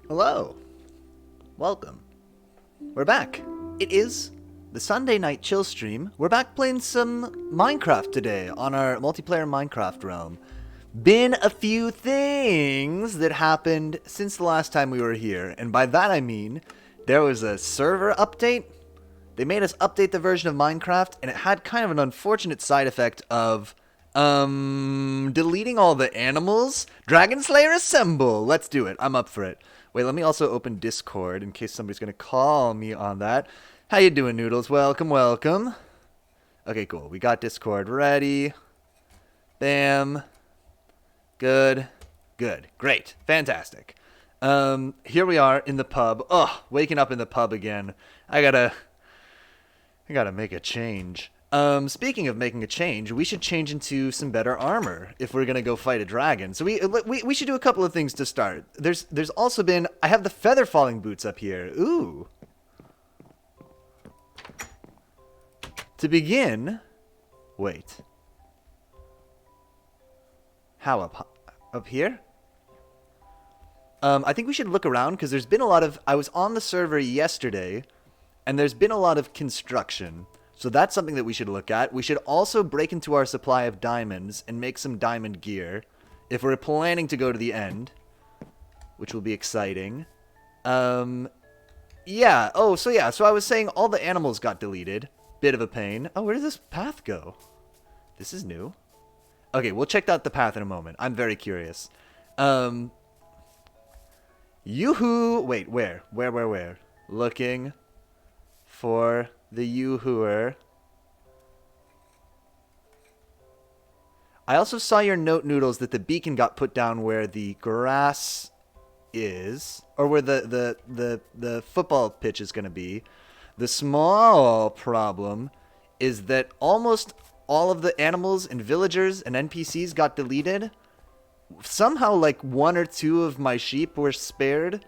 Hello. Welcome. We're back. It is the Sunday night chill stream. We're back playing some Minecraft today on our multiplayer Minecraft realm. Been a few things that happened since the last time we were here, and by that I mean there was a server update. They made us update the version of Minecraft, and it had kind of an unfortunate side effect of deleting all the animals. Dragon Slayer assemble. Let's do it. I'm up for it. Wait, let me also open Discord in case somebody's gonna call me on that. How you doing, Noodles? Welcome, welcome. Okay, cool. We got Discord ready. Bam. Good. Good. Great. Fantastic. Here we are in the pub. Ugh, waking up in the pub again. I gotta make a change. Speaking of making a change, we should change into some better armor if we're gonna go fight a dragon. So we should do a couple of things to start. There's also been, I have the feather falling boots up here. Ooh. To begin, wait. How up here? I think we should look around because there's been a lot of, I was on the server yesterday and there's been a lot of construction. So that's something that we should look at. We should also break into our supply of diamonds and make some diamond gear if we're planning to go to the end, which will be exciting. Yeah. Oh, so yeah. So I was saying all the animals got deleted. Bit of a pain. Oh, where did this path go? This is new. Okay, we'll check out the path in a moment. I'm very curious. Yoo-hoo. Wait, where? Where? Looking for the yoo-hooer. I also saw your note, Noodles, that the beacon got put down where the grass is, or where the football pitch is going to be. The small problem is that almost all of the animals and villagers and NPCs got deleted. Somehow, like, one or two of my sheep were spared,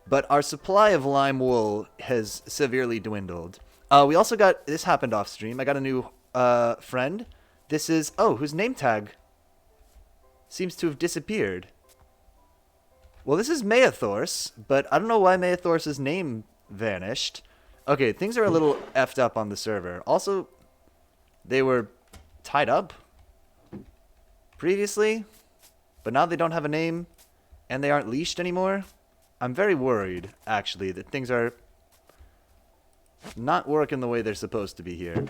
but our supply of lime wool has severely dwindled. We also got, this happened off stream, I got a new friend. This is, oh, whose name tag seems to have disappeared. Well, this is Mayathors, but I don't know why Mayathors' name vanished. Okay, things are a little effed up on the server. Also, they were tied up previously, but now they don't have a name, and they aren't leashed anymore. I'm very worried, actually, that things are not working the way they're supposed to be here.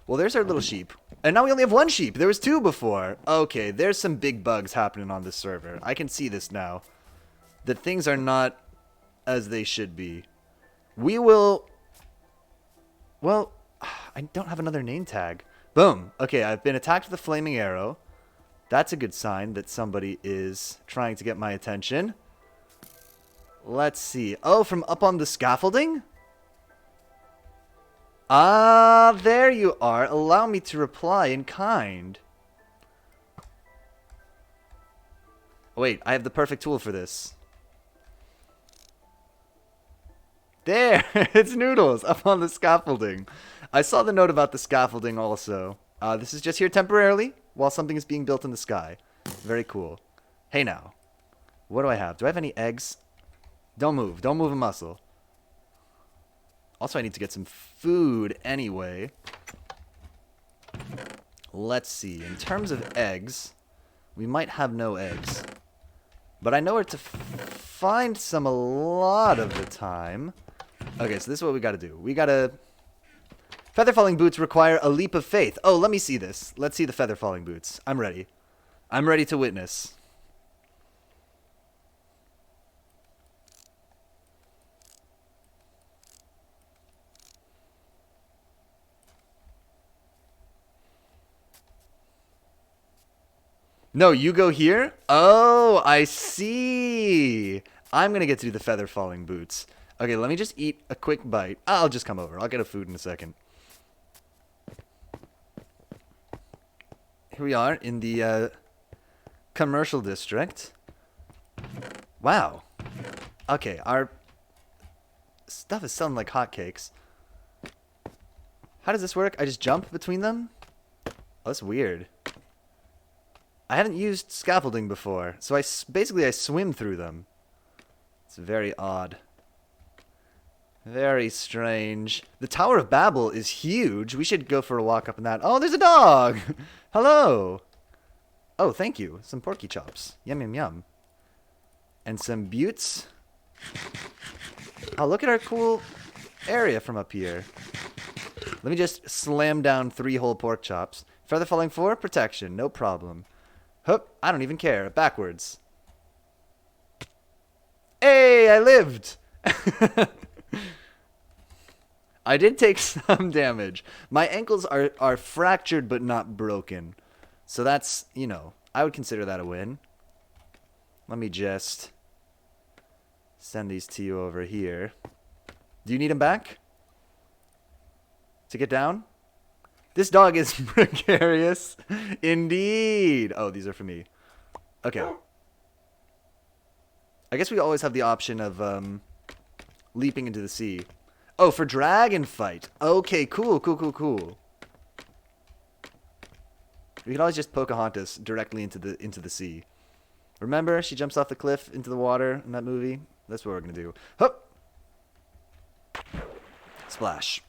Well, there's our little sheep. And now we only have one sheep. There was two before. Okay, there's some big bugs happening on this server. I can see this now. That things are not as they should be. We will... Well, I don't have another name tag. Boom. Okay, I've been attacked with a flaming arrow. That's a good sign that somebody is trying to get my attention. Let's see. Oh, from up on the scaffolding? Ah, there you are. Allow me to reply in kind. Wait, I have the perfect tool for this. There! It's Noodles up on the scaffolding. I saw the note about the scaffolding also. This is just here temporarily while something is being built in the sky. Very cool. Hey now. What do I have? Do I have any eggs? Don't move. Don't move a muscle. Also, I need to get some food anyway. Let's see. In terms of eggs, we might have no eggs. But I know where to find some a lot of the time. Okay, so this is what we gotta do. We gotta... Feather falling boots require a leap of faith. Oh, let me see this. Let's see the feather falling boots. I'm ready. I'm ready to witness. No, you go here? Oh, I see. I'm going to get to do the feather falling boots. Okay, let me just eat a quick bite. I'll just come over. I'll get a food in a second. Here we are in the commercial district. Wow. Okay, our stuff is selling like hotcakes. How does this work? I just jump between them? Oh, that's weird. I haven't used scaffolding before, so basically I swim through them. It's very odd. Very strange. The Tower of Babel is huge. We should go for a walk up in that. Oh, there's a dog! Hello! Oh, thank you. Some porky chops. Yum, yum, yum. And some buttes. Oh, look at our cool area from up here. Let me just slam down 3 whole pork chops. Feather falling 4, protection. No problem. Hup, I don't even care. Backwards. Hey, I lived! I did take some damage. My ankles are fractured but not broken. So that's, you know, I would consider that a win. Let me just send these to you over here. Do you need them back? To get down? This dog is precarious. Indeed. Oh, these are for me. Okay. I guess we always have the option of leaping into the sea. Oh, for dragon fight. Okay, cool, cool, cool, cool. We can always just Pocahontas directly into the sea. Remember, she jumps off the cliff into the water in that movie? That's what we're gonna do. Hup! Splash.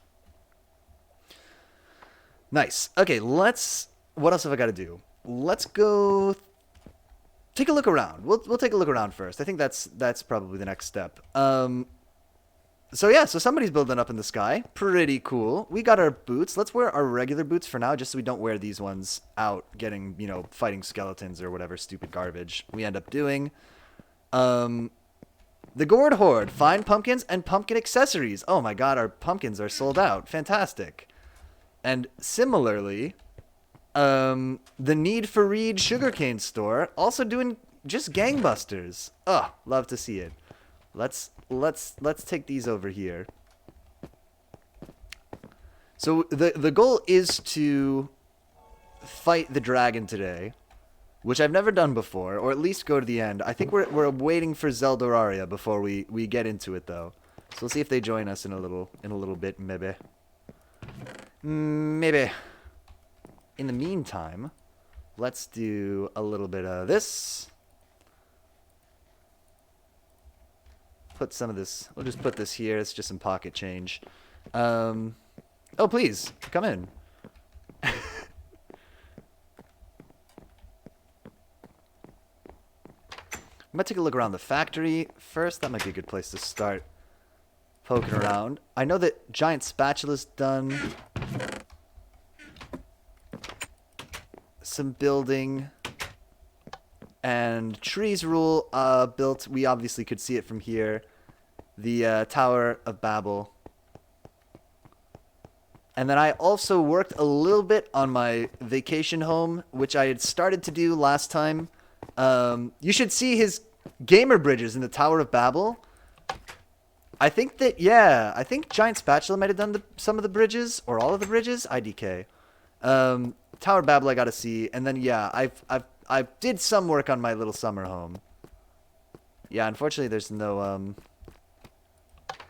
Nice. Okay, let's... What else have I got to do? Let's go... Take a look around. We'll take a look around first. I think that's probably the next step. So yeah, so somebody's building up in the sky. Pretty cool. We got our boots. Let's wear our regular boots for now, just so we don't wear these ones out getting, you know, fighting skeletons or whatever stupid garbage we end up doing. The Gourd Horde. Find pumpkins and pumpkin accessories. Oh my god, our pumpkins are sold out. Fantastic. And similarly, the Need for Reed sugarcane store also doing just gangbusters. Ugh, love to see it. Let's take these over here. So the goal is to fight the dragon today, which I've never done before, or at least go to the end. I think we're waiting for Zeldoraria before we get into it though. So we'll see if they join us in a little bit, maybe. Maybe. In the meantime, let's do a little bit of this. Put some of this. We'll just put this here. It's just some pocket change. Oh, please come in. I'm gonna take a look around the factory first. That might be a good place to start poking around. I know that Giant Spatula's done some building, and Trees Rule built. We obviously could see it from here. The Tower of Babel. And then I also worked a little bit on my vacation home, which I had started to do last time. You should see his gamer bridges in the Tower of Babel. I think that, yeah, I think Giant Spatula might have done some of the bridges, or all of the bridges. IDK. Tower of Babel I gotta see, and then yeah, I did some work on my little summer home. Yeah, unfortunately there's no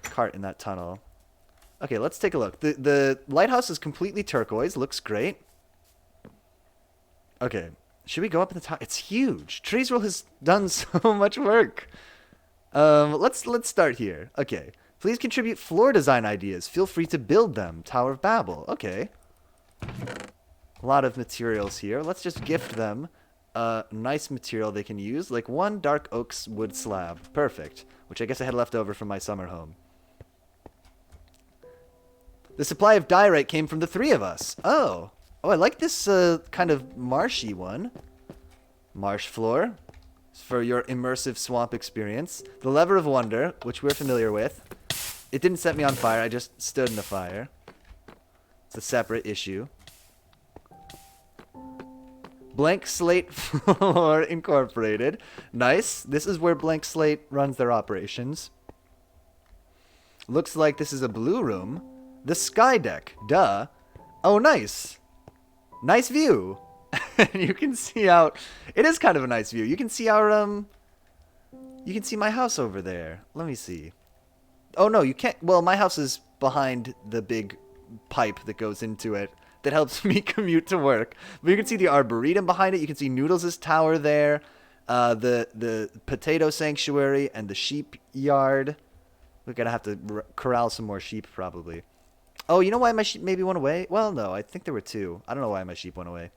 cart in that tunnel. Okay, let's take a look. The lighthouse is completely turquoise, looks great. Okay, should we go up in the top? It's huge. Trees Rule has done so much work. Let's start here. Okay, please contribute floor design ideas. Feel free to build them. Tower of Babel. Okay. A lot of materials here. Let's just gift them nice material they can use, like 1 dark oak's wood slab. Perfect. Which I guess I had left over from my summer home. The supply of diorite came from the 3 of us. Oh. Oh, I like this kind of marshy one. Marsh floor. For your immersive swamp experience. The Lever of Wonder, which we're familiar with. It didn't set me on fire. I just stood in the fire. It's a separate issue. Blank Slate Floor Incorporated. Nice. This is where Blank Slate runs their operations. Looks like this is a blue room. The Sky Deck. Duh. Oh, nice. Nice view. You can see out. It is kind of a nice view. You can see our, you can see my house over there. Let me see. Oh, no, you can't. Well, my house is behind the big pipe that goes into it. that helps me commute to work. But you can see the Arboretum behind it. You can see Noodles' tower there. The potato sanctuary and the sheep yard. We're going to have to corral some more sheep probably. Oh, you know why my sheep maybe went away? Well, no, I think there were two. I don't know why my sheep went away.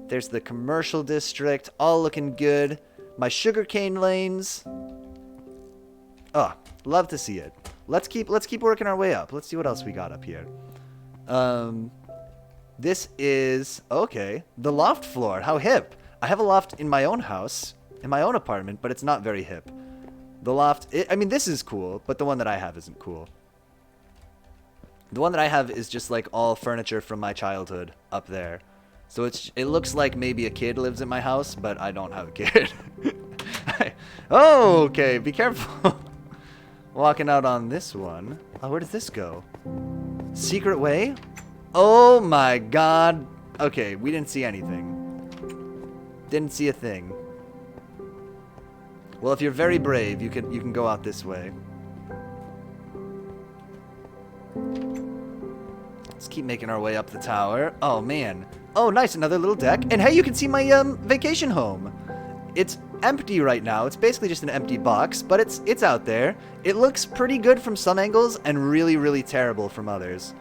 There's the commercial district, all looking good. My sugarcane lanes. Oh, love to see it. Let's keep working our way up. Let's see what else we got up here. This is okay. The loft floor. How hip. I have a loft in my own house, in my own apartment, but it's not very hip. The loft, I mean, this is cool, but the one that I have isn't cool. The one that I have is just like all furniture from my childhood up there. So it looks like maybe a kid lives in my house, but I don't have a kid. Oh, okay, be careful. Walking out on this one. Oh, where does this go? Secret way? Oh my god. Okay, we didn't see anything. Didn't see a thing. Well, if you're very brave, you can go out this way. Let's keep making our way up the tower. Oh, man. Oh, nice. Another little deck. And hey, you can see my vacation home. It's empty right now. It's basically just an empty box, but it's out there. It looks pretty good from some angles and really, really terrible from others.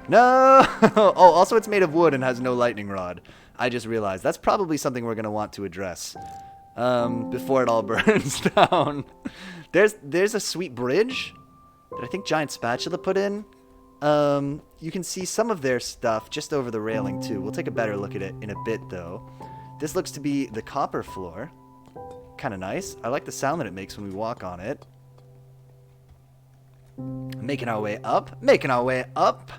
No! Oh, also it's made of wood and has no lightning rod. I just realized. That's probably something we're going to want to address before it all burns down. There's a sweet bridge that I think Giant Spatula put in. You can see some of their stuff just over the railing, too. We'll take a better look at it in a bit, though. This looks to be the copper floor. Kind of nice. I like the sound that it makes when we walk on it. Making our way up. Making our way up.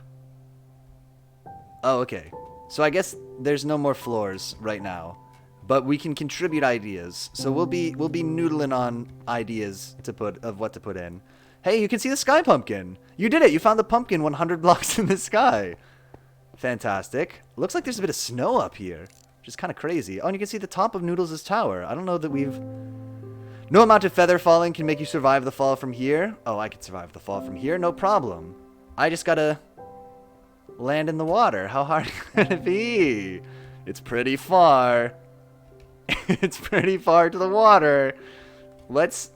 Oh, okay. So I guess there's no more floors right now. But we can contribute ideas. So we'll be noodling on ideas of what to put in. Hey, you can see the sky pumpkin. You did it. You found the pumpkin 100 blocks in the sky. Fantastic. Looks like there's a bit of snow up here, which is kind of crazy. Oh, and you can see the top of Noodles' tower. I don't know that we've... No amount of feather falling can make you survive the fall from here. Oh, I can survive the fall from here. No problem. I just gotta land in the water. How hard could it be? It's pretty far. It's pretty far to the water. Let's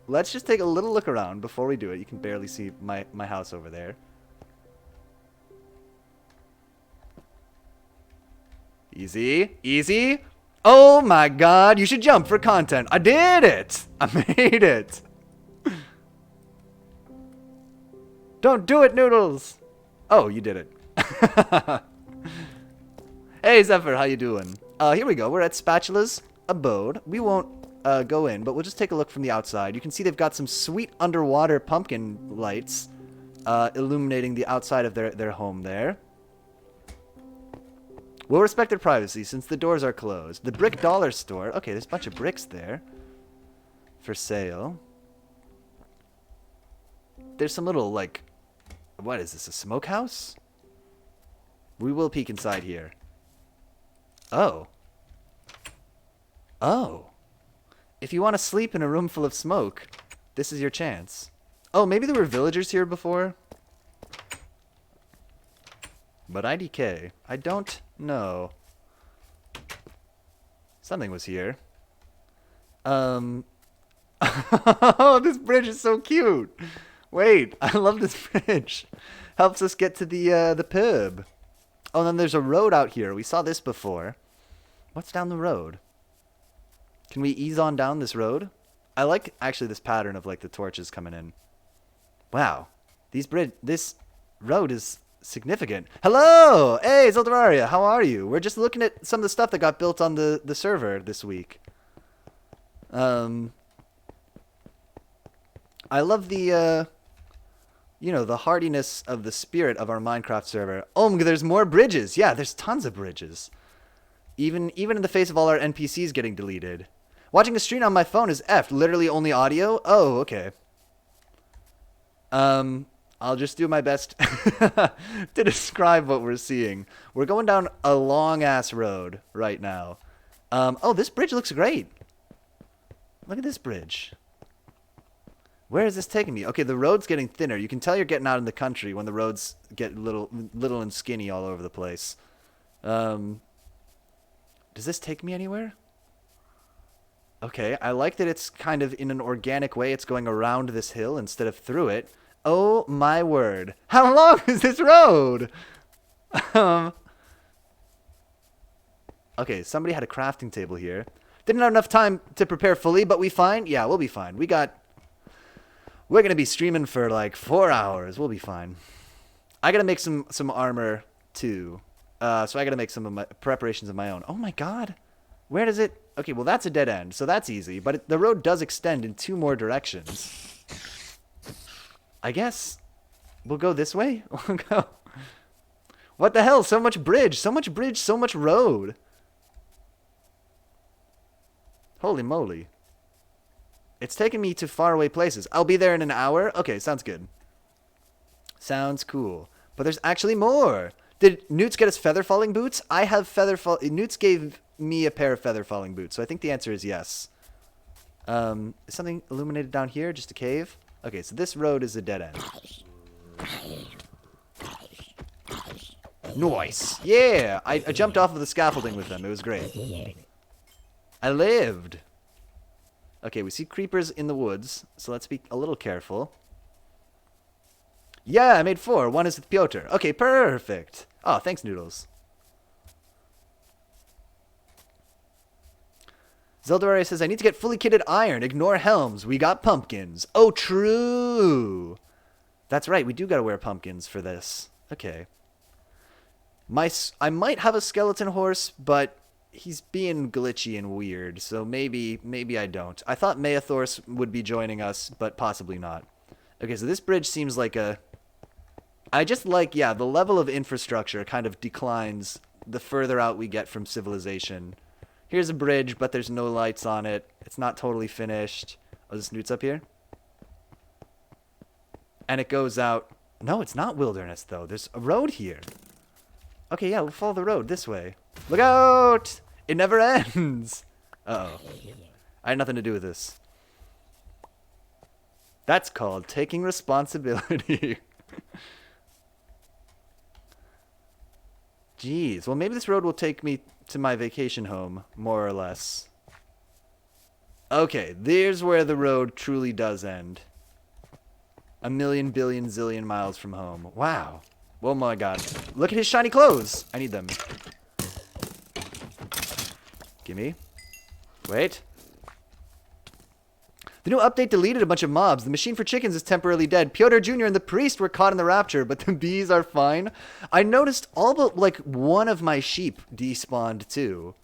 just take a little look around before we do it. You can barely see my house over there. Easy. Easy. Oh my god, you should jump for content. I did it. I made it. Don't do it, Noodles. Oh, you did it. Hey, Zephyr, how you doing? Here we go. We're at Spatulas Abode. We won't go in, but we'll just take a look from the outside. You can see they've got some sweet underwater pumpkin lights illuminating the outside of their home there. We'll respect their privacy since the doors are closed. The Brick Dollar Store. Okay, there's a bunch of bricks there for sale. There's some little, like, what is this, a smokehouse? We will peek inside here. Oh. Oh. If you want to sleep in a room full of smoke, this is your chance. Oh, maybe there were villagers here before? But IDK, I don't know. Something was here. Oh, this bridge is so cute. Wait, I love this bridge. Helps us get to the pub. Oh, and then there's a road out here. We saw this before. What's down the road? Can we ease on down this road? I like actually this pattern of like the torches coming in. Wow, this road is significant. Hello! Hey, Zoldraria, how are you? We're just looking at some of the stuff that got built on the server this week. I love the, you know, the hardiness of the spirit of our Minecraft server. Oh, there's more bridges. Yeah, there's tons of bridges. Even in the face of all our NPCs getting deleted. Watching a stream on my phone is effed. Literally only audio? Oh, okay. I'll just do my best to describe what we're seeing. We're going down a long-ass road right now. Oh, this bridge looks great. Look at this bridge. Where is this taking me? Okay, the road's getting thinner. You can tell you're getting out in the country when the roads get little and skinny all over the place. Does this take me anywhere? Okay, I like that it's kind of in an organic way. It's going around this hill instead of through it. Oh my word. How long is this road? Okay, somebody had a crafting table here. Didn't have enough time to prepare fully, but we fine? Yeah, we'll be fine. We're going to be streaming for like 4 hours. We'll be fine. I got to make some armor too. So I got to make some of my preparations of my own. Oh my god. Where does it... Okay, well that's a dead end, so that's easy. But the road does extend in 2 more directions. I guess we'll go this way. We'll go... What the hell? So much bridge, so much road. Holy moly. It's taking me to faraway places. I'll be there in an hour? Okay, sounds good. Sounds cool. But there's actually more. Did Newts get us feather falling boots? I have Newts gave me a pair of feather falling boots, so I think the answer is yes. Is something illuminated down here? Just a cave? Okay, so this road is a dead end. Nice. Yeah, I jumped off of the scaffolding with them. It was great. I lived. Okay, we see creepers in the woods, so let's be a little careful. Yeah, I made 4. 1 is with Piotr. Okay, perfect. Oh, thanks, Noodles. Zeldorari says, I need to get fully kitted iron. Ignore helms. We got pumpkins. Oh, true. That's right. We do got to wear pumpkins for this. Okay. I might have a skeleton horse, but he's being glitchy and weird, so maybe I don't. I thought Maeathors would be joining us, but possibly not. Okay, so this bridge seems like a... I just like, yeah, the level of infrastructure kind of declines the further out we get from civilization. Here's a bridge, but there's no lights on it. It's not totally finished. Oh, this Newt's up here? And it goes out... No, it's not wilderness, though. There's a road here. Okay, yeah, we'll follow the road this way. Look out! It never ends! Uh-oh. I had nothing to do with this. That's called taking responsibility. Jeez. Well, maybe this road will take me to my vacation home, more or less. Okay, there's where the road truly does end. 1,000,000 billion zillion miles from home. Wow. Oh my god. Look at his shiny clothes! I need them. Gimme. Wait. The new update deleted a bunch of mobs. The machine for chickens is temporarily dead. Piotr Jr. and the priest were caught in the rapture, but the bees are fine. I noticed all but, like, one of my sheep despawned, too.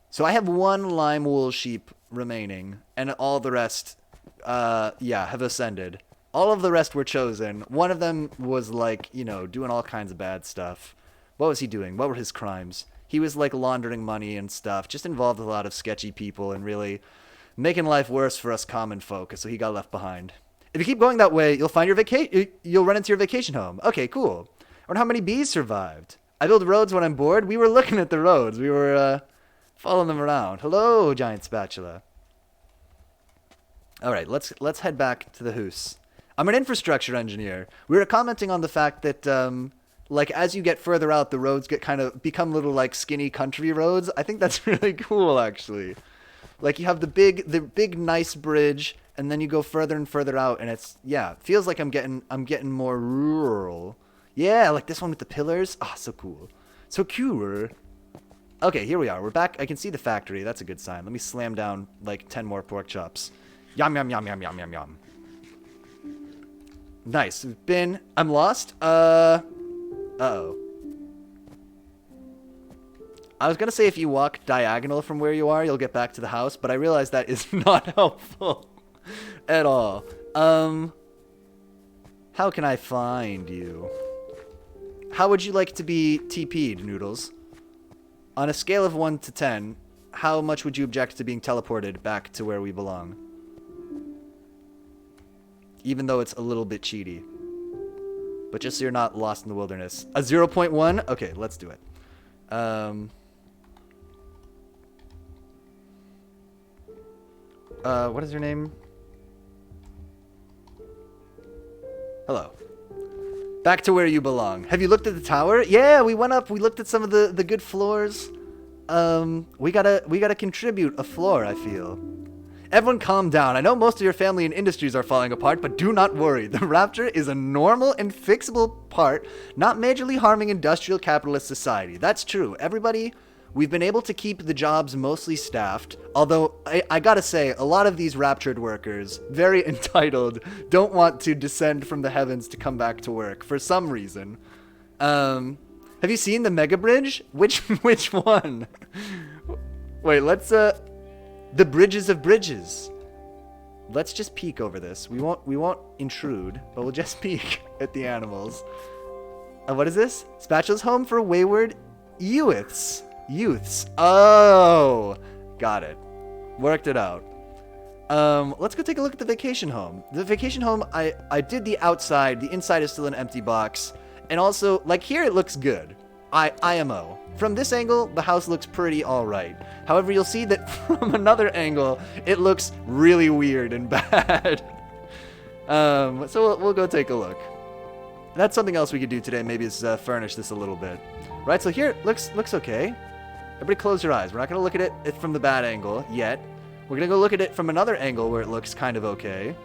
So I have 1 lime wool sheep remaining, and all the rest, yeah, have ascended. All of the rest were chosen. One of them was, like, you know, doing all kinds of bad stuff. What was he doing? What were his crimes? He was, like, laundering money and stuff. Just involved with a lot of sketchy people and really making life worse for us common folk, so he got left behind. If you keep going that way, you'll find you'll run into your vacation home. Okay, cool. I wonder how many bees survived. I build roads when I'm bored. We were looking at the roads. We were, following them around. Hello, giant spatula. All right, let's head back to the hoose. I'm an infrastructure engineer. We were commenting on the fact that, like, as you get further out, the roads become little, like, skinny country roads. I think that's really cool, actually. Like, you have the big nice bridge, and then you go further and further out, and it's, yeah, feels like I'm getting more rural. Yeah, like this one with the pillars. Ah, so cool. So cool. Okay, here we are. We're back. I can see the factory. That's a good sign. Let me slam down, like, 10 more pork chops. Yum, yum, yum, yum, yum, yum, yum. Nice. I'm lost. Uh-oh. I was going to say if you walk diagonal from where you are, you'll get back to the house, but I realize that is not helpful at all. How can I find you? How would you like to be TP'd, Noodles? On a scale of 1 to 10, how much would you object to being teleported back to where we belong? Even though it's a little bit cheaty. But just so you're not lost in the wilderness. A 0.1? Okay, let's do it. What is your name? Hello. Back to where you belong. Have you looked at the tower? Yeah, we went up. We looked at some of the good floors. We gotta contribute a floor, I feel. Everyone calm down. I know most of your family and industries are falling apart, but do not worry. The Rapture is a normal and fixable part, not majorly harming industrial capitalist society. That's true. Everybody, we've been able to keep the jobs mostly staffed, although I gotta say, a lot of these raptured workers, very entitled, don't want to descend from the heavens to come back to work for some reason. Have you seen the mega bridge? Which one? Wait, let's the bridges of bridges. Let's just peek over this. We won't intrude, but we'll just peek at the animals. What is this? Spatula's home for wayward youths. Oh, got it. Worked it out. Let's go take a look at the vacation home. The vacation home, I did the outside. The inside is still an empty box. And also, like here, it looks good. IMO. From this angle, the house looks pretty alright. However, you'll see that from another angle, it looks really weird and bad. So we'll go take a look. That's something else we could do today, maybe is furnish this a little bit. Right, so here, looks okay. Everybody close your eyes. We're not going to look at it from the bad angle yet. We're going to go look at it from another angle where it looks kind of okay.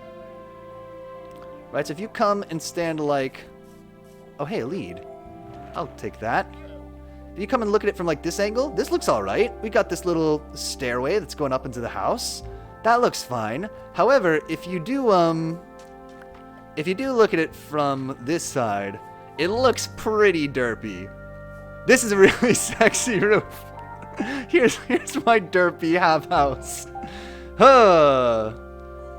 Right, so if you come and stand like... Oh, hey, a lead. I'll take that. If you come and look at it from like this angle, this looks alright. We got this little stairway that's going up into the house. That looks fine. However, if you do look at it from this side, it looks pretty derpy. This is a really sexy roof. Here's my derpy half house.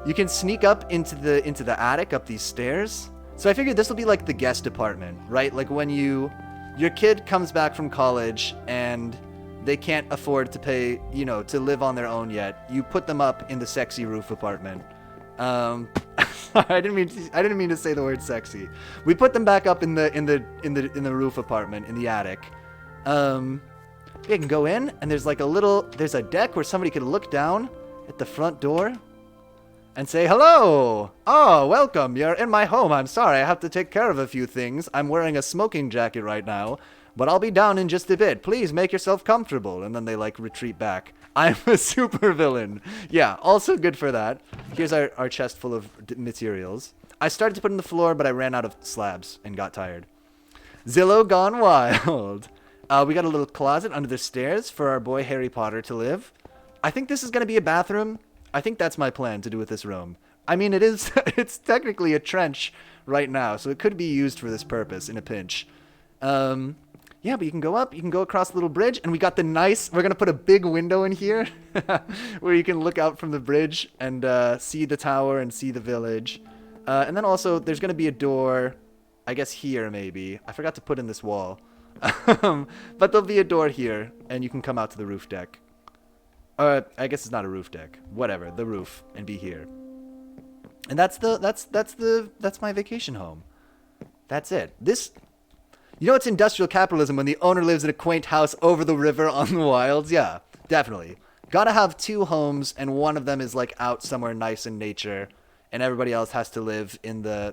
You can sneak up into the attic up these stairs. So I figured this will be like the guest apartment, right? Like when your kid comes back from college and they can't afford to pay, to live on their own yet. You put them up in the sexy roof apartment. I didn't mean to say the word sexy. We put them back up in the roof apartment in the attic. You can go in and there's a deck where somebody could look down at the front door and say, hello! Oh, welcome, you're in my home. I'm sorry, I have to take care of a few things. I'm wearing a smoking jacket right now, but I'll be down in just a bit. Please make yourself comfortable. And then they, retreat back. I'm a supervillain. Yeah, also good for that. Here's our chest full of materials. I started to put in the floor, but I ran out of slabs and got tired. Zillow gone wild. We got a little closet under the stairs for our boy Harry Potter to live. I think this is going to be a bathroom. I think that's my plan to do with this room. I mean, it's technically a trench right now, so it could be used for this purpose in a pinch. Yeah, but you can go up, you can go across the little bridge, and we're going to put a big window in here where you can look out from the bridge and see the tower and see the village. And then also, there's going to be a door, I guess here maybe. I forgot to put in this wall. But there'll be a door here, and you can come out to the roof deck. I guess it's not a roof deck. Whatever, the roof, and be here. And that's my vacation home. That's it. It's industrial capitalism when the owner lives in a quaint house over the river on the wilds. Yeah, definitely. Gotta have two homes, and one of them is out somewhere nice in nature, and everybody else has to live in the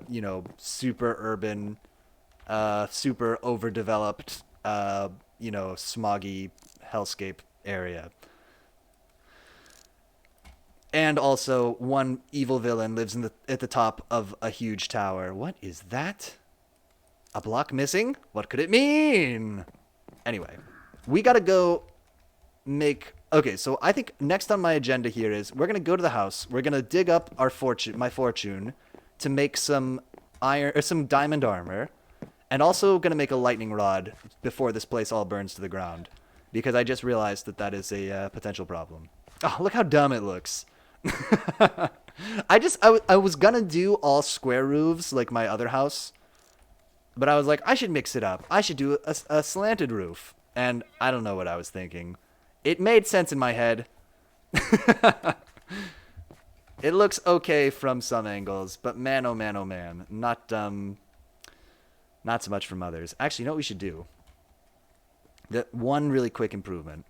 super urban, super overdeveloped, smoggy hellscape area. And also, one evil villain lives at the top of a huge tower. What is that? A block missing? What could it mean? Anyway, we gotta go make... Okay, so I think next on my agenda here is we're gonna go to the house. We're gonna dig up my fortune, to make some iron or some diamond armor, and also gonna make a lightning rod before this place all burns to the ground, because I just realized that is a potential problem. Oh, look how dumb it looks. I was gonna do all square roofs like my other house, but I was like, I should mix it up. I should do a slanted roof, and I don't know what I was thinking. It made sense in my head. It looks okay from some angles, but man, oh man, not so much from others. Actually, you know what we should do? One really quick improvement.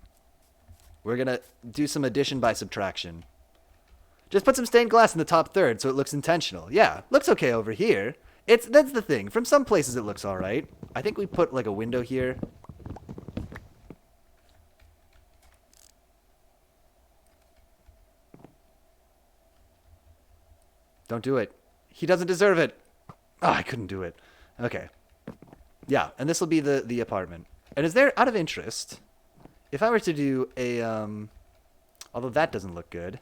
We're gonna do some addition by subtraction. Just put some stained glass in the top third so it looks intentional. Yeah, looks okay over here. That's the thing. From some places it looks all right. I think we put like a window here. Don't do it. He doesn't deserve it. Oh, I couldn't do it. Okay. Yeah, and this will be the apartment. And is there, out of interest, if I were to do a, although that doesn't look good,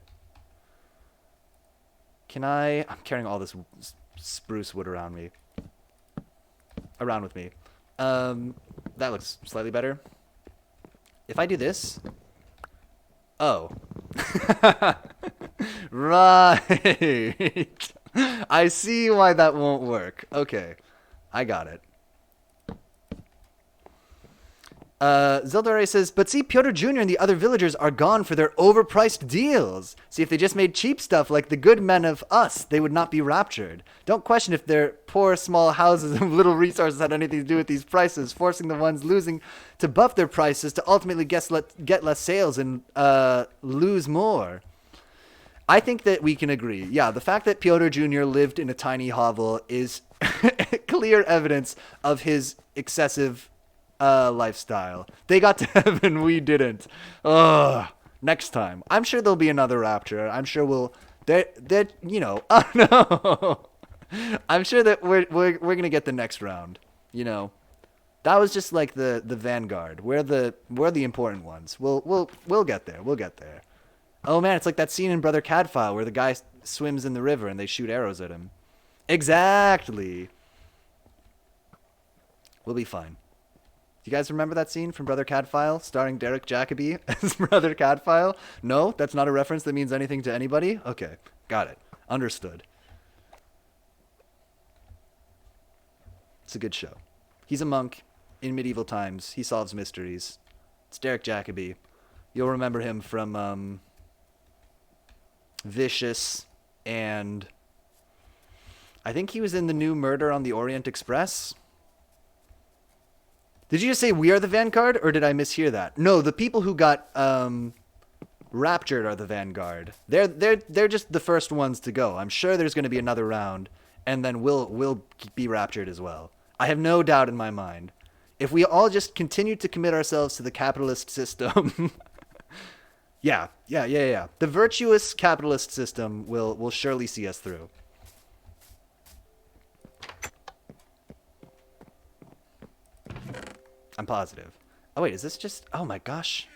I'm carrying all this spruce wood around with me. That looks slightly better. If I do this, oh. Right. I see why that won't work. Okay. I got it. Zildare says, but see, Pyotr Jr. and the other villagers are gone for their overpriced deals. See, if they just made cheap stuff like the good men of us, they would not be raptured. Don't question if their poor small houses and little resources had anything to do with these prices, forcing the ones losing to buff their prices to ultimately get less sales and lose more. I think that we can agree. Yeah, the fact that Pyotr Jr. lived in a tiny hovel is clear evidence of his excessive lifestyle. They got to heaven, we didn't. Ugh. Next time. I'm sure there'll be another rapture. I'm sure oh no. I'm sure that we're gonna get the next round. That was just like the vanguard. We're the important ones. We'll get there. We'll get there. Oh man, it's like that scene in Brother Cadfile where the guy swims in the river and they shoot arrows at him. Exactly. We'll be fine. Do you guys remember that scene from Brother Cadfile starring Derek Jacobi as Brother Cadfile? No? That's not a reference that means anything to anybody? Okay, got it. Understood. It's a good show. He's a monk in medieval times. He solves mysteries. It's Derek Jacobi. You'll remember him from Vicious, and I think he was in the new Murder on the Orient Express. Did you just say we are the vanguard, or did I mishear that? No, the people who got raptured are the vanguard. They're just the first ones to go. I'm sure there's going to be another round, and then we'll be raptured as well. I have no doubt in my mind. If we all just continue to commit ourselves to the capitalist system, yeah. The virtuous capitalist system will surely see us through. I'm positive. Oh wait, is this just... Oh my gosh.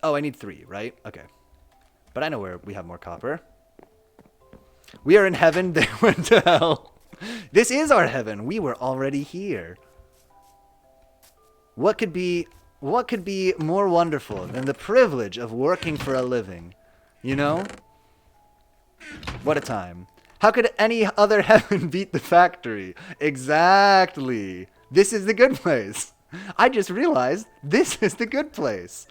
Oh, I need 3, right? Okay. But I know where we have more copper. We are in heaven. They went to hell. This is our heaven. We were already here. What could be more wonderful than the privilege of working for a living? You know? What a time. How could any other heaven beat the factory? Exactly. This is the good place. I just realized this is the good place.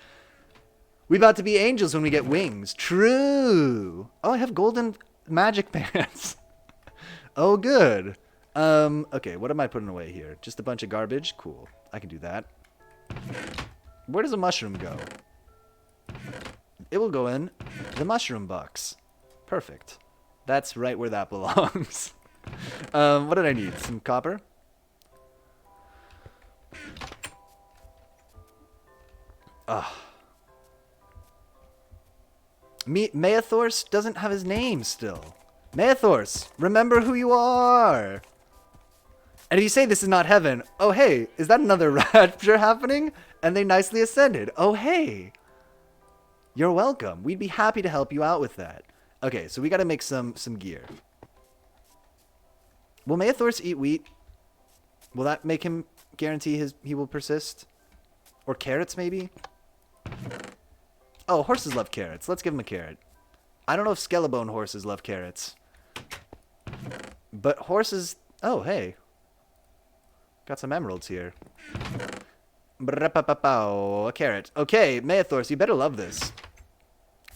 We about to be angels when we get wings. True. Oh, I have golden magic pants. Oh, good. Okay, what am I putting away here? Just a bunch of garbage? Cool. I can do that. Where does a mushroom go? It will go in the mushroom box. Perfect. That's right where that belongs. What did I need? Some copper? Ugh. Maethors doesn't have his name still. Maethors, remember who you are. And if you say this is not heaven, oh hey, is that another rapture happening? And they nicely ascended. Oh hey. You're welcome. We'd be happy to help you out with that. Okay, so we gotta make some gear. Will Maethors eat wheat? Will that make him guarantee he will persist? Or carrots maybe? Oh, horses love carrots. Let's give him a carrot. I don't know if skelebone horses love carrots. But horses... Oh, hey. Got some emeralds here. A carrot. Okay, Maethors, you better love this.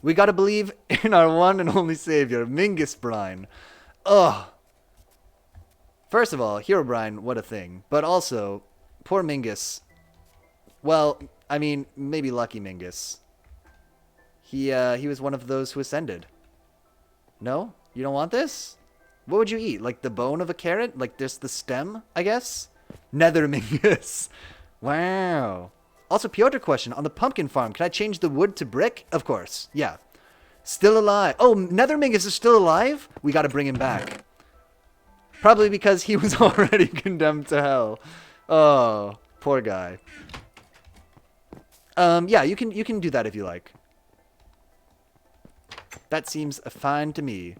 We gotta believe in our one and only savior, Mingus Brine. Ugh. First of all, Herobrine, what a thing. But also, poor Mingus. Well, I mean, maybe Lucky Mingus. He was one of those who ascended. No? You don't want this? What would you eat? Like the bone of a carrot? Like just the stem, I guess? Nethermingus. Wow. Also, Piotr question. On the pumpkin farm, can I change the wood to brick? Of course. Yeah. Still alive. Oh, Nethermingus is still alive? We gotta bring him back. Probably because he was already condemned to hell. Oh, poor guy. Yeah, you can do that if you like. That seems fine to me.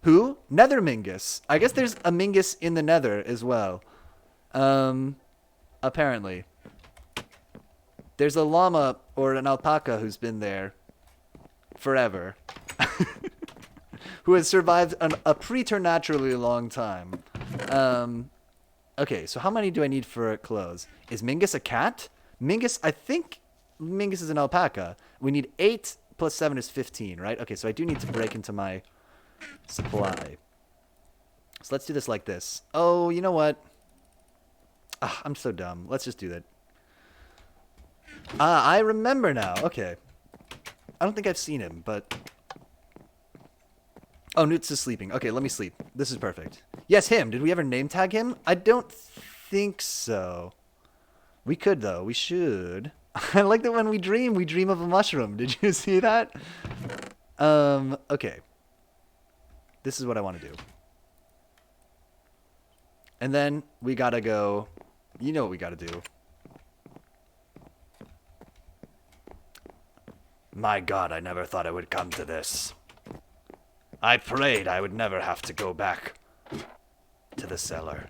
Who? Nethermingus. I guess there's a Mingus in the Nether as well. Apparently. There's a llama or an alpaca who's been there forever. Who has survived a preternaturally long time. Okay, so how many do I need for clothes? Is Mingus a cat? Mingus, I think Mingus is an alpaca. We need 8 plus 7 is 15, right? Okay, so I do need to break into my supply. So let's do this like this. Oh, you know what? Ah, I'm so dumb. Let's just do that. Ah, I remember now. Okay. I don't think I've seen him, but... Oh, Newt's is sleeping. Okay, let me sleep. This is perfect. Yes, him. Did we ever name tag him? I don't think so. We could, though. We should. I like that when we dream of a mushroom. Did you see that? Okay. This is what I want to do. And then we gotta go... You know what we gotta do. My God, I never thought I would come to this. I prayed I would never have to go back to the cellar.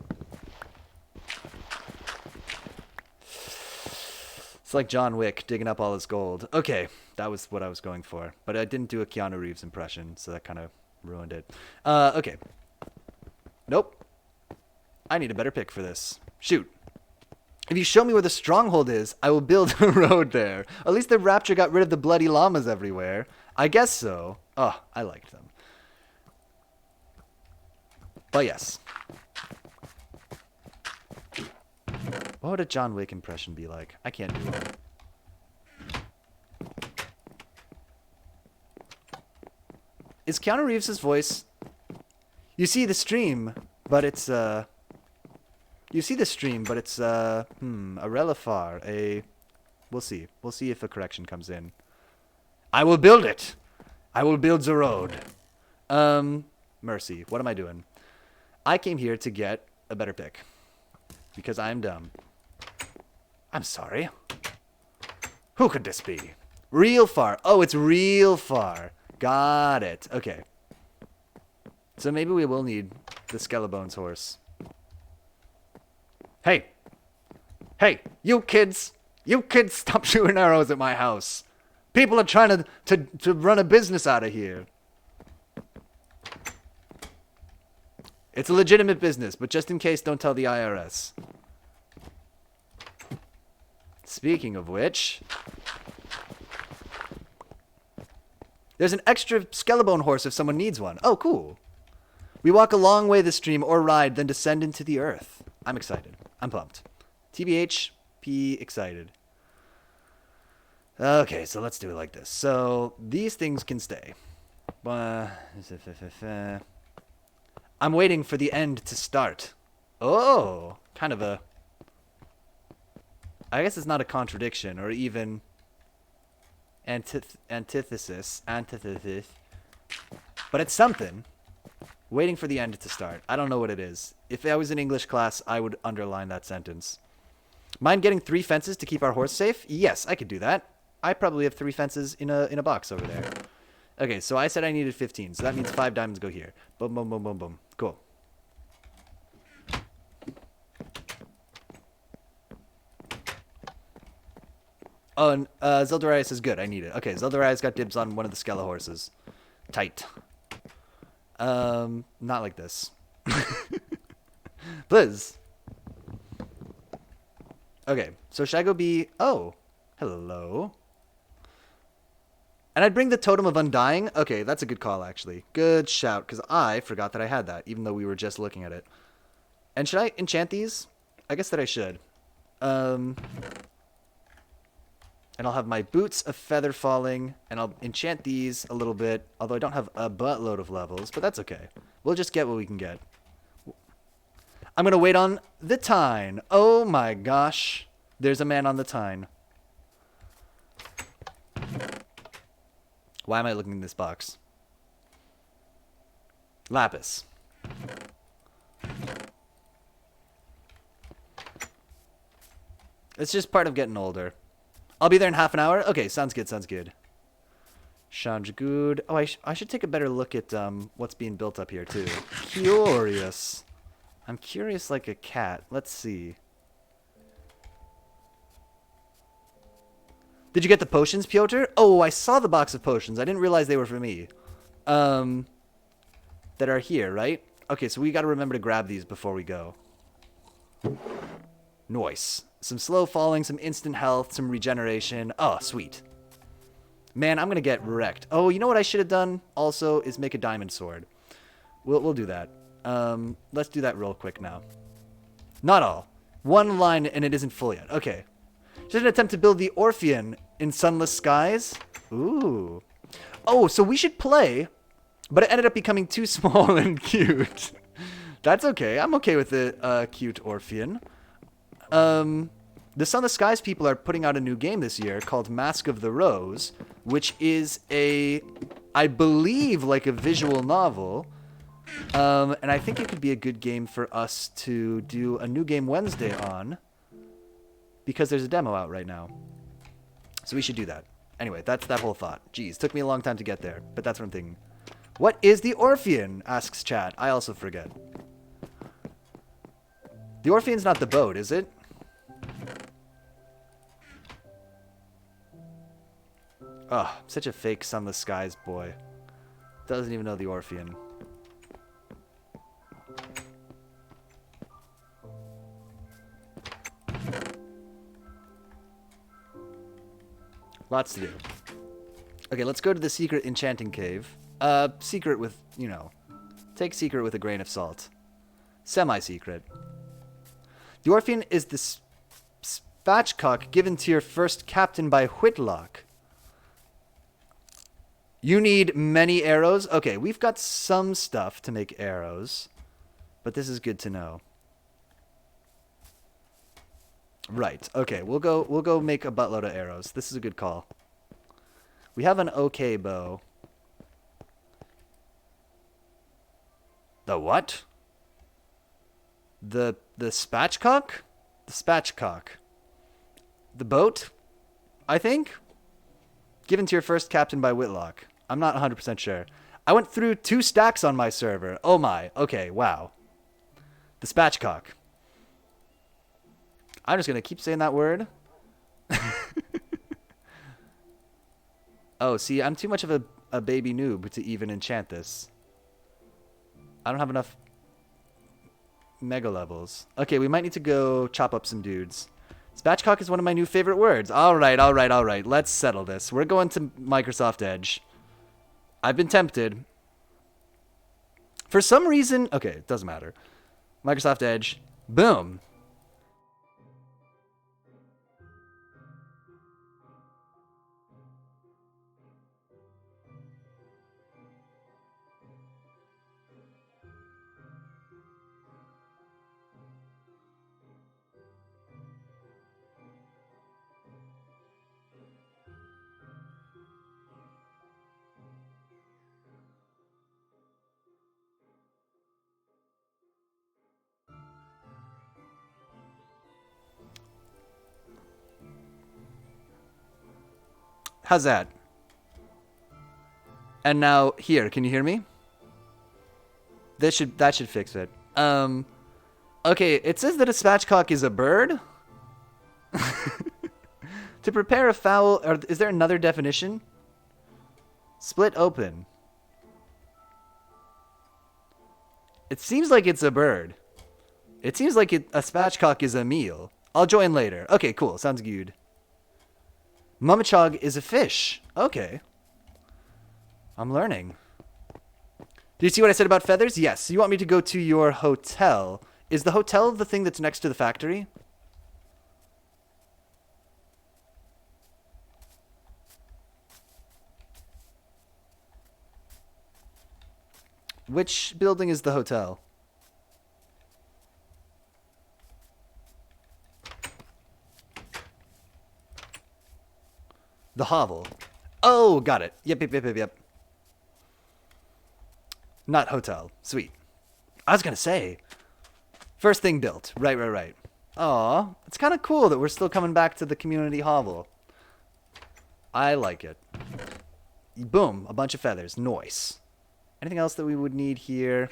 It's like John Wick digging up all his gold. Okay, that was what I was going for. But I didn't do a Keanu Reeves impression, so that kind of ruined it. Okay. Nope. I need a better pick for this. Shoot. If you show me where the stronghold is, I will build a road there. At least the rapture got rid of the bloody llamas everywhere. I guess so. Oh, I liked them. But yes. What would a John Wick impression be like? I can't do one. Is Keanu Reeves' voice... You see the stream, but it's, You see the stream, but it's, a relifar, We'll see. We'll see if a correction comes in. I will build it! I will build the road. Mercy. What am I doing? I came here to get a better pick. Because I'm dumb. I'm sorry. Who could this be? Real far. Oh, it's real far. Got it. Okay. So maybe we will need the Skellebones horse. Hey! Hey! You kids! You kids stop shooting arrows at my house! People are trying to run a business out of here. It's a legitimate business, but just in case, don't tell the IRS. Speaking of which... There's an extra Skellebone horse if someone needs one. Oh, cool. We walk a long way this stream or ride, then descend into the earth. I'm excited. I'm pumped. TBH, P excited. Okay, so let's do it like this. So, these things can stay. I'm waiting for the end to start. Oh, kind of a... I guess it's not a contradiction, or even... Antithesis. But it's something. Waiting for the end to start. I don't know what it is. If I was in English class, I would underline that sentence. Mind getting 3 fences to keep our horse safe? Yes, I could do that. I probably have 3 fences in a box over there. Okay, so I said I needed 15, so that means 5 diamonds go here. Boom, boom, boom, boom, boom. Cool. Oh, and Zeldarius is good. I need it. Okay, Zeldarius got dibs on one of the Skella horses. Tight. Not like this. Please. Okay, so should I go be... Oh, hello. And I'd bring the Totem of Undying. Okay, that's a good call, actually. Good shout, because I forgot that I had that, even though we were just looking at it. And should I enchant these? I guess that I should. And I'll have my boots of feather falling, and I'll enchant these a little bit, although I don't have a buttload of levels, but that's okay. We'll just get what we can get. I'm going to wait on the Tine. Oh my gosh. There's a man on the Tine. Why am I looking in this box? Lapis. It's just part of getting older. I'll be there in half an hour. Okay, sounds good, sounds good. Sounds good. Oh, I should take a better look at what's being built up here, too. Curious. I'm curious like a cat. Let's see. Did you get the potions, Piotr? Oh, I saw the box of potions. I didn't realize they were for me. That are here, right? Okay, so we got to remember to grab these before we go. Nice. Some slow falling, some instant health, some regeneration. Oh, sweet. Man, I'm going to get wrecked. Oh, you know what I should have done also is make a diamond sword. We'll do that. Let's do that real quick now. Not all. One line and it isn't full yet. Okay. Just an attempt to build the Orpheon in sunless skies. Ooh. Oh, so we should play, but it ended up becoming too small and cute. That's okay. I'm okay with the cute Orpheon. The Sunless Skies people are putting out a new game this year called Mask of the Rose, which is I believe, like a visual novel. And I think it could be a good game for us to do a new game Wednesday on, because there's a demo out right now. So we should do that. Anyway, that's that whole thought. Jeez, took me a long time to get there, but that's what I'm thinking. What is the Orpheon? Asks chat. I also forget. The Orpheon's not the boat, is it? Oh, such a fake Sunless Skies boy. Doesn't even know the Orpheon. Lots to do. Okay, let's go to the secret enchanting cave. Secret with, you know, take secret with a grain of salt. Semi-secret. The Orpheon is the spatchcock given to your first captain by Whitlock. You need many arrows? Okay, we've got some stuff to make arrows, but this is good to know. Right. Okay, we'll go make a buttload of arrows. This is a good call. We have an okay bow. The what? The spatchcock? The spatchcock. The boat? I think? Given to your first captain by Whitlock. I'm not 100% sure. I went through 2 stacks on my server. Oh my. Okay, wow. The spatchcock. I'm just going to keep saying that word. Oh, see, I'm too much of a baby noob to even enchant this. I don't have enough mega levels. Okay, we might need to go chop up some dudes. Spatchcock is one of my new favorite words. All right. Let's settle this. We're going to Microsoft Edge. I've been tempted. For some reason... Okay, it doesn't matter. Microsoft Edge. Boom. How's that? And now here, can you hear me? That should fix it. Okay, it says that a spatchcock is a bird. To prepare a fowl, or is there another definition? Split open. It seems like it's a bird. It seems like a spatchcock is a meal. I'll join later. Okay, cool. Sounds good. Mummichog is a fish. Okay. I'm learning. Do you see what I said about feathers? Yes. You want me to go to your hotel. Is the hotel the thing that's next to the factory? Which building is the hotel? The hovel. Oh, got it. Yep. Not hotel. Sweet. I was gonna say, first thing built. Right. Aw, it's kind of cool that we're still coming back to the community hovel. I like it. Boom, a bunch of feathers. Nice. Anything else that we would need here?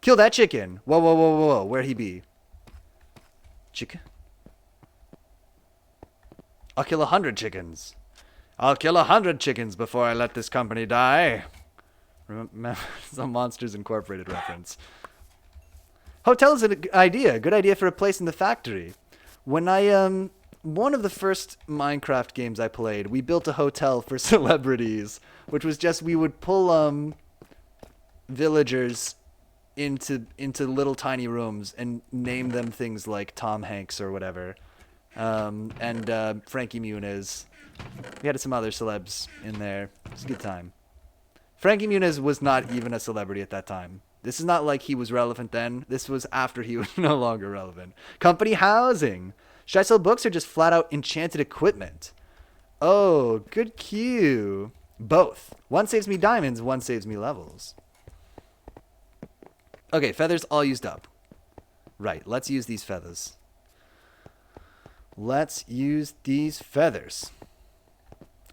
Kill that chicken. Whoa. Where'd he be? Chicken? I'll kill 100 chickens. I'll kill 100 chickens before I let this company die. Remember, some Monsters Incorporated reference. Hotel is an idea. Good idea for a place in the factory. When I, one of the first Minecraft games I played, we built a hotel for celebrities, which was just, we would pull, villagers into little tiny rooms and name them things like Tom Hanks or whatever. And Frankie Muniz. We had some other celebs in there. It was a good time. Frankie Muniz was not even a celebrity at that time. This is not like he was relevant then. This was after he was no longer relevant. Company housing. Should I sell books or just flat out enchanted equipment? Oh, good cue. Both. One saves me diamonds, one saves me levels. Okay, feathers all used up. Right, let's use these feathers. Let's use these feathers.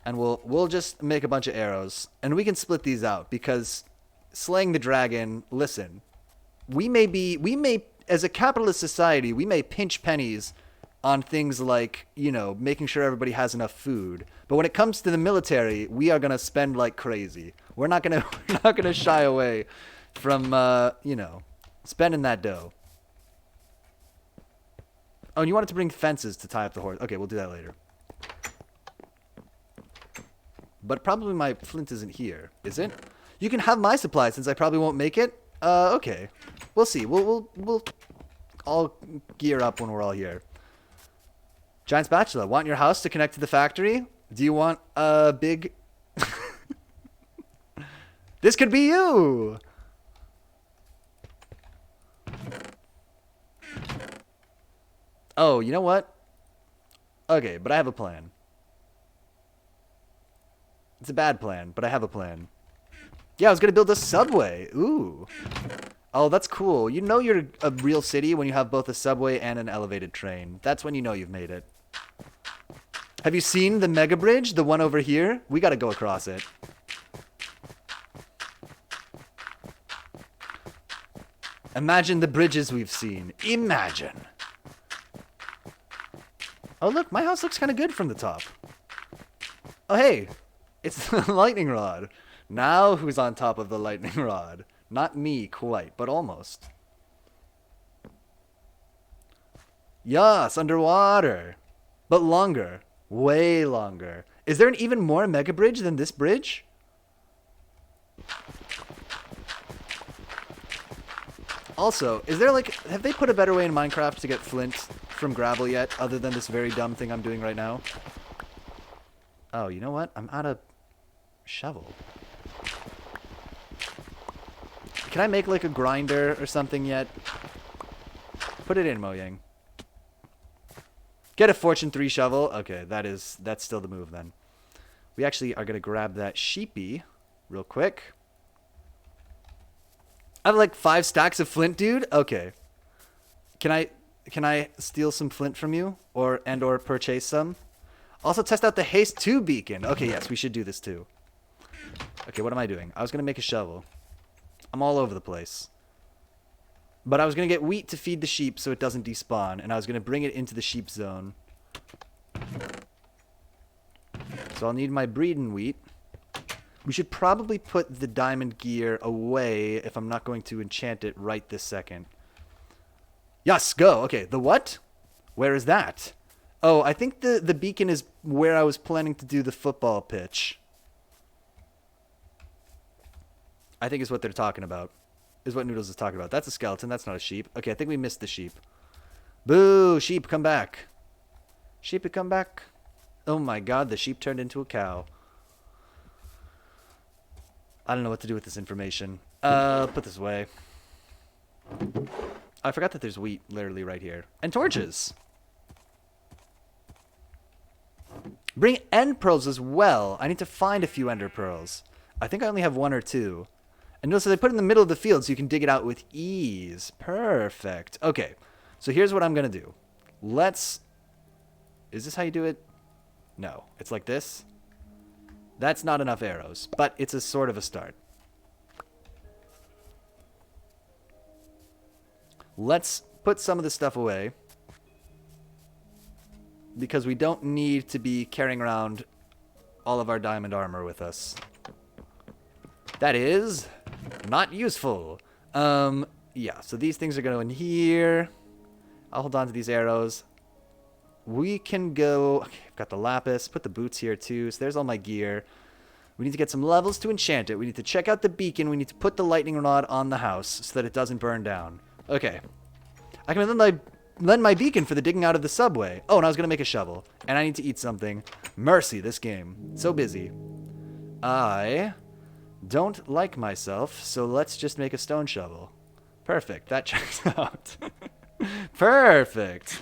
And we'll just make a bunch of arrows. And we can split these out because slaying the dragon, listen, we may, as a capitalist society, we may pinch pennies on things like, you know, making sure everybody has enough food. But when it comes to the military, we are going to spend like crazy. We're not going to shy away from, you know, spending that dough. Oh, and you wanted to bring fences to tie up the horse. Okay, we'll do that later. But probably my flint isn't here, is it? You can have my supply since I probably won't make it. Okay. We'll see. We'll all gear up when we're all here. Giant spatula. Want your house to connect to the factory? Do you want a big... This could be you! Oh, you know what? Okay, but I have a plan. It's a bad plan, but I have a plan. Yeah, I was gonna build a subway. Ooh. Oh, that's cool. You know you're a real city when you have both a subway and an elevated train. That's when you know you've made it. Have you seen the mega bridge? The one over here? We gotta go across it. Imagine the bridges we've seen. Imagine. Oh, look, my house looks kind of good from the top. Oh, hey. It's the lightning rod. Now who's on top of the lightning rod? Not me quite, but almost. Yes, underwater. But longer. Way longer. Is there an even more mega bridge than this bridge? Also, is there like... Have they put a better way in Minecraft to get flint from gravel yet, other than this very dumb thing I'm doing right now? Oh, you know what? I'm out of... shovel. Can I make like a grinder or something yet? Put it in, Mojang. Get a Fortune 3 shovel. Okay, that's still the move then. We actually are gonna grab that sheepy real quick. I have like 5 stacks of flint, dude. Okay. Can I steal some flint from you or purchase some? Also test out the haste 2 beacon. Okay, yes, we should do this too. Okay, what am I doing? I was going to make a shovel. I'm all over the place. But I was going to get wheat to feed the sheep so it doesn't despawn. And I was going to bring it into the sheep zone. So I'll need my breeding wheat. We should probably put the diamond gear away if I'm not going to enchant it right this second. Yes, go. Okay, the what? Where is that? Oh, I think the beacon is where I was planning to do the football pitch. I think is what they're talking about. Is what Noodles is talking about. That's a skeleton. That's not a sheep. Okay, I think we missed the sheep. Boo! Sheep, come back. Sheep, come back. Oh my god, the sheep turned into a cow. I don't know what to do with this information. Put this away. I forgot that there's wheat literally right here. And torches. Bring end pearls as well. I need to find a few ender pearls. I think I only have 1 or 2. And notice that they put it in the middle of the field so you can dig it out with ease. Perfect. Okay, so here's what I'm going to do. Let's... Is this how you do it? No. It's like this. That's not enough arrows, but it's a sort of a start. Let's put some of this stuff away, because we don't need to be carrying around all of our diamond armor with us. That is not useful. Yeah, so these things are going to go in here. I'll hold on to these arrows. We can go... Okay, I've got the lapis. Put the boots here too. So there's all my gear. We need to get some levels to enchant it. We need to check out the beacon. We need to put the lightning rod on the house so that it doesn't burn down. Okay. I can lend my beacon for the digging out of the subway. Oh, and I was going to make a shovel. And I need to eat something. Mercy, this game. So busy. I don't like myself, so let's just make a stone shovel. Perfect. That checks out. Perfect.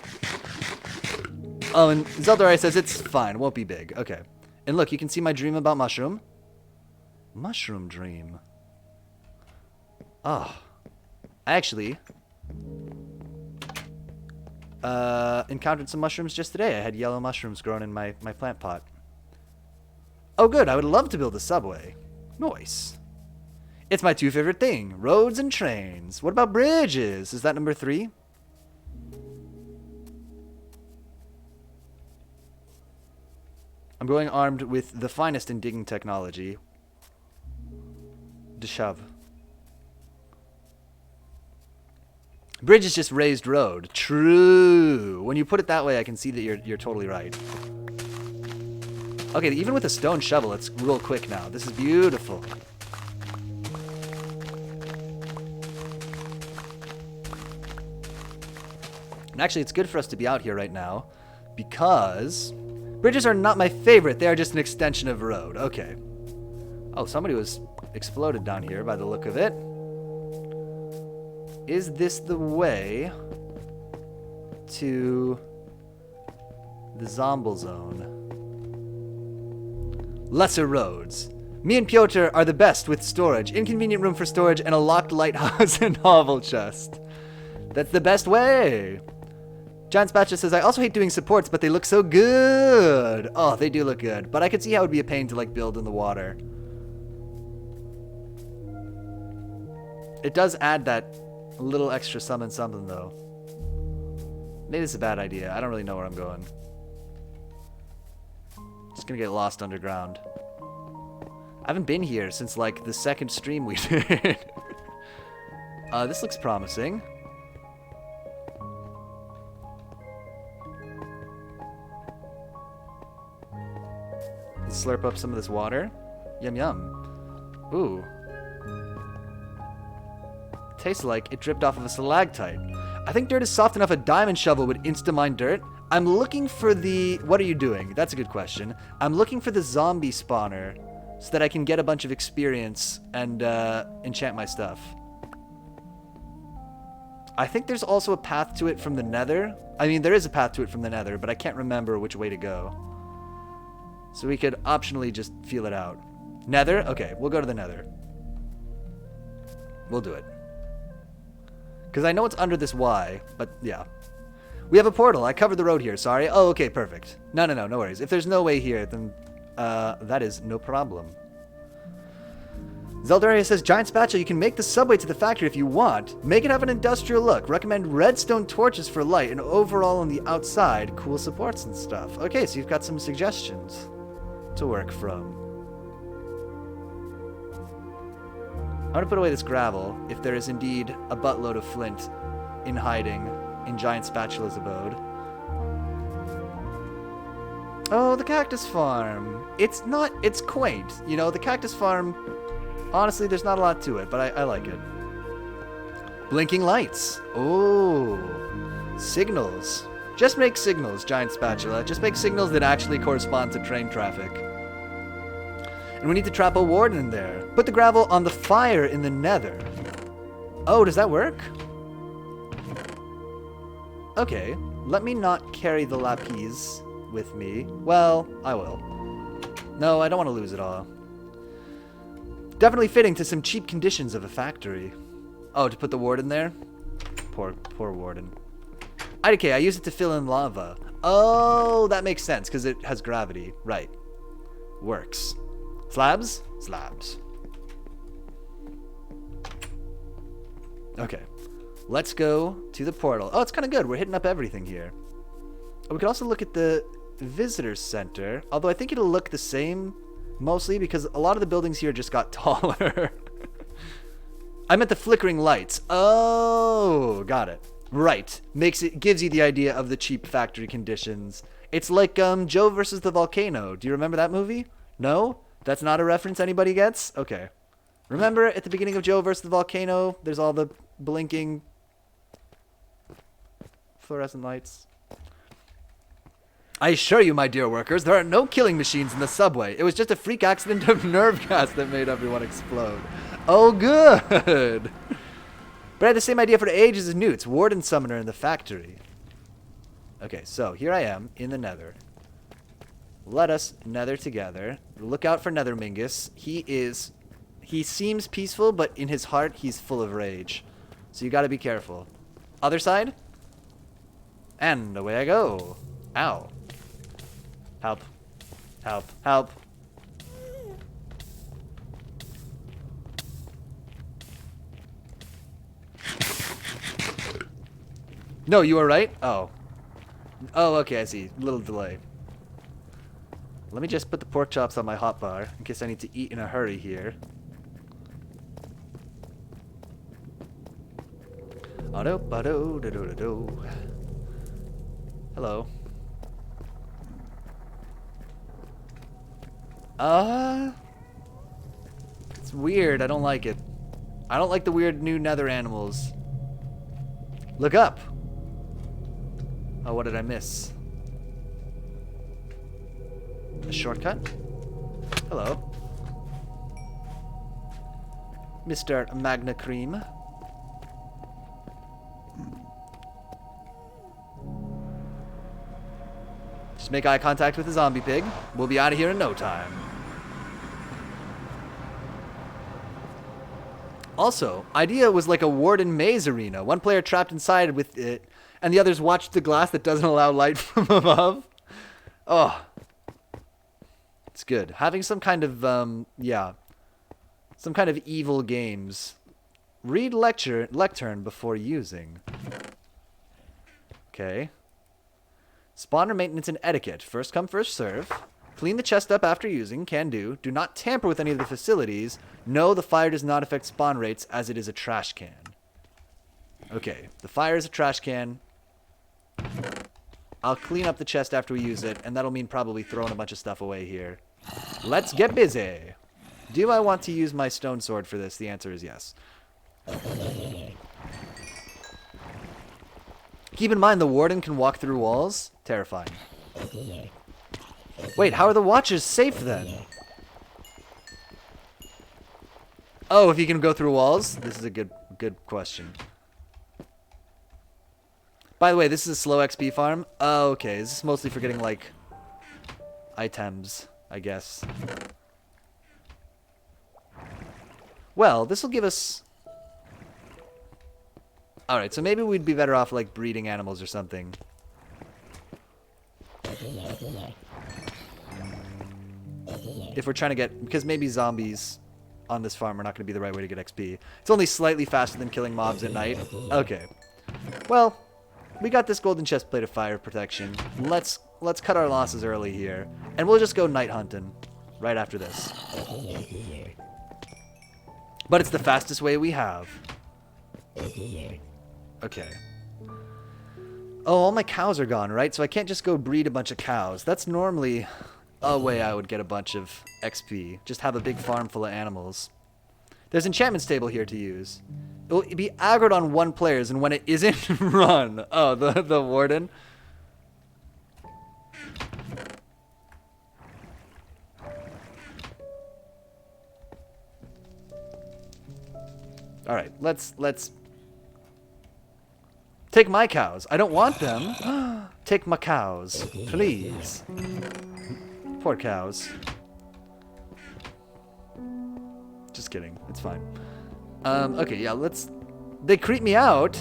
Oh, and Zeldore says it's fine. It won't be big. Okay. And look, you can see my dream about mushroom. Mushroom dream. Oh. I actually encountered some mushrooms just today. I had yellow mushrooms growing in my plant pot. Oh, good. I would love to build a subway. Nice. It's my 2 favorite thing. Roads and trains. What about bridges? Is that number 3? I'm going armed with the finest in digging technology. Deshav. Bridge is just raised road. True. When you put it that way, I can see that you're totally right. Okay, even with a stone shovel, it's real quick now. This is beautiful. And actually, it's good for us to be out here right now because bridges are not my favorite. They are just an extension of road. Okay. Oh, somebody was exploded down here by the look of it. Is this the way to the Zomble Zone? Lesser roads. Me and Piotr are the best with storage. Inconvenient room for storage and a locked lighthouse and novel chest. That's the best way. Giant Spatula says, I also hate doing supports, but they look so good. Oh, they do look good. But I could see how it would be a pain to, like, build in the water. It does add that little extra something, though. Maybe it's a bad idea. I don't really know where I'm going. Just gonna get lost underground. I haven't been here since, like, the second stream we did. This looks promising. Slurp up some of this water. Yum yum. Ooh. Tastes like it dripped off of a stalactite. I think dirt is soft enough a diamond shovel would insta-mine dirt. I'm looking for the... What are you doing? That's a good question. I'm looking for the zombie spawner so that I can get a bunch of experience and enchant my stuff. I think there's also a path to it from the nether. I mean, there is a path to it from the nether, but I can't remember which way to go. So we could optionally just feel it out. Nether? Okay, we'll go to the nether. We'll do it. Because I know it's under this Y, but yeah. We have a portal. I covered the road here, sorry. Oh, okay, perfect. No worries. If there's no way here, then that is no problem. Zeldaria says, Giant Spatula, you can make the subway to the factory if you want. Make it have an industrial look. Recommend redstone torches for light, and overall on the outside, cool supports and stuff. Okay, so you've got some suggestions to work from. I'm going to put away this gravel, if there is indeed a buttload of flint in hiding in Giant Spatula's abode. Oh, the cactus farm. It's quaint. You know, the cactus farm, honestly, there's not a lot to it, but I like it. Blinking lights. Oh, signals. Just make signals, Giant Spatula. Just make signals that actually correspond to train traffic. And we need to trap a warden in there. Put the gravel on the fire in the nether. Oh, does that work? Okay, let me not carry the lapis with me. Well, I will. No, I don't want to lose it all. Definitely fitting to some cheap conditions of a factory. Oh, to put the warden there? Poor warden. IDK, I use it to fill in lava. Oh, that makes sense, because it has gravity. Right. Works. Slabs? Slabs. Okay. Let's go to the portal. Oh, it's kind of good. We're hitting up everything here. Oh, we could also look at the visitor center, although I think it'll look the same mostly because a lot of the buildings here just got taller. I meant the flickering lights. Oh, got it. Right. Gives you the idea of the cheap factory conditions. It's like Joe versus the volcano. Do you remember that movie? No? That's not a reference anybody gets? Okay. Remember at the beginning of Joe versus the volcano, there's all the blinking fluorescent lights. I assure you, my dear workers, there are no killing machines in the subway. It was just a freak accident of nerve gas that made everyone explode. Oh, good. But I had the same idea for ages as Newt's warden summoner in the factory. Okay, so here I am in the nether. Let us nether together. Look out for Nethermingus. He seems peaceful, but in his heart, he's full of rage. So you gotta be careful. Other side. And away I go. Ow. Help. Help. Help. No, you were right? Oh. Oh, okay, I see. Little delay. Let me just put the pork chops on my hotbar in case I need to eat in a hurry here. Hello. It's weird. I don't like it. I don't like the weird new nether animals. Look up. Oh, what did I miss? A shortcut? Hello. Mr. Magna Cream. Just make eye contact with the zombie pig. We'll be out of here in no time. Also, idea was like a warden maze arena. One player trapped inside with it, and the others watched the glass that doesn't allow light from above. Oh. It's good. Having some kind of, some kind of evil games. Read lectern before using. Okay. Spawner maintenance and etiquette. First come, first serve. Clean the chest up after using. Can do. Do not tamper with any of the facilities. No, the fire does not affect spawn rates as it is a trash can. Okay. The fire is a trash can. I'll clean up the chest after we use it, and that'll mean probably throwing a bunch of stuff away here. Let's get busy. Do I want to use my stone sword for this? The answer is yes. Keep in mind the warden can walk through walls. Terrifying. Wait, how are the watchers safe then? Oh, if you can go through walls? This is a good question. By the way, this is a slow XP farm. Oh, okay. Is this mostly for getting, like, items, I guess? Well, this will give us... Alright, so maybe we'd be better off, like, breeding animals or something. If we're trying to get... Because maybe zombies on this farm are not going to be the right way to get XP. It's only slightly faster than killing mobs at night. Okay. Well... We got this golden chest plate of fire protection. Let's cut our losses early here. And we'll just go night hunting right after this. But it's the fastest way we have. Okay. Oh, all my cows are gone, right? So I can't just go breed a bunch of cows. That's normally a way I would get a bunch of XP. Just have a big farm full of animals. There's enchantment stable here to use. It will be aggroed on one players, and when it isn't, run. Oh, the warden. All right, let's take my cows. I don't want them. Take my cows, please. Poor cows. Just kidding. It's fine. Okay, yeah, let's... They creep me out.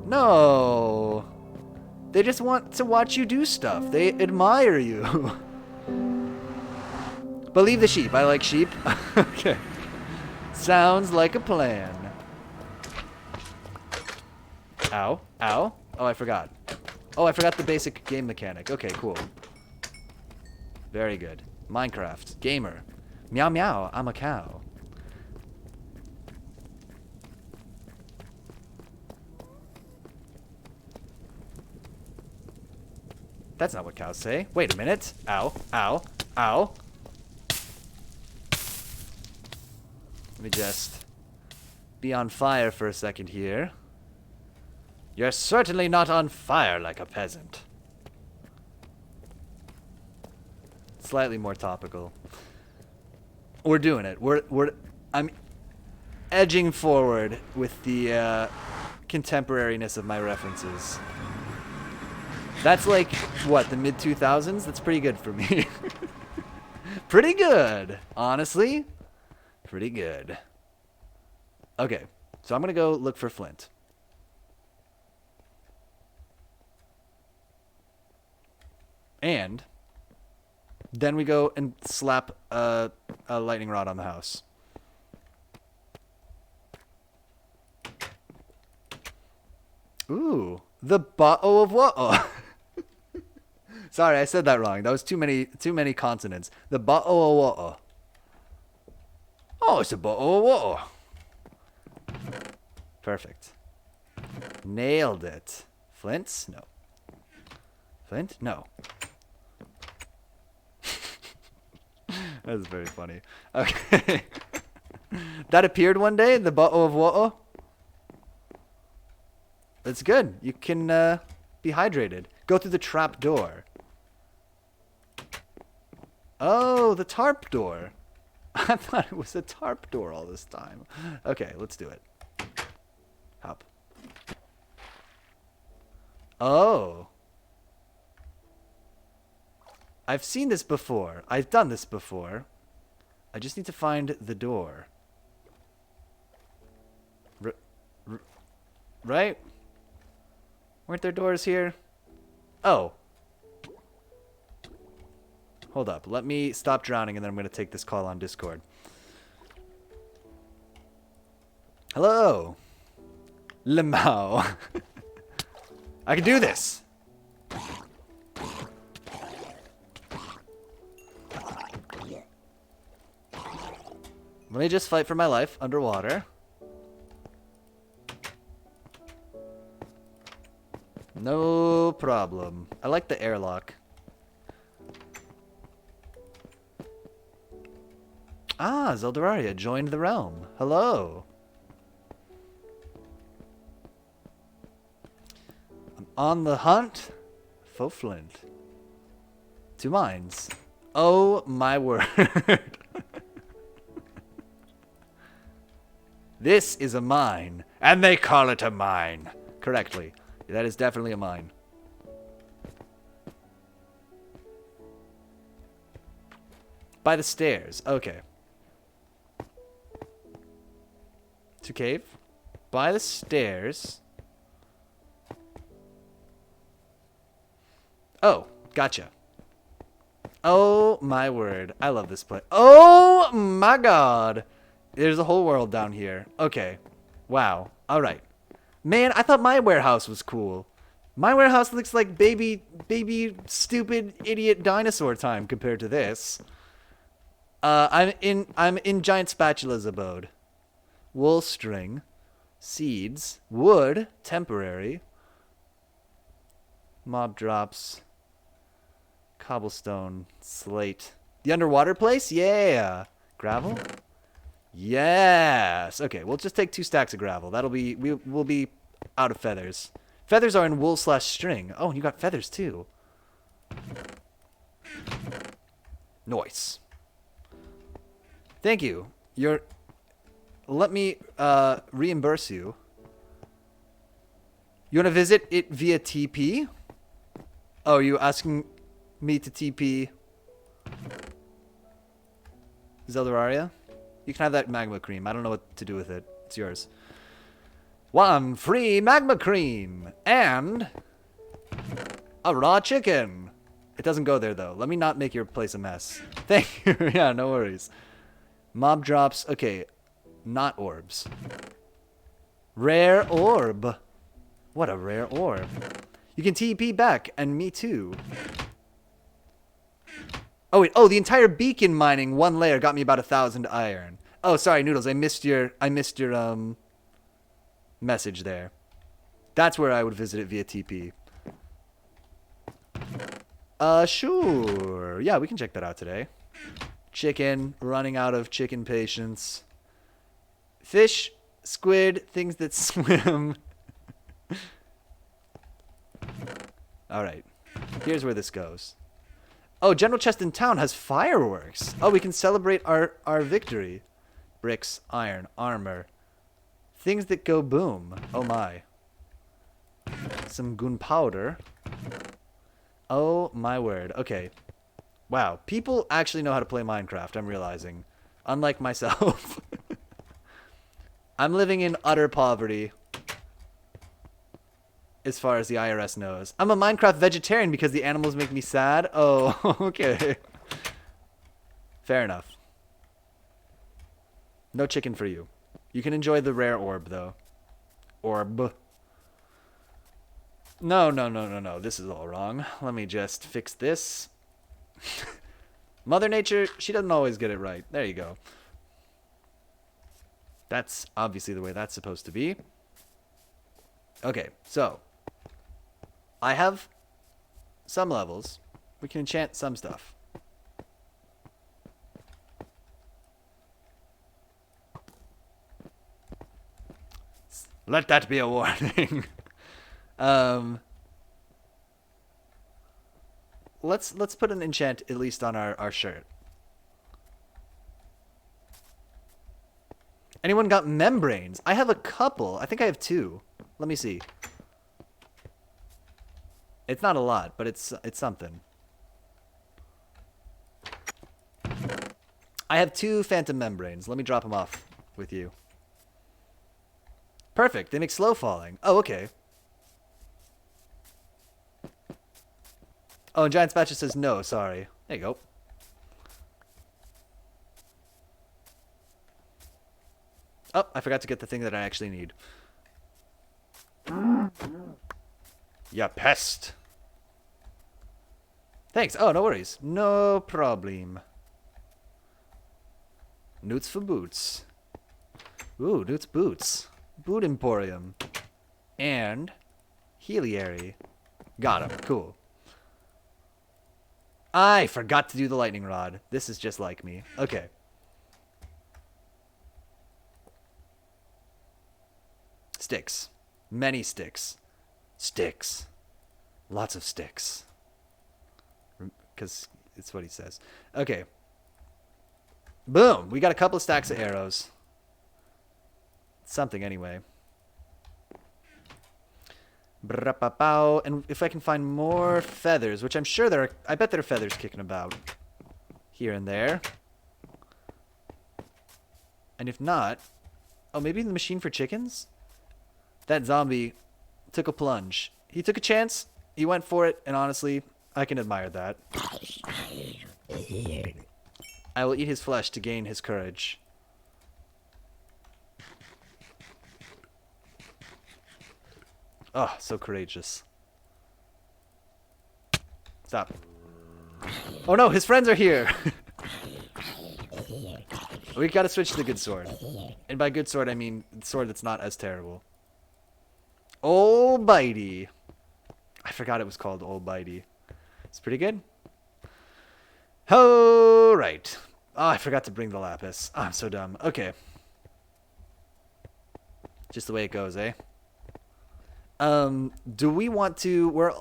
No. They just want to watch you do stuff. They admire you. Believe the sheep. I like sheep. Okay. Sounds like a plan. Ow. Ow. Oh, I forgot. Oh, I forgot the basic game mechanic. Okay, cool. Very good. Minecraft. Gamer. Meow meow. I'm a cow. That's not what cows say. Wait a minute. Ow. Ow. Ow. Let me just be on fire for a second here. You're certainly not on fire like a peasant. Slightly more topical. We're doing it. I'm edging forward with the contemporariness of my references. That's like, what, the mid-2000s? That's pretty good for me. Pretty good, honestly. Pretty good. Okay, so I'm going to go look for flint. And then we go and slap a lightning rod on the house. Ooh, the bottle of what? Sorry, I said that wrong. That was too many consonants. The bottle of water. Oh, it's a bottle of water. Perfect. Nailed it. Flints? No. Flint? No. That's very funny. Okay. That appeared one day, the bottle of water. That's good. You can be hydrated. Go through the trap door. Oh, the tarp door. I thought it was a tarp door all this time. Okay, let's do it. Hop. Oh. I've seen this before. I've done this before. I just need to find the door. Right? Weren't there doors here? Oh. Hold up. Let me stop drowning and then I'm going to take this call on Discord. Hello. Lemao. I can do this. Let me just fight for my life underwater. No problem. I like the airlock. Ah, Zeldoraria joined the realm. Hello. I'm on the hunt for flint. 2 mines. Oh my word. This is a mine, and they call it a mine. Correctly. That is definitely a mine. By the stairs. Okay. To cave. By the stairs. Oh, gotcha. Oh my word. I love this place. Oh my god. There's a whole world down here. Okay. Wow. Alright. Man, I thought my warehouse was cool. My warehouse looks like baby, stupid, idiot dinosaur time compared to this. I'm in giant Spatulas Abode. Wool string. Seeds. Wood. Temporary. Mob drops. Cobblestone. Slate. The underwater place? Yeah. Gravel? Yes. Okay, we'll just take 2 stacks of gravel. We'll be out of feathers. Feathers are in wool/string. Oh, and you got feathers too. Nice. Thank you. You're let me reimburse you. You want to visit it via TP? Oh, are you asking me to TP Zeldoraria? You can have that magma cream. I don't know what to do with it. It's yours. 1 free magma cream and a raw chicken. It doesn't go there, though. Let me not make your place a mess. Thank you. Yeah, no worries. Mob drops. Okay, not orbs. Rare orb. What a rare orb. You can TP back, and me too. Oh, wait. Oh, the entire beacon mining 1 layer got me about 1,000 iron. Oh, sorry, Noodles. I missed your message there. That's where I would visit it via TP. Sure. Yeah, we can check that out today. Chicken, running out of chicken patience. Fish, squid, things that swim. Alright. Here's where this goes. Oh, General Chest in town has fireworks. Oh, we can celebrate our victory. Bricks, iron, armor. Things that go boom. Oh my. Some gunpowder. Oh my word. Okay. Wow. People actually know how to play Minecraft, I'm realizing. Unlike myself. I'm living in utter poverty. As far as the IRS knows. I'm a Minecraft vegetarian because the animals make me sad. Oh, okay. Fair enough. No chicken for you. You can enjoy the rare orb, though. Orb. No. This is all wrong. Let me just fix this. Mother Nature, she doesn't always get it right. There you go. That's obviously the way that's supposed to be. Okay, so. I have some levels. We can enchant some stuff. Let that be a warning. Let's put an enchant at least on our shirt. Anyone got membranes? I have a couple. I think I have 2. Let me see. It's not a lot, but it's something. I have 2 phantom membranes. Let me drop them off with you. Perfect. They make slow falling. Oh, okay. Oh, and Giant Spatula says no, sorry. There you go. Oh, I forgot to get the thing that I actually need. Ya pest. Thanks. Oh, no worries. No problem. Newts for boots. Ooh, Newt's boots. Boot Emporium. And Heliary. Got him. Cool. I forgot to do the lightning rod. This is just like me. Okay. Sticks. Many sticks. Sticks. Lots of sticks. Because it's what he says. Okay. Boom. We got a couple of stacks of arrows. Something anyway. Brap-a-pow. And if I can find more feathers, which I'm sure there are... I bet there are feathers kicking about. Here and there. And if not... Oh, maybe the machine for chickens? That zombie took a plunge. He took a chance. He went for it. And honestly, I can admire that. I will eat his flesh to gain his courage. Oh, so courageous. Stop. Oh no, his friends are here! We gotta switch to the good sword. And by good sword, I mean sword that's not as terrible. Old Bitey. I forgot it was called Old Bitey. It's pretty good. Oh, right. Oh, I forgot to bring the lapis. Oh, I'm so dumb. Okay. Just the way it goes, eh? Do we want to... We're...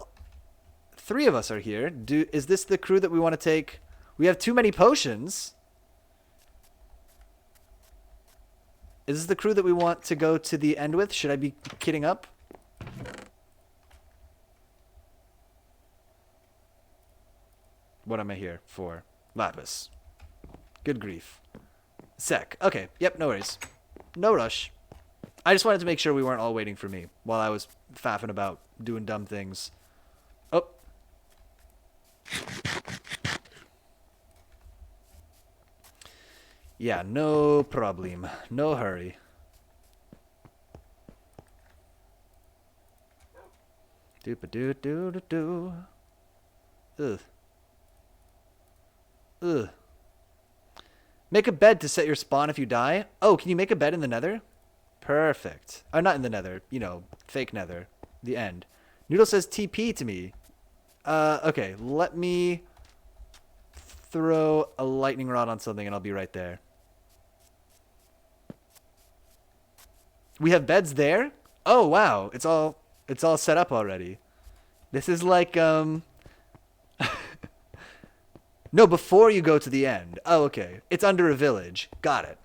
3 of us are here. Is this the crew that we want to take? We have too many potions. Is this the crew that we want to go to the end with? Should I be kidding up? What am I here for? Lapis. Good grief. Sec. Okay. Yep, no worries. No rush. I just wanted to make sure we weren't all waiting for me while I was faffing about doing dumb things. Oh. Yeah, no problem. No hurry. Doop-a-doo-doo-doo-doo. Ugh. Ugh. Make a bed to set your spawn if you die. Oh, can you make a bed in the nether? Perfect. Oh, not in the nether. You know, fake nether. The end. Noodle says TP to me. Okay. Let me throw a lightning rod on something and I'll be right there. We have beds there? Oh, wow. It's all set up already. This is like, No, before you go to the end. Oh, okay. It's under a village. Got it.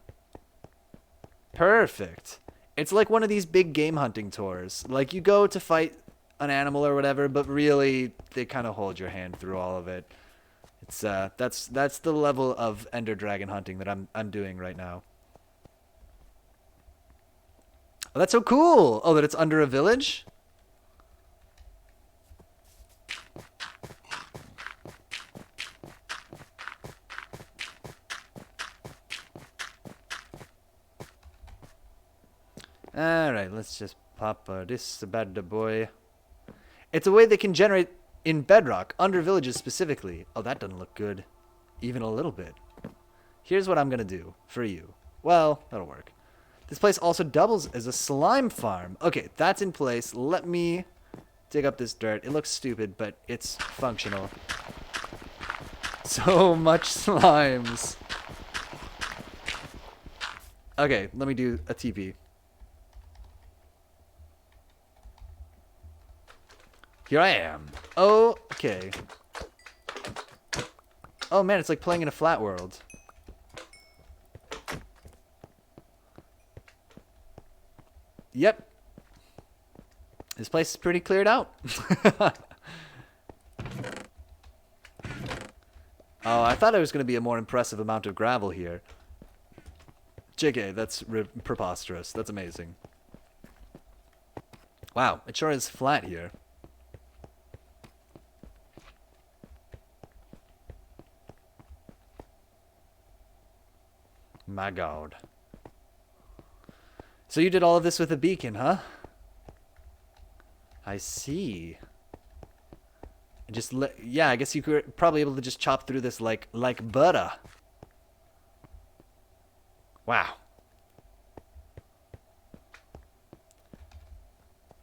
Perfect. It's like one of these big game hunting tours. Like, you go to fight an animal or whatever, but really, they kind of hold your hand through all of it. It's, that's the level of Ender Dragon hunting that I'm doing right now. Oh, that's so cool! Oh, that it's under a village? Alright, let's just pop this bad boy. It's a way they can generate in Bedrock, under villages specifically. Oh, that doesn't look good. Even a little bit. Here's what I'm going to do for you. Well, that'll work. This place also doubles as a slime farm. Okay, that's in place. Let me dig up this dirt. It looks stupid, but it's functional. So much slimes. Okay, let me do a TP. Here I am. Oh, okay. Oh man, it's like playing in a flat world. Yep. This place is pretty cleared out. Oh, I thought it was going to be a more impressive amount of gravel here. JK, that's preposterous. That's amazing. Wow, it sure is flat here. My God. So you did all of this with a beacon, huh? I see. Just yeah, I guess you could probably able to just chop through this like butter. Wow.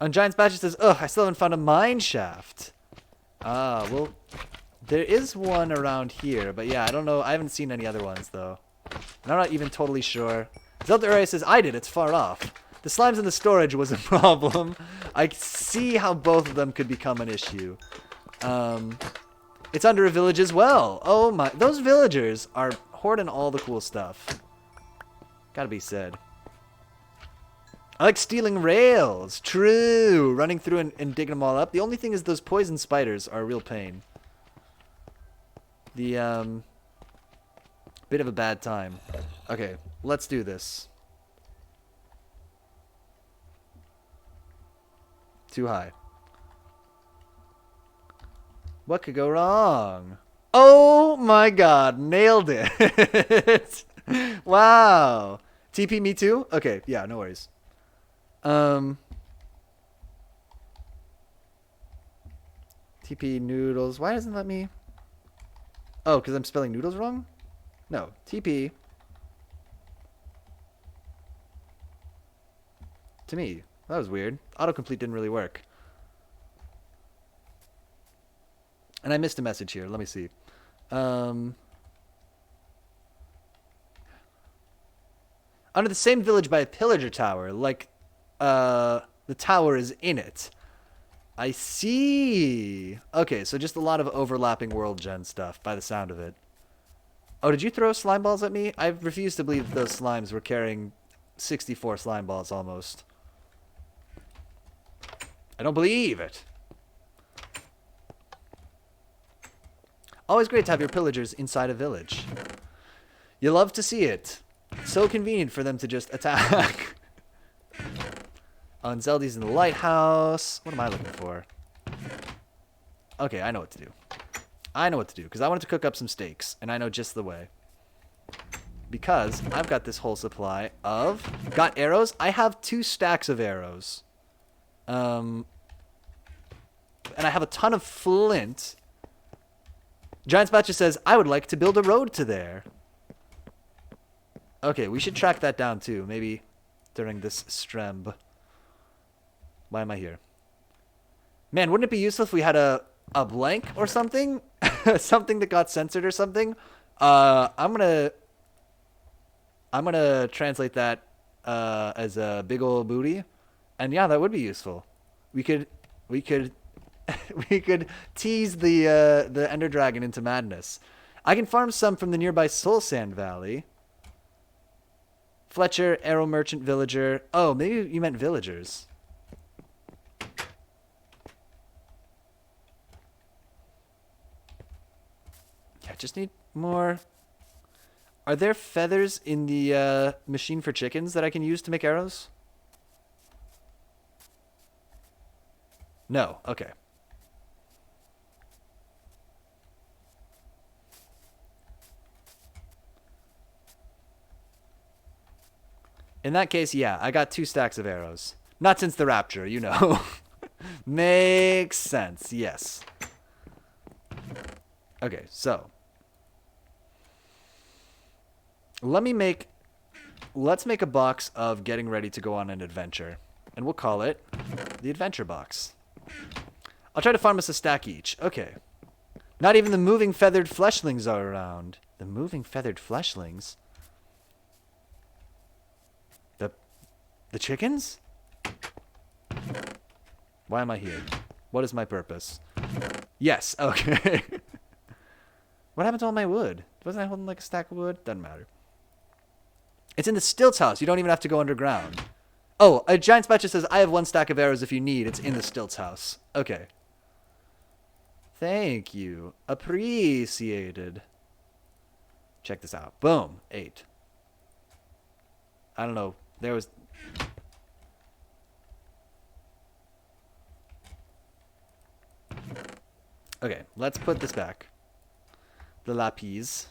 Ungiant's Badger says, ugh, I still haven't found a mine shaft. Ah, well, there is one around here, but yeah, I don't know. I haven't seen any other ones, though. And I'm not even totally sure. Zelda Area says, I did, it's far off. The slimes in the storage was a problem. I see how both of them could become an issue. It's under a village as well. Oh my, those villagers are hoarding all the cool stuff. Gotta be said. I like stealing rails. True. Running through and digging them all up. The only thing is those poison spiders are a real pain. The, bit of a bad time. Okay, let's do this. Too high. What could go wrong? Oh my God, nailed it. Wow. TP me too? Okay, yeah, no worries. TP noodles. Why doesn't it let me? Oh, because I'm spelling noodles wrong? No, TP. To me. That was weird. Autocomplete didn't really work. And I missed a message here. Let me see. Under the same village by a pillager tower. Like, the tower is in it. I see. Okay, so just a lot of overlapping world gen stuff by the sound of it. Oh, did you throw slime balls at me? I refuse to believe those slimes were carrying 64 slime balls almost. I don't believe it. Always great to have your pillagers inside a village. You love to see it. So convenient for them to just attack. On Zeldy's in the lighthouse. What am I looking for? Okay, I know what to do. I know what to do, because I wanted to cook up some steaks, and I know just the way. Because I've got this whole supply of... Got arrows? I have 2 stacks of arrows. And I have a ton of flint. Giant Spatula says, I would like to build a road to there. Okay, we should track that down too. Maybe during this stremb. Why am I here? Man, wouldn't it be useful if we had a blank or something? Something that got censored or something? I'm gonna translate that as a big old booty. And yeah, that would be useful. We could we could tease the Ender Dragon into madness. I can farm some from the nearby Soul Sand Valley. Fletcher, Arrow Merchant, Villager. Oh, maybe you meant villagers. Yeah, just need more. Are there feathers in the machine for chickens that I can use to make arrows? No. Okay. In that case, yeah, I got 2 stacks of arrows. Not since the rapture, you know. Makes sense, yes. Okay, so. Let's make a box of getting ready to go on an adventure. And we'll call it the adventure box. I'll try to farm us a stack each. Okay. Not even the moving feathered fleshlings are around. The moving feathered fleshlings? The chickens? Why am I here? What is my purpose? Yes, okay. What happened to all my wood? Wasn't I holding like a stack of wood? Doesn't matter. It's in the Stilts house. You don't even have to go underground. Oh, a Giant Spatula says, I have 1 stack of arrows if you need. It's in the Stilts house. Okay. Thank you. Appreciated. Check this out. Boom. 8. I don't know. There was... Okay, let's put this back. The lapis.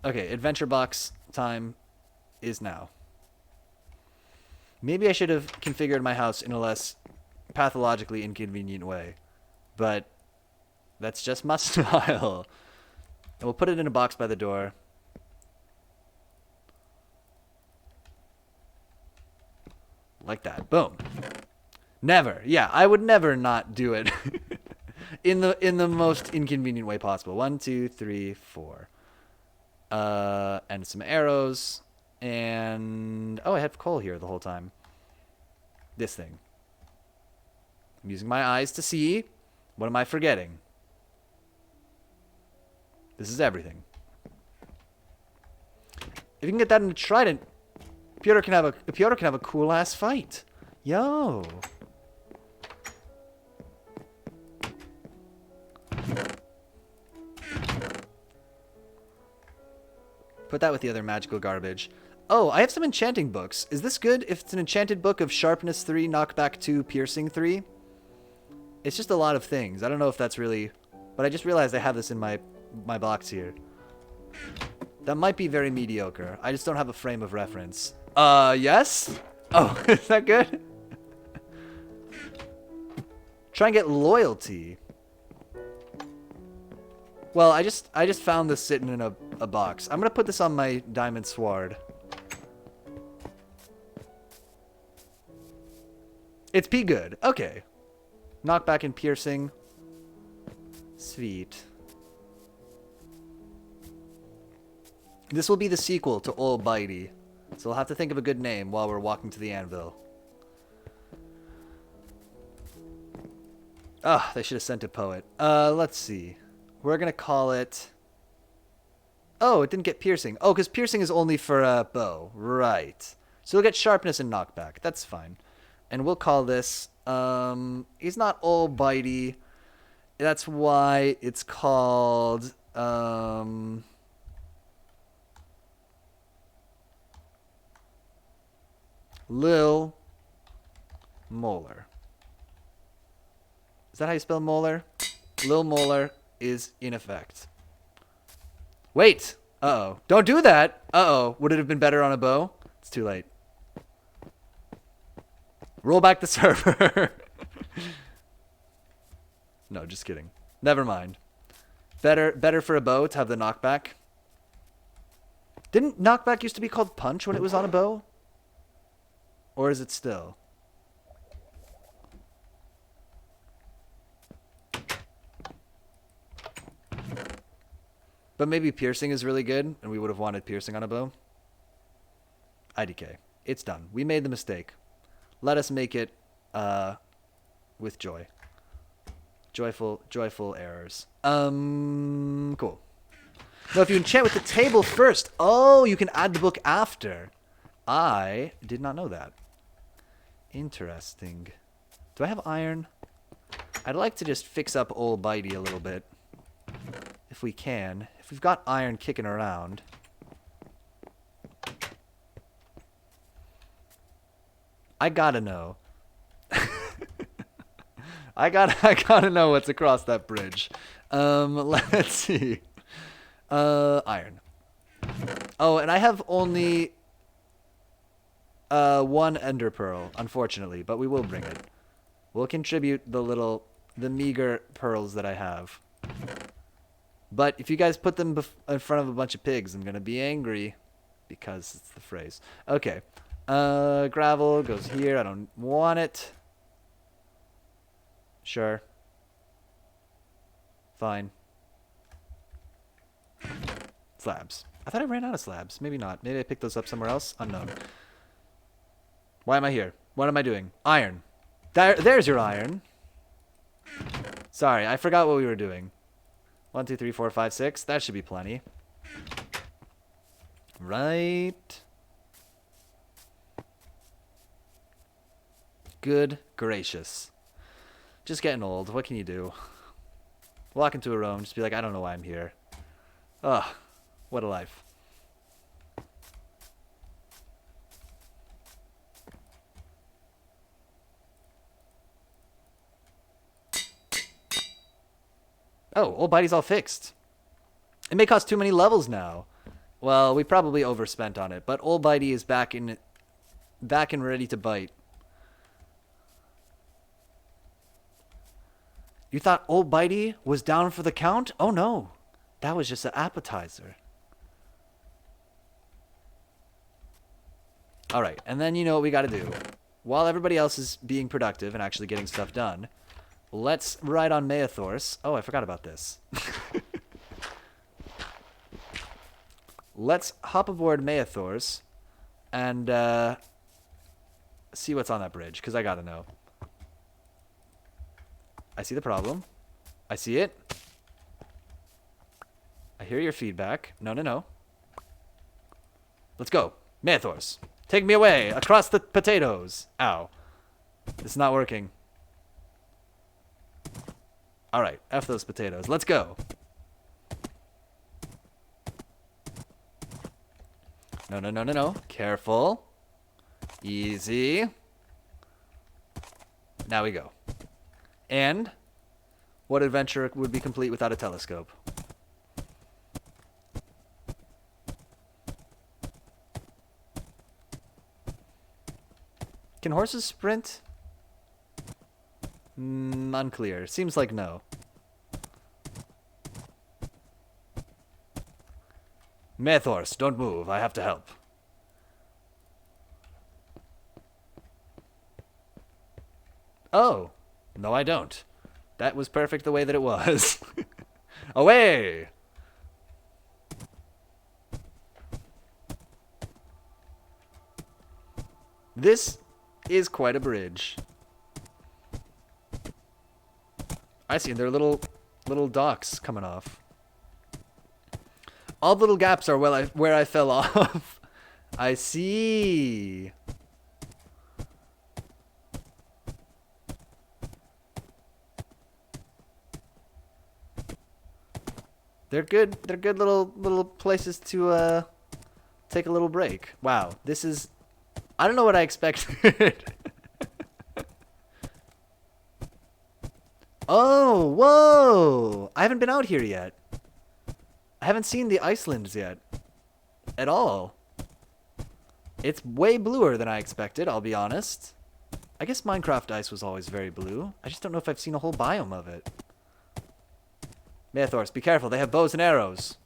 Okay, adventure box time is now. Maybe I should have configured my house in a less pathologically inconvenient way. But that's just my style. And we'll put it in a box by the door. Like that. Boom. Never. Yeah, I would never not do it in the most inconvenient way possible. 1, 2, 3, 4. And some arrows. And oh, I had coal here the whole time. This thing. I'm using my eyes to see. What am I forgetting? This is everything. If you can get that in a trident, Piotr can have a cool ass fight. Yo. Put that with the other magical garbage. Oh, I have some enchanting books. Is this good if it's an enchanted book of sharpness 3, knockback 2, piercing 3? It's just a lot of things. I don't know if that's really... But I just realized I have this in my box here. That might be very mediocre. I just don't have a frame of reference. Yes? Oh, is that good? Try and get loyalty. Well, I just found this sitting in a box. I'm gonna put this on my diamond sword. It's P good. Okay. Knockback and piercing. Sweet. This will be the sequel to Old Bitey. So we'll have to think of a good name while we're walking to the anvil. Ah, they should have sent a poet. Let's see. We're gonna call it... Oh, it didn't get piercing. Oh, because piercing is only for a bow. Right. So we'll get sharpness and knockback. That's fine. And we'll call this, he's not all bitey. That's why it's called, Lil Molar. Is that how you spell molar? Lil Molar is in effect. Wait! Uh-oh. Don't do that! Uh-oh. Would it have been better on a bow? It's too late. Roll back the server. No, just kidding. Never mind. Better for a bow to have the knockback. Didn't knockback used to be called punch when it was on a bow? Or is it still? But maybe piercing is really good, and we would have wanted piercing on a bow. IDK. It's done. We made the mistake. Let us make it with joy. Joyful errors. Cool. Now, if you enchant with the table first, oh, you can add the book after. I did not know that. Interesting. Do I have iron? I'd like to just fix up old Bitey a little bit. If we can. If we've got iron kicking around. I gotta know. I gotta know what's across that bridge. Let's see. Iron. Oh, and I have only one ender pearl, unfortunately, but we will bring it. We'll contribute the meager pearls that I have. But if you guys put them in front of a bunch of pigs, I'm gonna be angry because it's the phrase. Okay. Gravel goes here. I don't want it. Sure. Fine. Slabs. I thought I ran out of slabs. Maybe not. Maybe I picked those up somewhere else. Unknown. Why am I here? What am I doing? Iron. There's your iron. Sorry, I forgot what we were doing. 1, 2, 3, 4, 5, 6. That should be plenty. Right. Good gracious. Just getting old. What can you do? Walk into a room, just be like, I don't know why I'm here. Ugh. What a life. Oh, old Bitey's all fixed. It may cost too many levels now. Well, we probably overspent on it, but old Bitey is back and ready to bite. You thought old Bitey was down for the count? Oh no, that was just an appetizer. All right, and then you know what we got to do. While everybody else is being productive and actually getting stuff done, let's ride on Maethors. Oh, I forgot about this. Let's hop aboard Maethors and see what's on that bridge, because I got to know. I see the problem. I see it. I hear your feedback. No, no, no. Let's go. Maethors. Take me away across the potatoes. Ow. It's not working. Alright, F those potatoes. Let's go. No, no, no, no, no. Careful. Easy. Now we go. And what adventure would be complete without a telescope? Can horses sprint? Unclear. Seems like no. Maethors, don't move. I have to help. Oh. No, I don't. That was perfect the way that it was. Away! This is quite a bridge. I see, there are little docks coming off. All the little gaps are where I fell off. I see. They're good. They're good little places to take a little break. Wow, this is. I don't know what I expected. Oh, whoa! I haven't been out here yet. I haven't seen the Icelands yet. At all. It's way bluer than I expected, I'll be honest. I guess Minecraft ice was always very blue. I just don't know if I've seen a whole biome of it. Mathors, be careful. They have bows and arrows.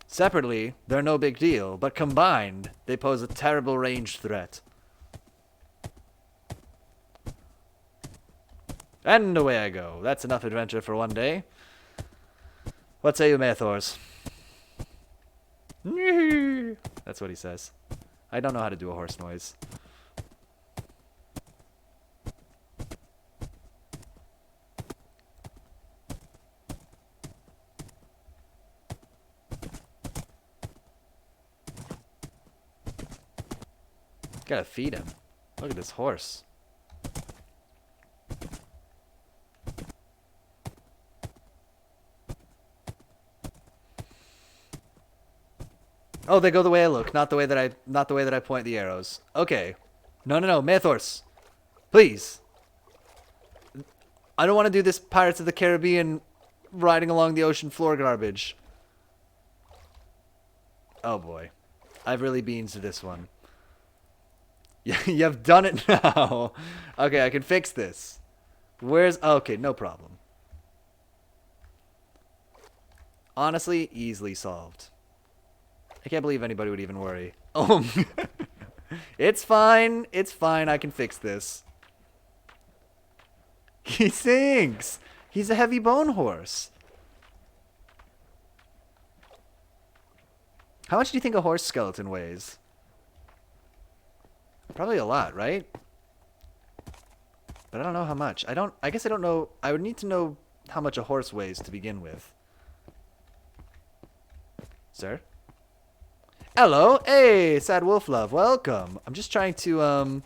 Separately, they're no big deal, but combined, they pose a terrible ranged threat. And away I go. That's enough adventure for one day. What say you, Mathors? That's what he says. I don't know how to do a horse noise. Gotta feed him. Look at this horse. Oh, they go the way I look, not the way that I point the arrows. Okay. No, Mathors. Please. I don't want to do this Pirates of the Caribbean riding along the ocean floor garbage. Oh boy. I've really beans to this one. You've done it now. Okay, I can fix this. Where's... Okay, no problem. Honestly, easily solved. I can't believe anybody would even worry. Oh, it's fine. It's fine. I can fix this. He sinks. He's a heavy bone horse. How much do you think a horse skeleton weighs? Probably a lot, right? But I don't know how much. I guess I don't know. I would need to know how much a horse weighs to begin with. Sir? Hello. Hey, Sad Wolf Love. Welcome. I'm just trying to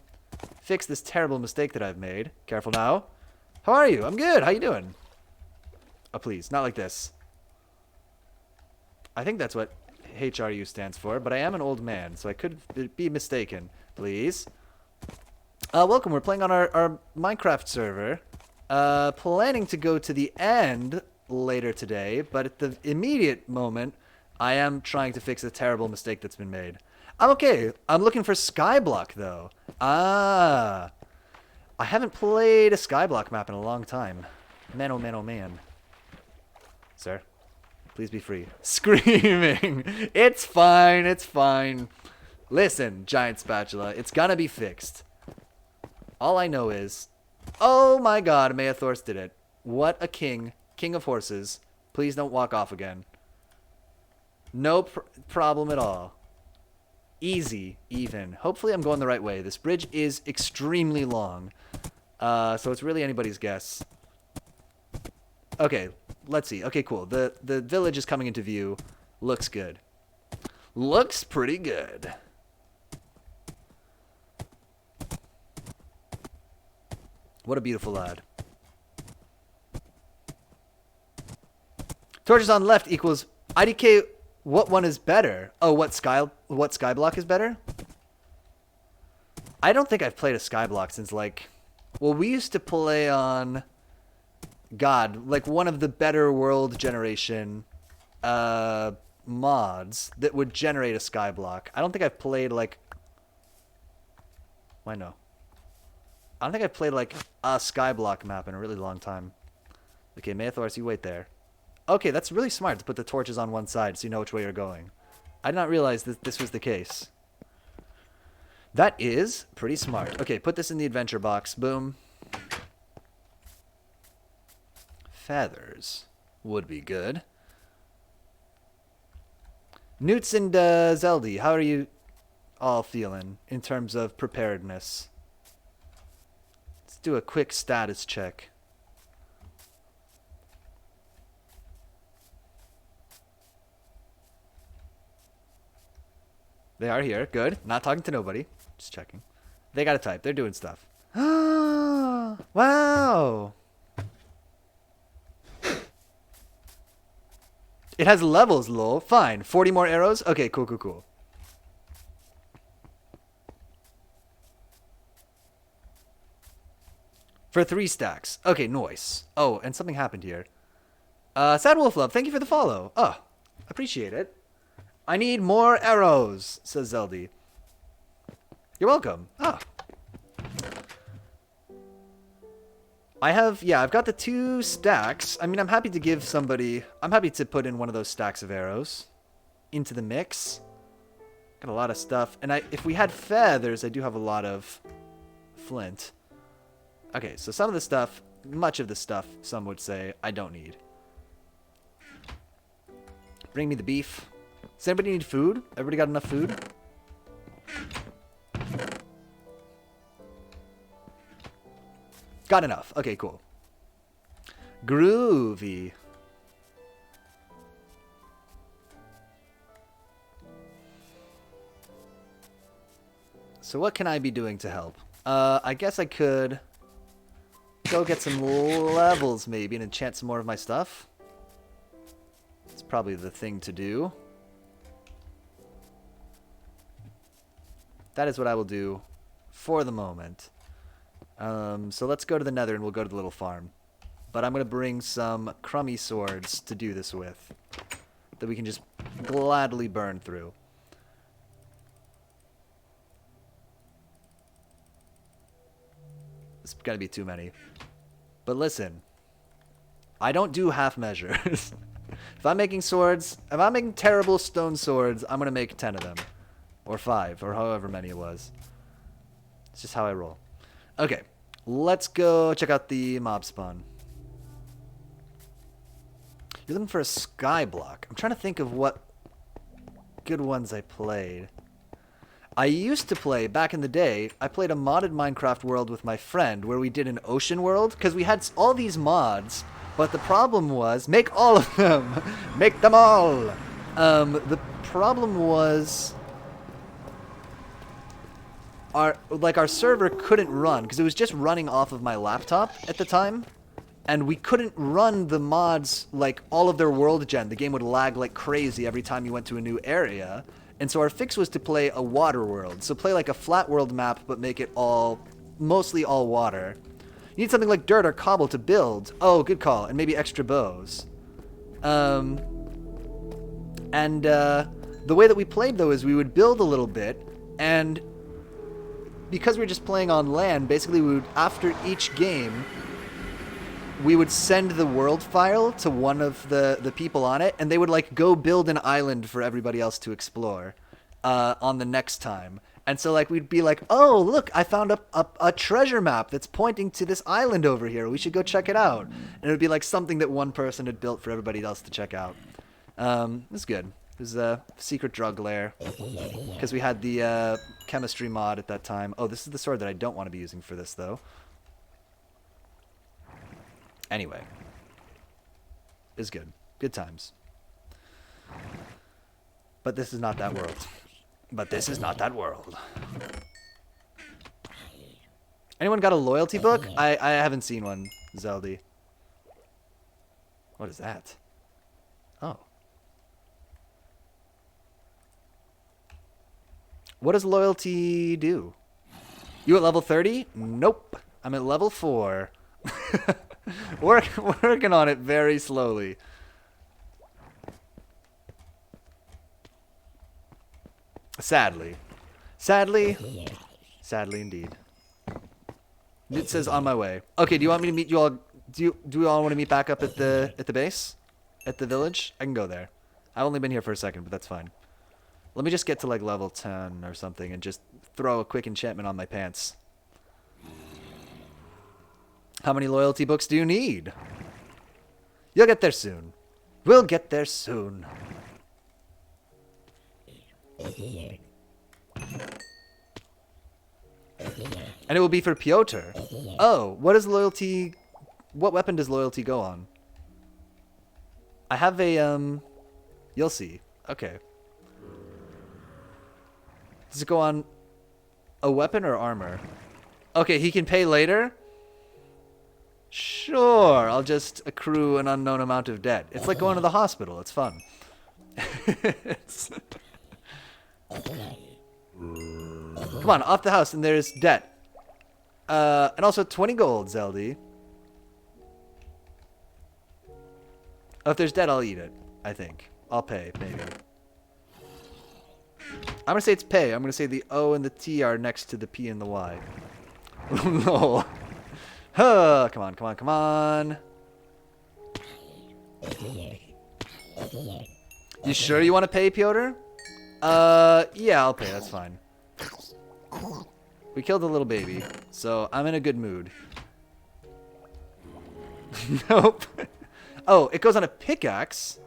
fix this terrible mistake that I've made. Careful now. How are you? I'm good. How you doing? Oh, please. Not like this. I think that's what HRU stands for, but I am an old man, so I could be mistaken. Please. Welcome. We're playing on our Minecraft server. Planning to go to the end later today, but at the immediate moment, I am trying to fix a terrible mistake that's been made. I'm okay. I'm looking for Skyblock, though. Ah. I haven't played a Skyblock map in a long time. Man, oh man, oh man. Sir, please be free. Screaming. It's fine. It's fine. Listen, Giant Spatula, it's gonna be fixed. All I know is... Oh my god, Mathors did it. What a king. King of horses. Please don't walk off again. No problem at all. Easy, even. Hopefully I'm going the right way. This bridge is extremely long. So it's really anybody's guess. Okay, let's see. Okay, cool. The village is coming into view. Looks good. Looks pretty good. What a beautiful lad. Torches on left equals IDK. What one is better? Oh, what Skyblock is better? I don't think I've played a Skyblock since, like... Well, we used to play on... God, like one of the better world generation mods that would generate a Skyblock. I don't think I've played, like... Why no? I don't think I've played, like, a Skyblock map in a really long time. Okay, Mathors, you wait there. Okay, that's really smart to put the torches on one side so you know which way you're going. I did not realize that this was the case. That is pretty smart. Okay, put this in the adventure box. Boom. Feathers would be good. Newts and Zeldy, how are you all feeling in terms of preparedness? Let's do a quick status check. They are here. Good. Not talking to nobody. Just checking. They got to type. They're doing stuff. Wow. It has levels, lol. Fine. 40 more arrows? Okay, cool, cool, cool. For 3 stacks. Okay, nice. Oh, and something happened here. Sad Wolf Love, thank you for the follow. Oh, appreciate it. I need more arrows, says Zeldy. You're welcome. Ah. I've got the 2 stacks. I mean, I'm happy to give somebody... I'm happy to put in one of those stacks of arrows into the mix. Got a lot of stuff. And if we had feathers, I do have a lot of flint. Okay, so some of the stuff, much of the stuff, some would say, I don't need. Bring me the beef. Does anybody need food? Everybody got enough food? Got enough. Okay, cool. Groovy. So what can I be doing to help? I guess I could go get some levels maybe and enchant some more of my stuff. It's probably the thing to do. That is what I will do for the moment. So let's go to the Nether and we'll go to the little farm. But I'm going to bring some crummy swords to do this with, that we can just gladly burn through. It's got to be too many. But listen, I don't do half measures. If I'm making swords, if I'm making terrible stone swords, I'm going to make 10 of them. Or 5, or however many it was. It's just how I roll. Okay, let's go check out the mob spawn. You're looking for a sky block. I'm trying to think of what good ones I played. I used to play, back in the day, I played a modded Minecraft world with my friend where we did an ocean world, because we had all these mods, but the problem was, make all of them! Make them all! The problem was... Our server couldn't run, because it was just running off of my laptop at the time, and we couldn't run the mods, like, all of their world gen. The game would lag like crazy every time you went to a new area, and so our fix was to play a water world. So play like a flat world map, but make it mostly all water. You need something like dirt or cobble to build. Oh, good call, and maybe extra bows. The way that we played, though, is we would build a little bit, and because we were just playing on land, basically we would, after each game, we would send the world file to one of the people on it, and they would like go build an island for everybody else to explore on the next time. And so like we'd be like, oh, look, I found a treasure map that's pointing to this island over here. We should go check it out. And it would be like something that one person had built for everybody else to check out. It was good. It was a secret drug lair, because we had the chemistry mod at that time. Oh, this is the sword that I don't want to be using for this, though. Anyway. It's good. Good times. But this is not that world. But this is not that world. Anyone got a loyalty book? I haven't seen one, Zeldy. What is that? Oh. What does loyalty do? You at level 30? Nope. I'm at level 4. Working on it very slowly. Sadly. Sadly indeed. It says on my way. Okay, do you want me to meet you all? Do we all want to meet back up at the base? At the village? I can go there. I've only been here for a second, but that's fine. Let me just get to like level 10 or something and just throw a quick enchantment on my pants. How many loyalty books do you need? You'll get there soon. We'll get there soon. And it will be for Piotr. Oh, what is loyalty? What weapon does loyalty go on? I have a, you'll see. Okay. Does it go on a weapon or armor? Okay, he can pay later? Sure, I'll just accrue an unknown amount of debt. It's like going to the hospital. It's fun. Come on, off the house, and there's debt. And also 20 gold, Zeldy. Oh, if there's debt, I'll eat it, I think. I'll pay, maybe. I'm going to say it's pay. I'm going to say the O and the T are next to the P and the Y. No. Huh, come on, come on, come on. You sure you want to pay, Piotr? Yeah, I'll pay. That's fine. We killed a little baby, so I'm in a good mood. Nope. Oh, it goes on a pickaxe.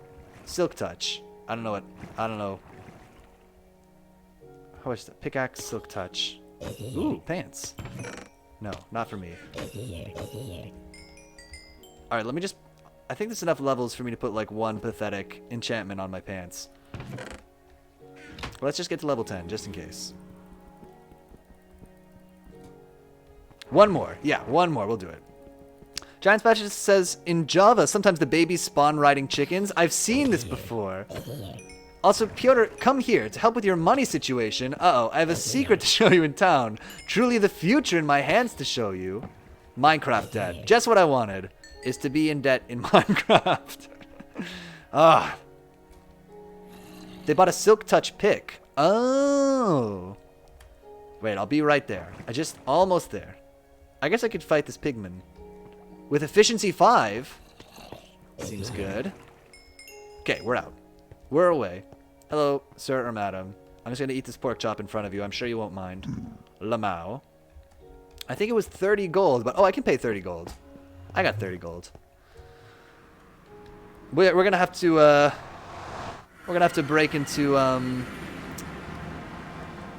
Silk touch. I don't know. How much is that? Pickaxe, silk touch. Ooh, pants. No, not for me. Alright, let me just... I think there's enough levels for me to put like one pathetic enchantment on my pants. Let's just get to level 10, just in case. One more. Yeah, one more. We'll do it. Giant Spatulas says, in Java, sometimes the babies spawn riding chickens. I've seen this before. Also, Piotr, come here to help with your money situation. Uh-oh, I have a secret to show you in town. Truly the future in my hands to show you. Minecraft debt. Just what I wanted, is to be in debt in Minecraft. Ah. They bought a silk touch pick. Oh. Wait, I'll be right there. Almost there. I guess I could fight this pigman. With efficiency 5. Seems good. Okay, we're out. We're away. Hello, sir or madam. I'm just going to eat this pork chop in front of you. I'm sure you won't mind. Lamau. I think it was 30 gold, but... Oh, I can pay 30 gold. I got 30 gold. We're going to have to... We're going to have to break into,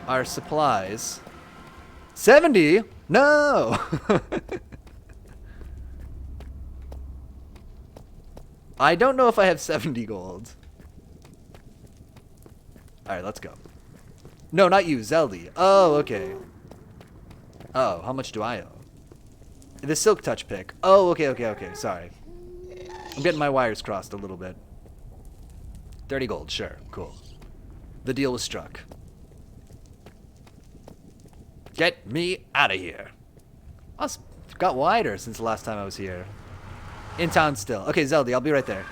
our supplies. 70? No! I don't know if I have 70 gold. Alright, let's go. No, not you, Zeldy. Oh, okay. Oh, how much do I owe? The silk touch pick. Oh, okay. Sorry. I'm getting my wires crossed a little bit. 30 gold, sure. Cool. The deal was struck. Get me out of here. Oh, it's got wider since the last time I was here. In town still. Okay, Zeldy, I'll be right there.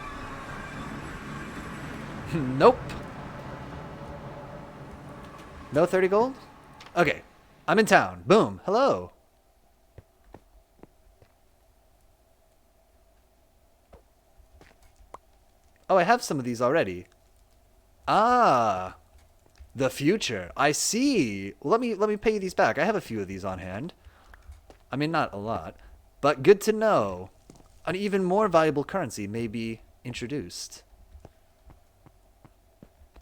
Nope. No 30 gold? Okay. I'm in town. Boom. Hello. Oh, I have some of these already. Ah. The future. I see. Let me pay you these back. I have a few of these on hand. I mean, not a lot. But good to know. An even more valuable currency may be introduced.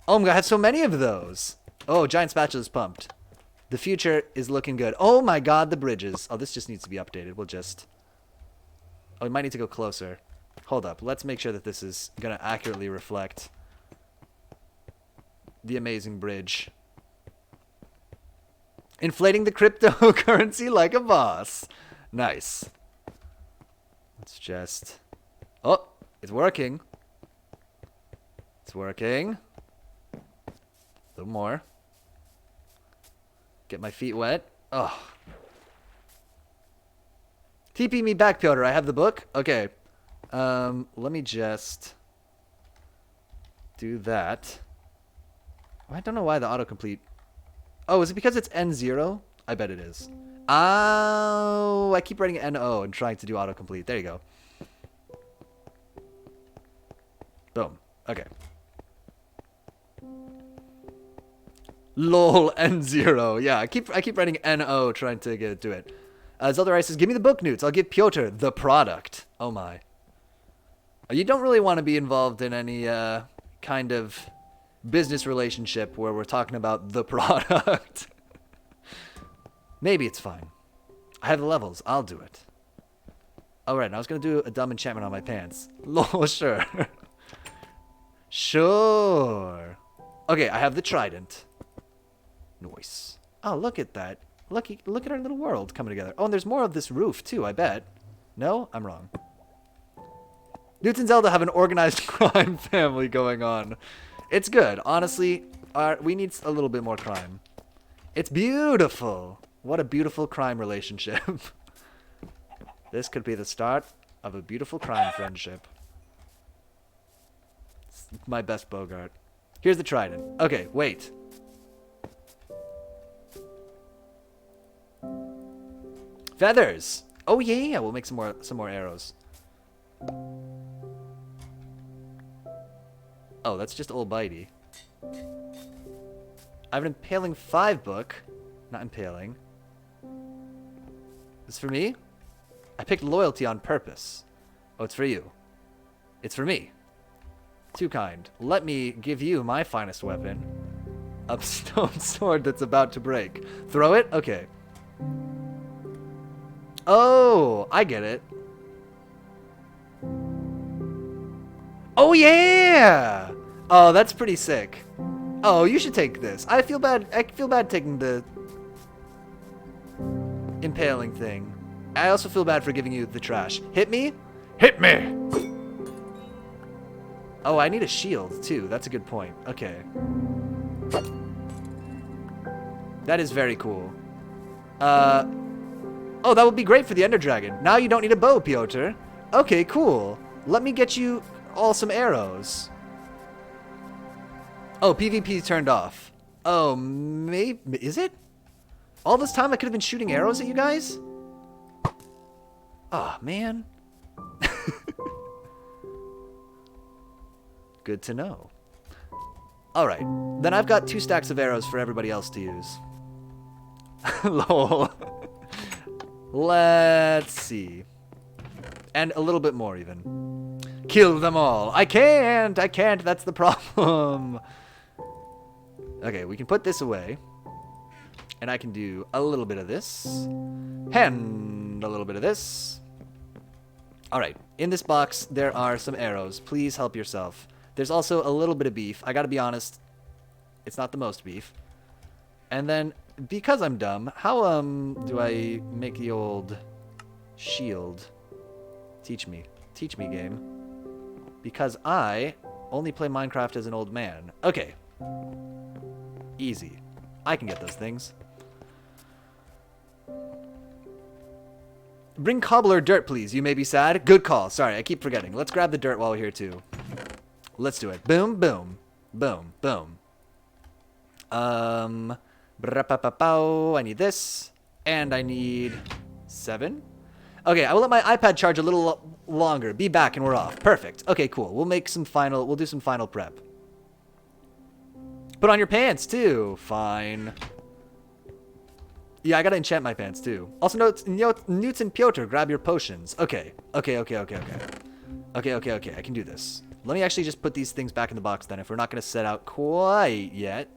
Oh my god, I have so many of those. Oh, Giant Spatula's pumped. The future is looking good. Oh my god, the bridges. Oh, this just needs to be updated. We'll just... Oh, we might need to go closer. Hold up. Let's make sure that this is going to accurately reflect the amazing bridge. Inflating the cryptocurrency like a boss. Nice. Let's just... Oh, it's working. It's working. A little more. Get my feet wet. Oh. TP me back, Piotr. I have the book. Okay. Let me just do that. I don't know why the autocomplete... Oh, is it because it's N0? I bet it is. Oh, I keep writing NO and trying to do autocomplete. There you go. Boom. Okay. LOL N0. Yeah, I keep writing NO trying to get to it. Zelda Rice says, give me the book newts. I'll give Piotr the product. Oh my. You don't really want to be involved in any kind of business relationship where we're talking about the product. Maybe it's fine. I have the levels. I'll do it. All right, now I was going to do a dumb enchantment on my pants. Lol, sure. Sure. Okay, I have the trident. Nice. Oh, look at that. Look at our little world coming together. Oh, and there's more of this roof, too, I bet. No? I'm wrong. Newt and Zelda have an organized crime family going on. It's good. Honestly, we need a little bit more crime. It's beautiful. What a beautiful crime relationship. This could be the start of a beautiful crime friendship. It's my best Bogart. Here's the trident. Okay, wait. Feathers. Oh yeah, we'll make some more arrows. Oh, that's just old Bitey. I have an Impaling 5 book. Not impaling. This for me? I picked loyalty on purpose. Oh, it's for you. It's for me. Too kind. Let me give you my finest weapon. A stone sword that's about to break. Throw it? Okay. Oh, I get it. Oh, yeah! Oh, that's pretty sick. Oh, you should take this. I feel bad taking the impaling thing. I also feel bad for giving you the trash. Hit me? Hit me! Oh, I need a shield, too. That's a good point. Okay. That is very cool. Oh, that would be great for the Ender Dragon. Now you don't need a bow, Piotr. Okay, cool. Let me get you all some arrows. Oh, PvP turned off. Oh, maybe... Is it? All this time I could have been shooting arrows at you guys? Oh, man. Good to know. Alright. Then I've got 2 stacks of arrows for everybody else to use. Lol. Let's see. And a little bit more, even. Kill them all. I can't. That's the problem. Okay, we can put this away. And I can do a little bit of this. And a little bit of this. Alright, in this box, there are some arrows. Please help yourself. There's also a little bit of beef. I gotta be honest, it's not the most beef. And then, because I'm dumb, how, do I make the old shield? Teach me, game. Because I only play Minecraft as an old man. Okay. Easy. I can get those things. Bring cobbler dirt, please. You may be sad. Good call. Sorry, I keep forgetting. Let's grab the dirt while we're here, too. Let's do it. Boom, boom. Boom, boom. I need this. And I need 7. Okay, I will let my iPad charge a little longer. Be back and we're off. Perfect. Okay, cool. We'll do some final prep. Put on your pants, too. Fine. Yeah, I gotta enchant my pants, too. Also, Newt and Piotr, grab your potions. Okay. Okay, I can do this. Let me actually just put these things back in the box, then, if we're not gonna set out quite yet.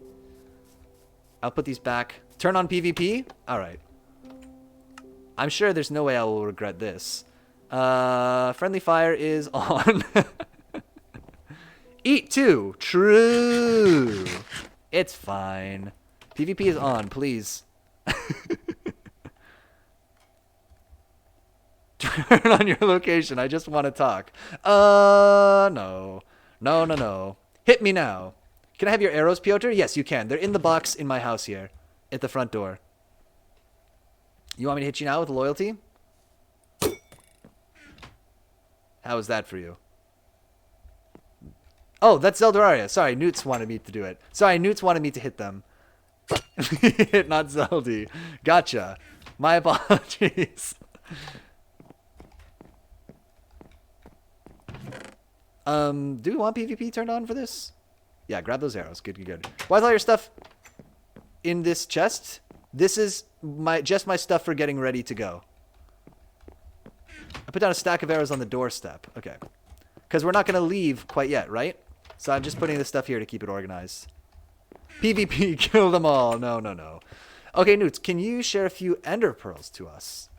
I'll put these back. Turn on PvP? Alright. I'm sure there's no way I will regret this. Friendly fire is on. Eat, too. True. It's fine. PvP is on, please. Turn on your location. I just want to talk. No. No. Hit me now. Can I have your arrows, Piotr? Yes, you can. They're in the box in my house here. At the front door. You want me to hit you now with loyalty? How is that for you? Oh, that's Zeldaria. Sorry, Newts wanted me to do it. Sorry, Newts wanted me to hit them. Not Zeldy. Gotcha. My apologies. Do we want PvP turned on for this? Yeah, grab those arrows. Good. Why is all your stuff in this chest? This is just my stuff for getting ready to go. I put down a stack of arrows on the doorstep. Okay. Because we're not going to leave quite yet, right? So I'm just putting this stuff here to keep it organized. PvP, kill them all. No. Okay, Newts, can you share a few ender pearls to us?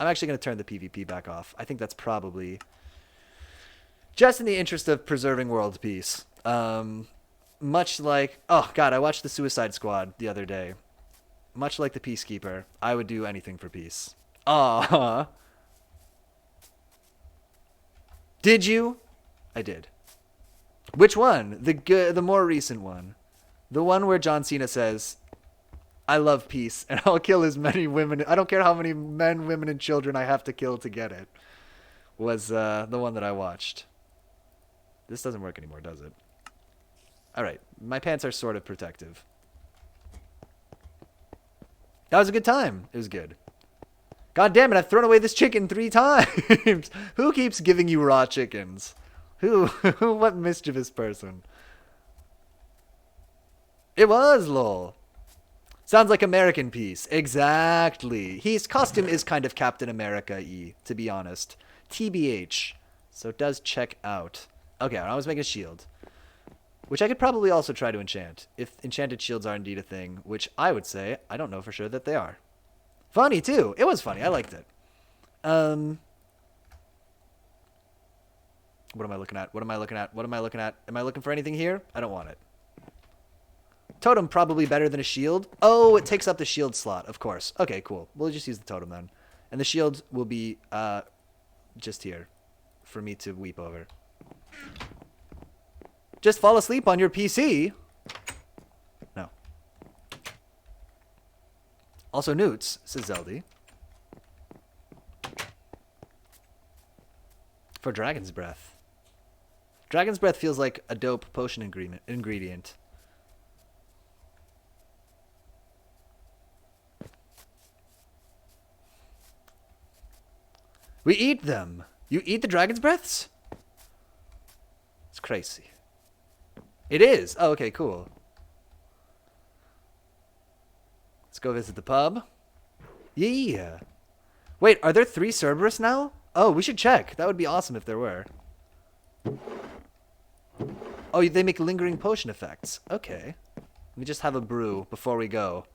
I'm actually going to turn the PvP back off. I think that's probably just in the interest of preserving world peace. Much like... Oh, God, I watched the Suicide Squad the other day. much like the Peacekeeper, I would do anything for peace. Ah. Did you? I did. Which one? The more recent one. The one where John Cena says, I love peace, and I'll kill as many women. I don't care how many men, women, and children I have to kill to get it. Was the one that I watched. This doesn't work anymore, does it? Alright, my pants are sort of protective. That was a good time. It was good. God damn it, I've thrown away this chicken 3 times. Who keeps giving you raw chickens? Who? What mischievous person? It was, lol. Sounds like American Peace. Exactly. His costume is kind of Captain America-y, to be honest. TBH. So it does check out. Okay, I was making a shield. Which I could probably also try to enchant. If enchanted shields are indeed a thing, which I would say I don't know for sure that they are. Funny, too. It was funny. I liked it. What am I looking at? What am I looking at? What am I looking at? Am I looking for anything here? I don't want it. Totem probably better than a shield. Oh, it takes up the shield slot, of course. Okay, cool. We'll just use the totem then. And the shield will be just here for me to weep over. Just fall asleep on your PC? No. Also newts, says Zeldy. For Dragon's Breath. Dragon's Breath feels like a dope potion ingredient. We eat them. You eat the dragon's breaths? It's crazy. It is. Oh, okay, cool. Let's go visit the pub. Yeah. Wait, are there 3 Cerberus now? Oh, we should check. That would be awesome if there were. Oh, they make lingering potion effects. Okay. Let me just have a brew before we go.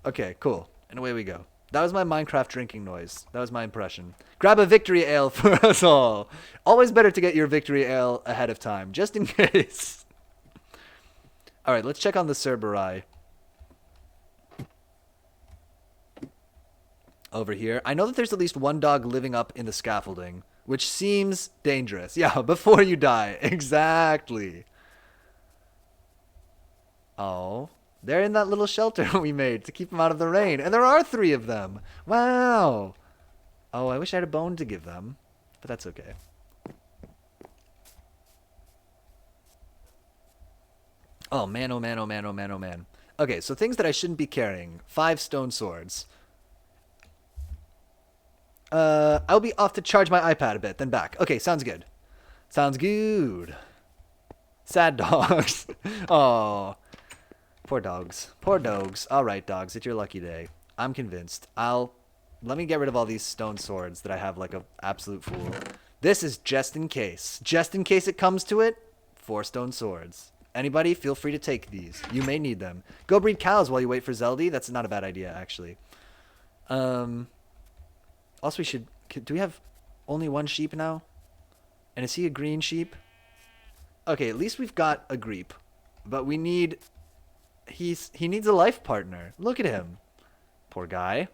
Okay, cool. And away we go. That was my Minecraft drinking noise. That was my impression. Grab a victory ale for us all. Always better to get your victory ale ahead of time, just in case. All right, let's check on the Cerberus. Over here. I know that there's at least 1 dog living up in the scaffolding, which seems dangerous. Yeah, before you die. Exactly. Oh. They're in that little shelter we made to keep them out of the rain. And there are 3 of them. Wow. Oh, I wish I had a bone to give them. But that's okay. Oh, man, oh, man, oh, man, oh, man, oh, man. Okay, so things that I shouldn't be carrying. 5 stone swords. I'll be off to charge my iPad a bit, then back. Okay, sounds good. Sounds good. Sad dogs. Oh. Poor dogs. Poor dogs. All right, dogs. It's your lucky day. I'm convinced. Let me get rid of all these stone swords that I have like an absolute fool. This is just in case. Just in case it comes to it, 4 stone swords. Anybody, feel free to take these. You may need them. Go breed cows while you wait for Zeldy. That's not a bad idea, actually. Also, we should... Do we have only 1 sheep now? And is he a green sheep? Okay, at least we've got a greep. But we need... He needs a life partner. Look at him. Poor guy.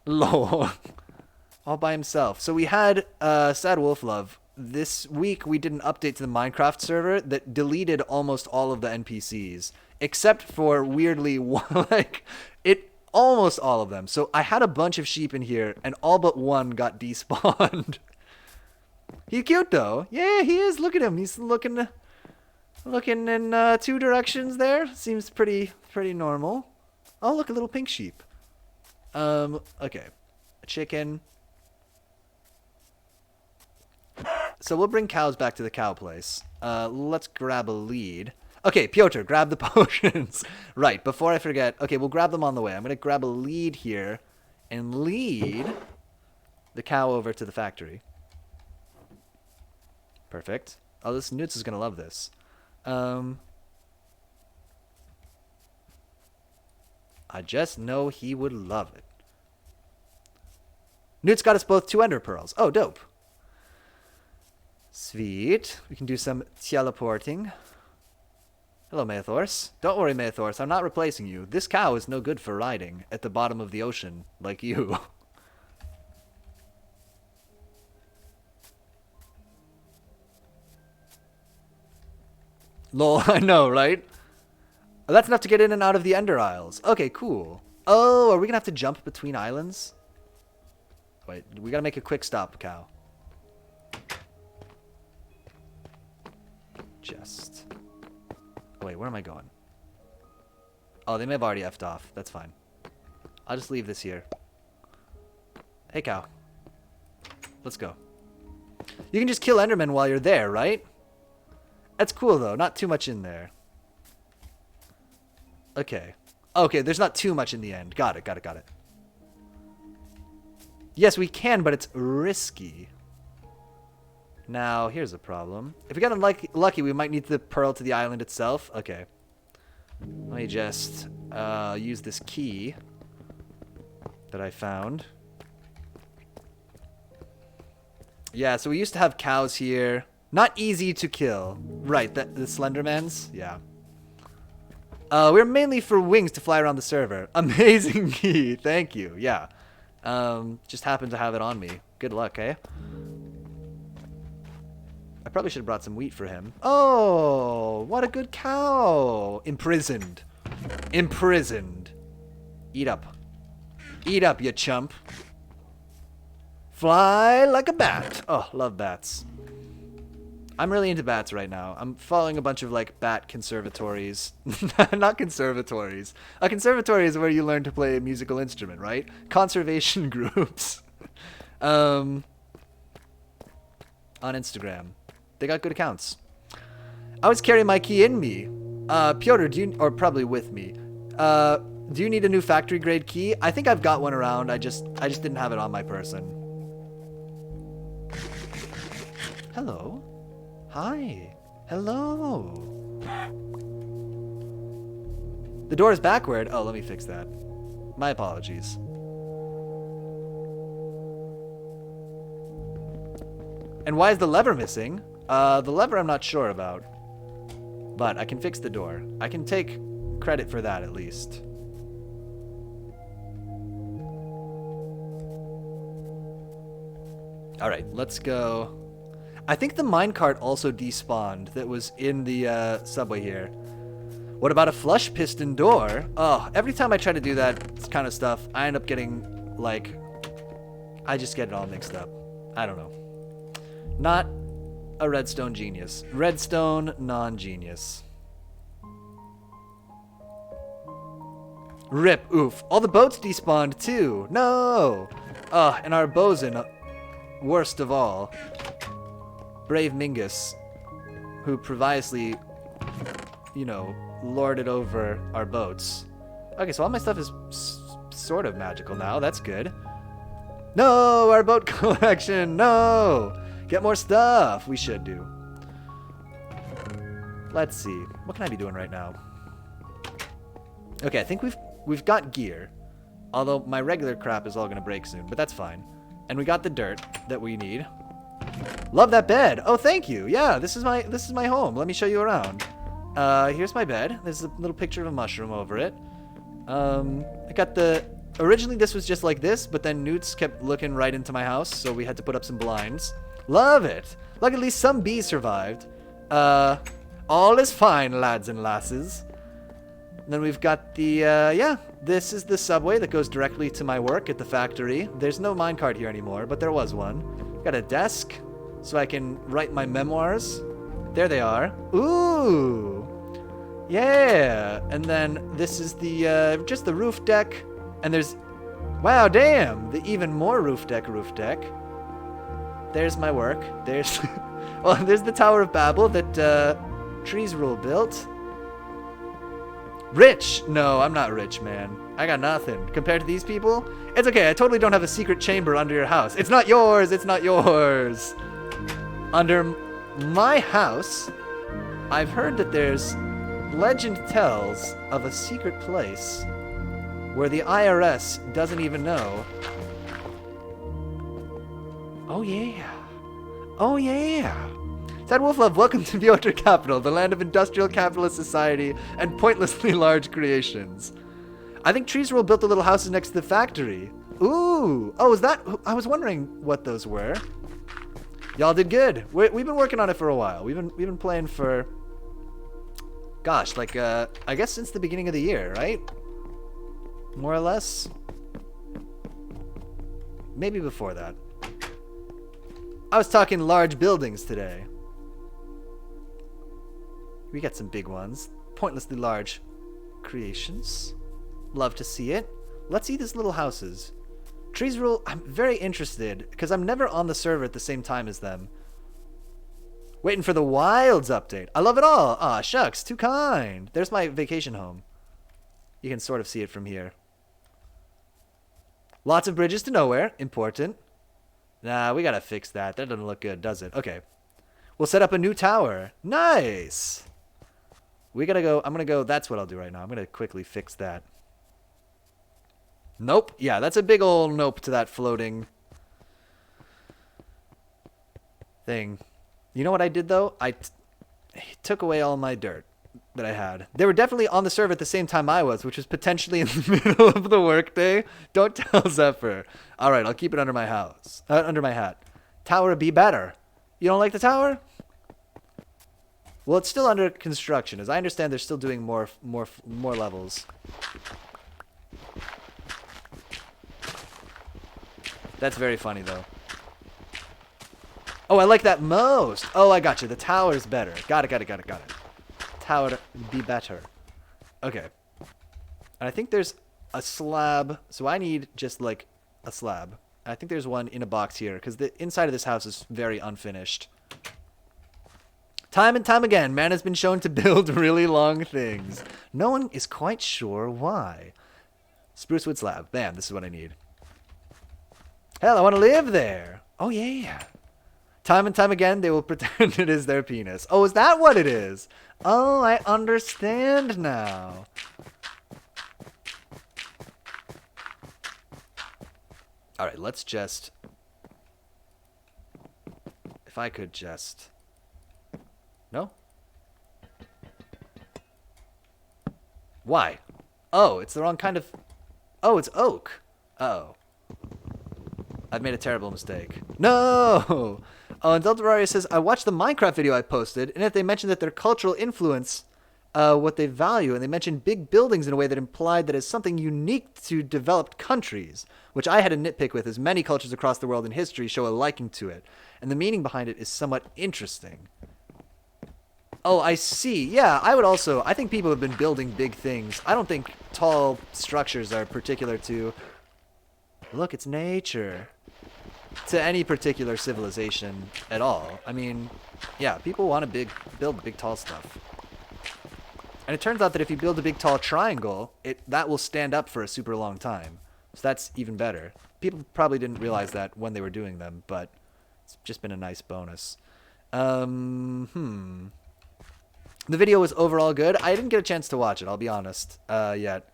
Lol. All by himself. So we had Sad Wolf Love. This week we did an update to the Minecraft server that deleted almost all of the NPCs. Except for, weirdly, almost all of them. So I had a bunch of sheep in here, and all but 1 got despawned. He's cute, though. Yeah, he is. Look at him. He's looking in 2 directions there. Seems pretty normal. Oh, look, a little pink sheep. Okay. A chicken. So we'll bring cows back to the cow place. Let's grab a lead. Okay, Piotr, grab the potions. Right, before I forget. Okay, we'll grab them on the way. I'm going to grab a lead here and lead the cow over to the factory. Perfect. Oh, this Newts is going to love this. I just know he would love it. Newt's got us both 2 ender pearls. Oh, dope. Sweet. We can do some teleporting. Hello, Maythorse. Don't worry, Maythorse. I'm not replacing you. This cow is no good for riding at the bottom of the ocean, like you. Lol, I know, right? That's enough to get in and out of the Ender Isles. Okay, cool. Oh, are we gonna have to jump between islands? Wait, we gotta make a quick stop, cow. Just... Wait, where am I going? Oh, they may have already effed off. That's fine. I'll just leave this here. Hey, cow. Let's go. You can just kill Endermen while you're there, right? That's cool, though. Not too much in there. Okay. Okay, there's not too much in the end. Got it, got it, got it. Yes, we can, but it's risky. Now, here's a problem. If we got lucky, we might need the pearl to the island itself. Okay. Let me just use this key that I found. Yeah, so we used to have cows here. Not easy to kill. Right, the Slendermans? Yeah. We're mainly for wings to fly around the server. Amazing key. Thank you. Yeah. Just happened to have it on me. Good luck, eh? I probably should have brought some wheat for him. Oh, what a good cow. Imprisoned. Imprisoned. Eat up. Eat up, you chump. Fly like a bat. Oh, love bats. I'm really into bats right now. I'm following a bunch of, like, bat conservatories. Not conservatories. A conservatory is where you learn to play a musical instrument, right? Conservation groups. On Instagram. They got good accounts. I always carry my key in me. Piotr, do you... Or probably with me. Do you need a new factory grade key? I think I've got one around. I just didn't have it on my person. Hello. Hi. Hello. The door is backward. Oh, let me fix that. My apologies. And why is the lever missing? The lever I'm not sure about. But I can fix the door. I can take credit for that at least. Alright, let's go. I think the minecart also despawned that was in the subway here. What about a flush piston door? Oh, every time I try to do that kind of stuff, I end up getting, like... I just get it all mixed up. I don't know. Not a redstone genius. Redstone non-genius. Rip, oof. All the boats despawned too. No! Oh, and our bosun, worst of all. Brave Mingus, who previously, you know, lorded over our boats. Okay, so all my stuff is sort of magical now. That's good. No, our boat collection. No, get more stuff. We should do. Let's see. What can I be doing right now? Okay, I think we've got gear. Although my regular crap is all gonna break soon, but that's fine. And we got the dirt that we need. Love that bed. Oh, thank you. Yeah, this is my home. Let me show you around. Here's my bed. There's a little picture of a mushroom over it. I got the... Originally, this was just like this, but then newts kept looking right into my house, so we had to put up some blinds. Love it. Look, at least some bees survived. All is fine, lads and lasses. And then we've got the, yeah, this is the subway that goes directly to my work at the factory. There's no minecart here anymore, but there was one. Got a desk, so I can write my memoirs. There they are. Ooh! Yeah! And then this is the, just the roof deck. And there's... Wow, damn! The even more roof deck. There's my work. There's... well, there's the Tower of Babel that, Trees Rule built. Rich! No, I'm not rich, man. I got nothing. Compared to these people, it's okay. I totally don't have a secret chamber under your house. It's not yours. It's not yours. Under my house, I've heard that there's legend tells of a secret place where the IRS doesn't even know. Oh, yeah. Oh, yeah. Ted Wolflove, welcome to Bioter Capital, the land of industrial capitalist society and pointlessly large creations. I think Trees Rule built the little houses next to the factory. Ooh. Oh, is that... I was wondering what those were. Y'all did good. We've been working on it for a while. We've been playing for... Gosh, like, I guess since the beginning of the year, right? More or less. Maybe before that. I was talking large buildings today. We got some big ones. Pointlessly large creations. Love to see it. Let's see these little houses. Trees Rule, I'm very interested, because I'm never on the server at the same time as them. Waiting for the Wilds update. I love it all. Aw, shucks, too kind. There's my vacation home. You can sort of see it from here. Lots of bridges to nowhere. Important. Nah, we gotta fix that. That doesn't look good, does it? Okay. We'll set up a new tower. Nice. We gotta go. I'm gonna go. That's what I'll do right now. I'm gonna quickly fix that. Nope. Yeah, that's a big old nope to that floating thing. You know what I did, though? I took away all my dirt that I had. They were definitely on the server at the same time I was, which was potentially in the middle of the workday. Don't tell Zephyr. All right, I'll keep it under my house. Under my hat. Tower be better. You don't like the tower? Well, it's still under construction. As I understand, they're still doing more levels. That's very funny, though. Oh, I like that most. Oh, I got you. The tower's better. Got it. Tower be better. Okay. And I think there's a slab. So I need just like a slab. I think there's one in a box here because the inside of this house is very unfinished. Time and time again, man has been shown to build really long things. No one is quite sure why. Spruce wood slab. Bam, this is what I need. Hell, I want to live there. Oh, yeah. Time and time again, they will pretend it is their penis. Oh, is that what it is? Oh, I understand now. All right, let's just... If I could just... No? Why? Oh, it's the wrong kind of... Oh, it's oak. Uh-oh. I've made a terrible mistake. No! Oh, and Deltararia says, I watched the Minecraft video I posted, and they mentioned that their cultural influence, what they value, and they mentioned big buildings in a way that implied that it's something unique to developed countries, which I had a nitpick with, as many cultures across the world in history show a liking to it, and the meaning behind it is somewhat interesting. Oh, I see. Yeah, I think people have been building big things. I don't think tall structures are particular to... Look, it's nature. To any particular civilization at all. I mean, yeah, people want to build big, tall stuff. And it turns out that if you build a big, tall triangle, that will stand up for a super long time. So that's even better. People probably didn't realize that when they were doing them, but it's just been a nice bonus. The video was overall good. I didn't get a chance to watch it, I'll be honest, yet.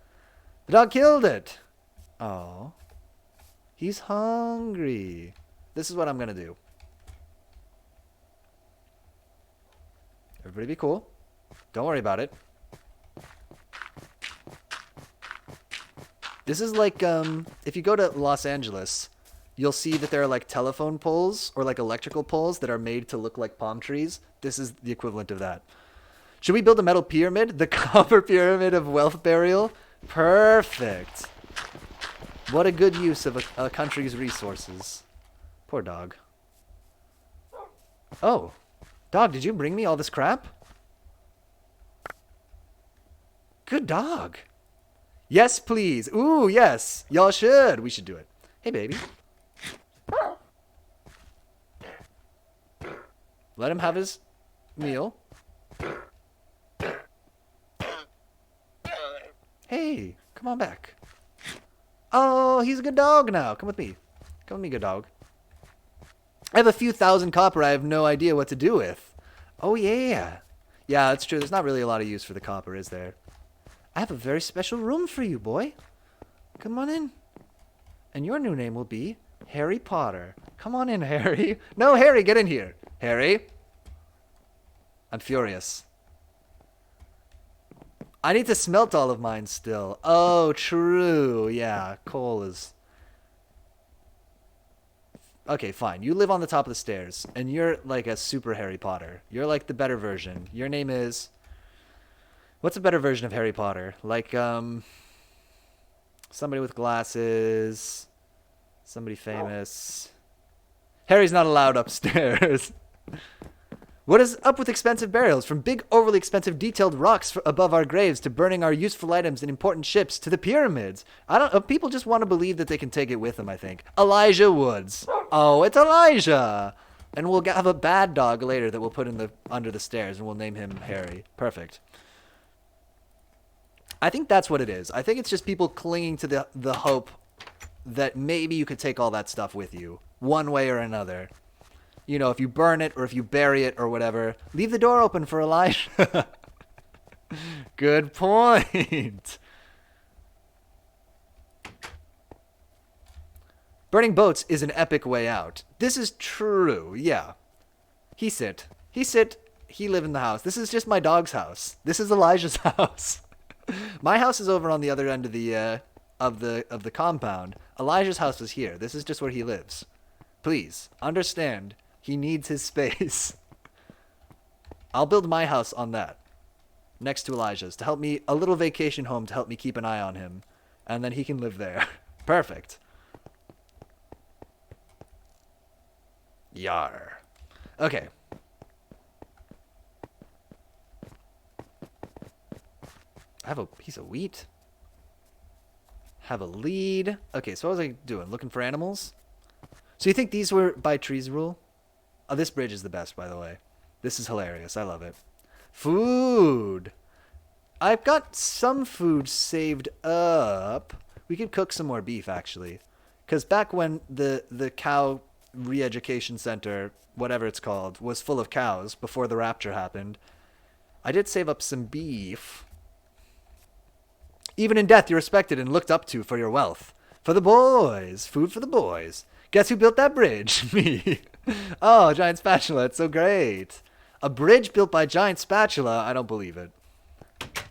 The dog killed it. Oh. He's hungry. This is what I'm going to do. Everybody be cool. Don't worry about it. This is like, if you go to Los Angeles, you'll see that there are like telephone poles or like electrical poles that are made to look like palm trees. This is the equivalent of that. Should we build a metal pyramid? The copper pyramid of wealth burial? Perfect. What a good use of a country's resources. Poor dog. Oh. Dog, did you bring me all this crap? Good dog. Yes, please. Ooh, yes. Y'all should. We should do it. Hey, baby. Let him have his meal. Hey, come on back. Oh, he's a good dog now. Come with me. Come with me, good dog. I have a few thousand copper I have no idea what to do with. Oh, yeah. Yeah, that's true. There's not really a lot of use for the copper, is there? I have a very special room for you, boy. Come on in. And your new name will be Harry Potter. Come on in, Harry. No, Harry, get in here. Harry. I'm furious. I need to smelt all of mine still. Oh, true. Yeah, coal is... Okay, fine. You live on the top of the stairs, and you're like a super Harry Potter. You're like the better version. Your name is... What's a better version of Harry Potter? Like, somebody with glasses. Somebody famous. Harry's not allowed upstairs. What is up with expensive burials? From big, overly expensive, detailed rocks above our graves to burning our useful items and important ships to the pyramids. People just want to believe that they can take it with them, I think. Elijah Woods. Oh, it's Elijah. And we'll have a bad dog later that we'll put under the stairs, and we'll name him Harry. Perfect. I think that's what it is. I think it's just people clinging to the hope that maybe you could take all that stuff with you, one way or another. You know, if you burn it or if you bury it or whatever, leave the door open for Elijah. Good point. Burning boats is an epic way out. This is true, yeah. He live in the house. This is just my dog's house. This is Elijah's house. My house is over on the other end of the compound. Elijah's house is here. This is just where he lives. Please, understand. He needs his space. I'll build my house on that. Next to Elijah's. To help me... A little vacation home to help me keep an eye on him. And then he can live there. Perfect. Yar. Okay. I have a piece of wheat. Have a lead. Okay, so what was I doing? Looking for animals? So you think these were by trees rule? Oh, this bridge is the best, by the way. This is hilarious. I love it. Food. I've got some food saved up. We could cook some more beef, actually. Because back when the cow re-education center, whatever it's called, was full of cows before the rapture happened, I did save up some beef. Even in death, you're respected and looked up to for your wealth. For the boys. Food for the boys. Guess who built that bridge? Me. Oh, giant spatula. It's so great. A bridge built by giant spatula? I don't believe it.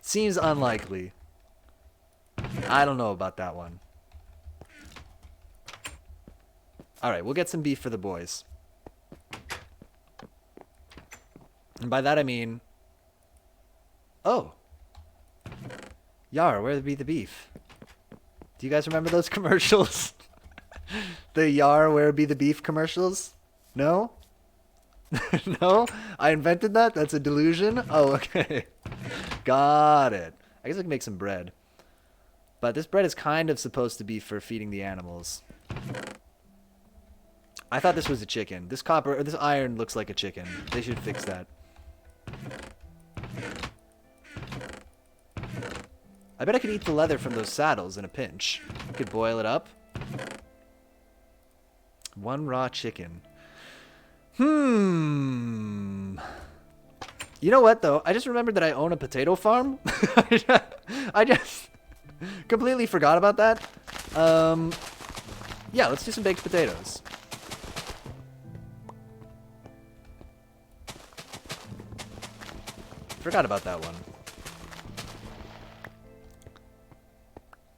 Seems unlikely. I don't know about that one. Alright, we'll get some beef for the boys. And by that I mean... Oh. Yar, where be the beef? Do you guys remember those commercials? The Yar, where be the beef commercials? No? No? I invented that? That's a delusion? Oh, okay. Got it. I guess I can make some bread. But this bread is kind of supposed to be for feeding the animals. I thought this was a chicken. This copper, or this iron looks like a chicken. They should fix that. I bet I could eat the leather from those saddles in a pinch. I could boil it up. One raw chicken. You know what, though? I just remembered that I own a potato farm. I just completely forgot about that. Yeah, let's do some baked potatoes. Forgot about that one.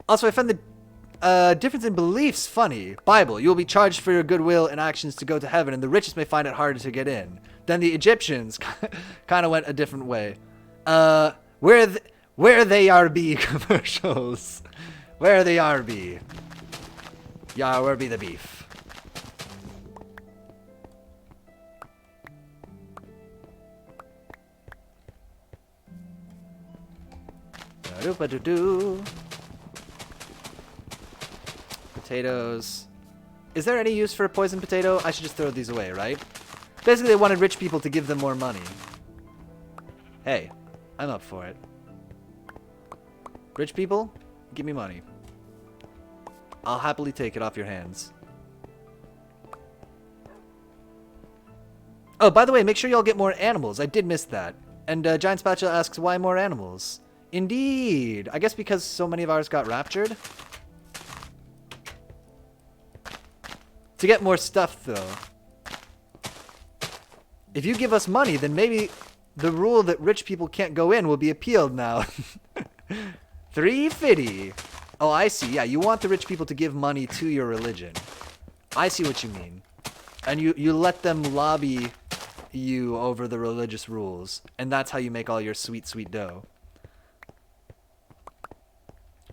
Also, I found the difference in beliefs funny. Bible, you will be charged for your goodwill and actions to go to heaven, and the richest may find it harder to get in. Then the Egyptians kind of went a different way. Where they are be commercials. Where they are be. Yeah, where be the beef? Do-ba-do-do. Potatoes. Is there any use for a poison potato? I should just throw these away, right? Basically, they wanted rich people to give them more money. Hey, I'm up for it. Rich people, give me money. I'll happily take it off your hands. Oh, by the way, make sure y'all get more animals. I did miss that. And Giant Spatula asks, why more animals? Indeed. I guess because so many of ours got raptured. To get more stuff, though. If you give us money, then maybe the rule that rich people can't go in will be appealed now. 350. Oh, I see. Yeah, you want the rich people to give money to your religion. I see what you mean. And you let them lobby you over the religious rules. And that's how you make all your sweet, sweet dough.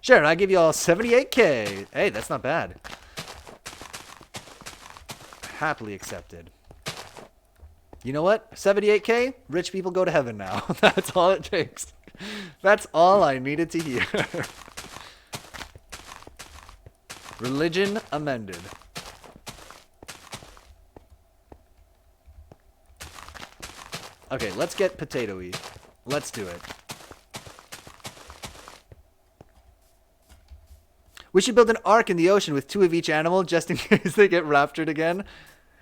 Sure, I give you all 78K. Hey, that's not bad. Happily accepted. You know what? 78K? Rich people go to heaven now. That's all it takes. That's all I needed to hear. Religion amended. Okay, let's get potato-y. Let's do it. We should build an ark in the ocean with 2 of each animal just in case they get raptured again.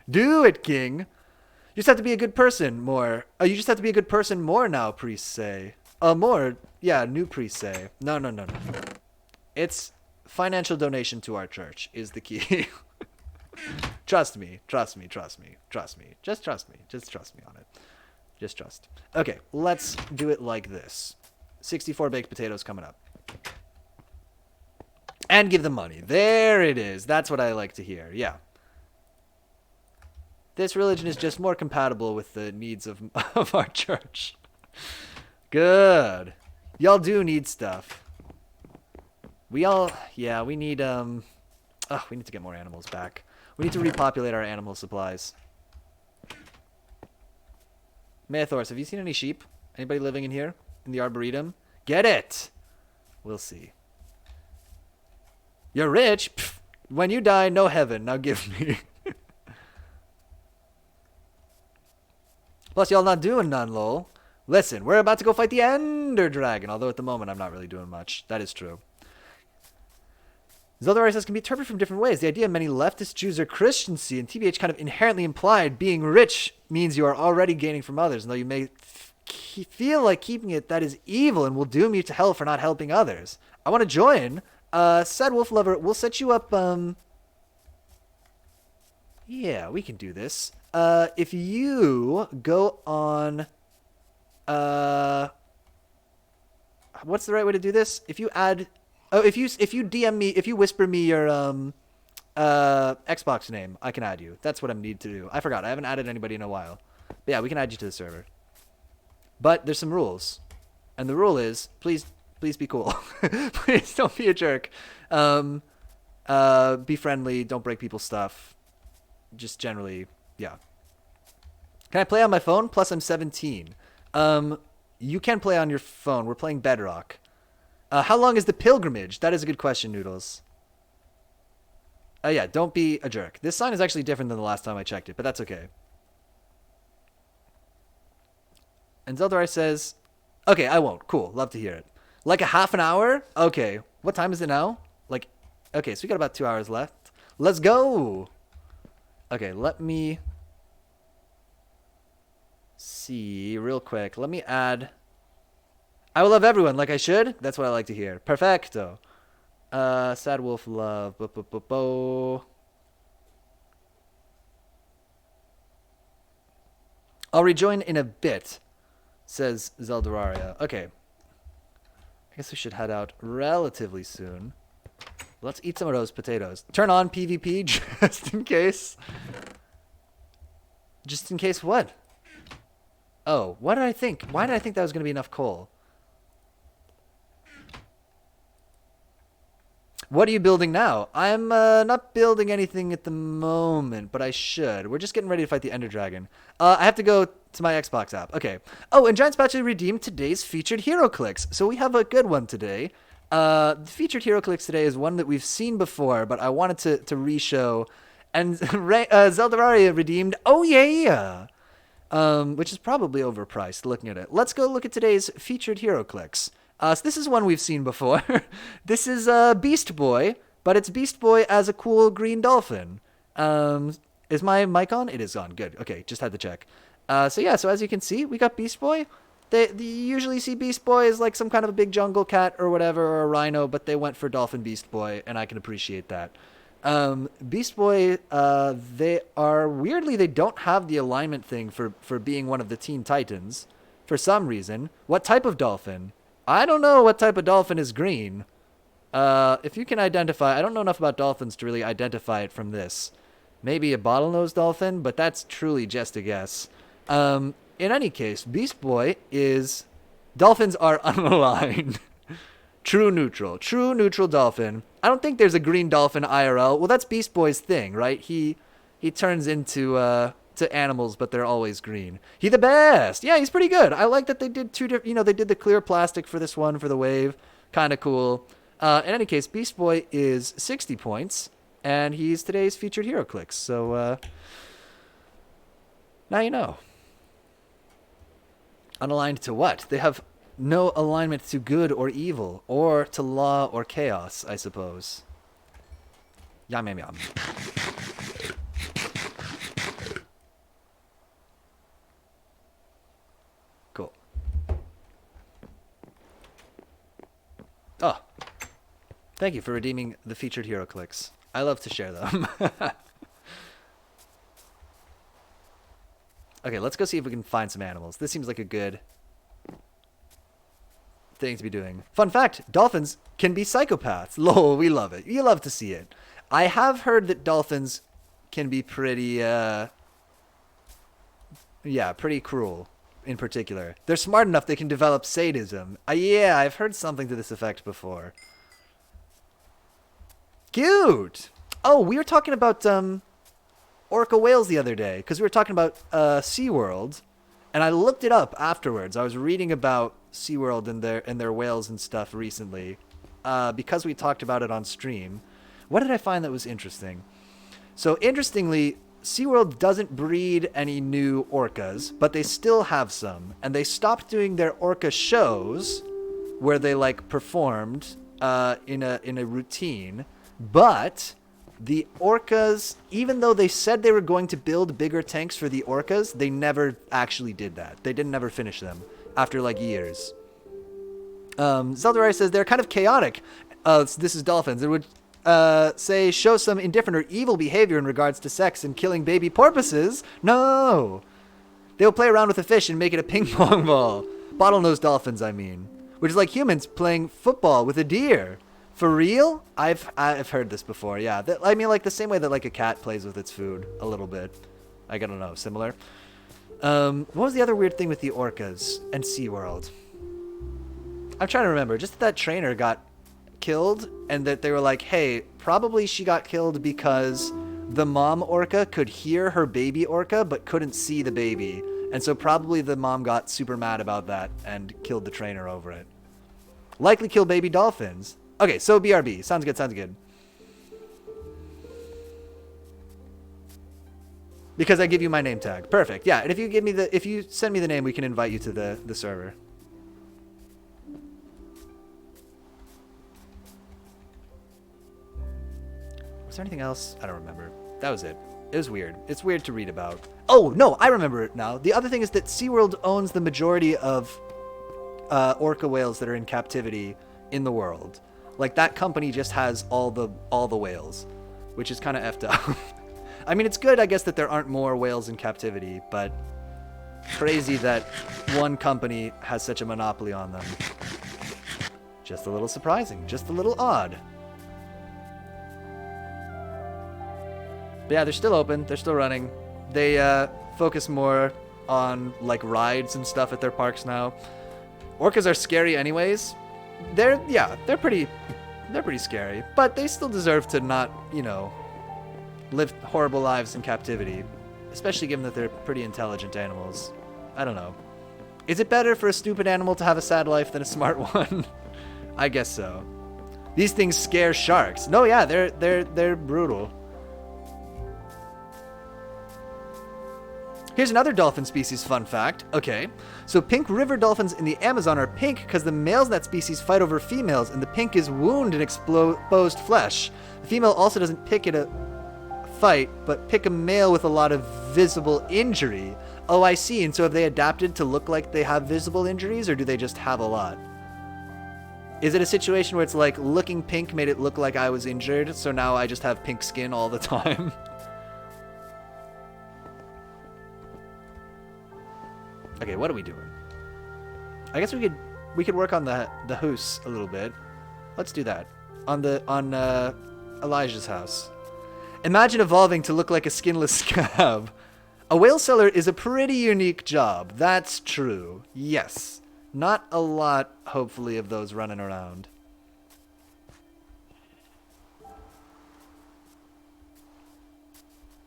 Do it, king. You just have to be a good person more. Oh, you just have to be a good person more now, priests say. More. Yeah, new priests say. No. It's financial donation to our church is the key. Trust me. Just trust me. Just trust me on it. Just trust. Okay, let's do it like this. 64 baked potatoes coming up. And give them money. There it is. That's what I like to hear. Yeah. This religion is just more compatible with the needs of our church. Good. Y'all do need stuff. We need, we need to get more animals back. We need to repopulate our animal supplies. Maethors, have you seen any sheep? Anybody living in here? In the Arboretum? Get it! We'll see. You're rich? Pfft. When you die, no heaven. Now give me. Plus, y'all not doing none, lol. Listen, we're about to go fight the Ender Dragon. Although at the moment, I'm not really doing much. That is true. Zeldari says can be interpreted from different ways. The idea many leftist Jews are Christians see, and TBH kind of inherently implied being rich means you are already gaining from others. And though you may feel like keeping it, that is evil and will doom you to hell for not helping others. I want to join. Sad Wolf Lover, we'll set you up, yeah, we can do this. If you go on, what's the right way to do this? If you add, if you DM me, if you whisper me your, Xbox name, I can add you. That's what I need to do. I forgot. I haven't added anybody in a while. But yeah, we can add you to the server. But there's some rules. And the rule is, please be cool. Please don't be a jerk. Be friendly. Don't break people's stuff. Just generally, yeah. Can I play on my phone? Plus, I'm 17. You can play on your phone. We're playing Bedrock. How long is the pilgrimage? That is a good question, Noodles. Yeah, don't be a jerk. This sign is actually different than the last time I checked it, but that's okay. And Zeldari says, okay, I won't. Cool. Love to hear it. Like a half an hour? Okay. What time is it now? Like, okay, so we got about 2 hours left. Let's go. Okay, let me see real quick. Let me add. I will love everyone like I should. That's what I like to hear. Perfecto. Sad Wolf Love. I'll rejoin in a bit, says Zeldararia. Okay. I guess we should head out relatively soon. Let's eat some of those potatoes. Turn on PvP just in case. Just in case what? Oh, what did I think? Why did I think that was going to be enough coal? What are you building now? I'm not building anything at the moment, but I should. We're just getting ready to fight the Ender Dragon. I have to go to my Xbox app. Okay. Oh, and Giant Spatula redeemed today's featured hero clicks. So we have a good one today. The featured hero clicks today is one that we've seen before, but I wanted to re-show. And Zeldararia redeemed, oh yeah! Which is probably overpriced looking at it. Let's go look at today's featured hero clicks. So this is one we've seen before. This is Beast Boy, but it's Beast Boy as a cool green dolphin. Is my mic on? It is on. Good. Okay, just had to check. So yeah, so as you can see, we got Beast Boy. They usually see Beast Boy as like some kind of a big jungle cat or whatever, or a rhino, but they went for Dolphin Beast Boy, and I can appreciate that. Beast Boy, they don't have the alignment thing for being one of the Teen Titans. for some reason. What type of dolphin? I don't know what type of dolphin is green. If you can identify, I don't know enough about dolphins to really identify it from this. Maybe a bottlenose dolphin, but that's truly just a guess. In any case, Beast Boy is... Dolphins are unaligned. True neutral dolphin. I don't think there's a green dolphin IRL. Well, that's Beast Boy's thing, right? He turns into to animals, but they're always green. He the best. Yeah, he's pretty good. I like that they did two different. You know, they did the clear plastic for this one for the wave. Kind of cool. In any case, Beast Boy is 60 points, and he's today's featured hero clicks. So now you know. Unaligned to what? They have no alignment to good or evil, or to law or chaos, I suppose. Yum, yum, yum. Cool. Oh. Thank you for redeeming the featured hero clicks. I love to share them. Okay, let's go see if we can find some animals. This seems like a good thing to be doing. Fun fact, dolphins can be psychopaths. Lol, we love it. You love to see it. I have heard that dolphins can be pretty, pretty cruel in particular. They're smart enough they can develop sadism. Yeah, I've heard something to this effect before. Cute! Oh, we were talking about, orca whales the other day, because we were talking about SeaWorld, and I looked it up afterwards. I was reading about SeaWorld and their whales and stuff recently, because we talked about it on stream. What did I find that was interesting? So interestingly, SeaWorld doesn't breed any new orcas, but they still have some, and they stopped doing their orca shows where they like performed in a routine, but the orcas, even though they said they were going to build bigger tanks for the orcas, they never actually did that. They didn't ever finish them after like years. Zeldarai says they're kind of chaotic. This is dolphins. It would say show some indifferent or evil behavior in regards to sex and killing baby porpoises. No! They'll play around with a fish and make it a ping pong ball. Bottlenose dolphins, I mean. Which is like humans playing football with a deer. For real? I've heard this before, yeah. I mean, like, the same way that, like, a cat plays with its food, a little bit. I don't know, similar. What was the other weird thing with the orcas and SeaWorld? I'm trying to remember. Just that trainer got killed, and that they were like, hey, probably she got killed because the mom orca could hear her baby orca, but couldn't see the baby. And so probably the mom got super mad about that and killed the trainer over it. Likely kill baby dolphins. Okay, so BRB. Sounds good, sounds good. Because I give you my name tag. Perfect. Yeah, and if you send me the name, we can invite you to the server. Was there anything else? I don't remember. That was it. It was weird. It's weird to read about. Oh, no, I remember it now. The other thing is that SeaWorld owns the majority of orca whales that are in captivity in the world. Like, that company just has all the whales, which is kind of effed up. I mean, it's good, I guess, that there aren't more whales in captivity, but crazy that one company has such a monopoly on them. Just a little surprising, just a little odd. But yeah, they're still open, they're still running. They focus more on, like, rides and stuff at their parks now. Orcas are scary anyways. They're pretty scary, but they still deserve to not, live horrible lives in captivity, especially given that they're pretty intelligent animals. I don't know. Is it better for a stupid animal to have a sad life than a smart one? I guess so. These things scare sharks. No, yeah, they're brutal. Here's another dolphin species fun fact. Okay, so pink river dolphins in the Amazon are pink because the males in that species fight over females, and the pink is wound and exposed flesh. The female also doesn't pick at a fight, but pick a male with a lot of visible injury. Oh, I see. And so have they adapted to look like they have visible injuries, or do they just have a lot? Is it a situation where it's like looking pink made it look like I was injured, so now I just have pink skin all the time? Okay, what are we doing? I guess we could work on the house a little bit. Let's do that. On Elijah's house. Imagine evolving to look like a skinless scab. A whale seller is a pretty unique job. That's true. Yes. Not a lot, hopefully, of those running around.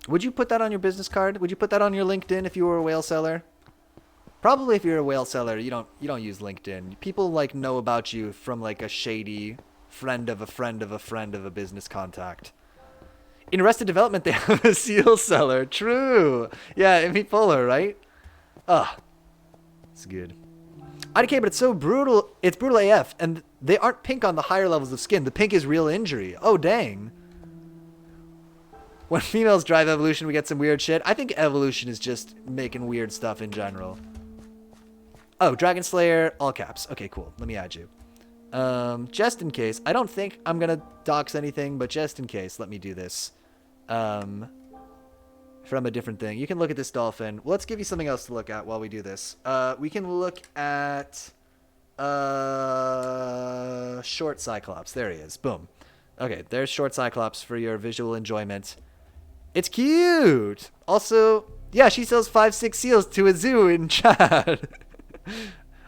Would you put that on your business card? Would you put that on your LinkedIn if you were a whale seller? Probably if you're a whale seller, you don't use LinkedIn. People like know about you from like a shady friend of a friend of a friend of a business contact. In Arrested Development, they have a seal seller. True. Yeah, Amy Poehler, right? Ugh. It's good. IDK, but it's so brutal. It's brutal AF, and they aren't pink on the higher levels of skin. The pink is real injury. Oh, dang. When females drive evolution, we get some weird shit. I think evolution is just making weird stuff in general. Oh, Dragon Slayer, all caps. Okay, cool. Let me add you. Just in case. I don't think I'm going to dox anything, but just in case, let me do this. From a different thing. You can look at this dolphin. Well, let's give you something else to look at while we do this. We can look at Short Cyclops. There he is. Boom. Okay, there's Short Cyclops for your visual enjoyment. It's cute! Also, yeah, she sells 5-6 seals to a zoo in Chad.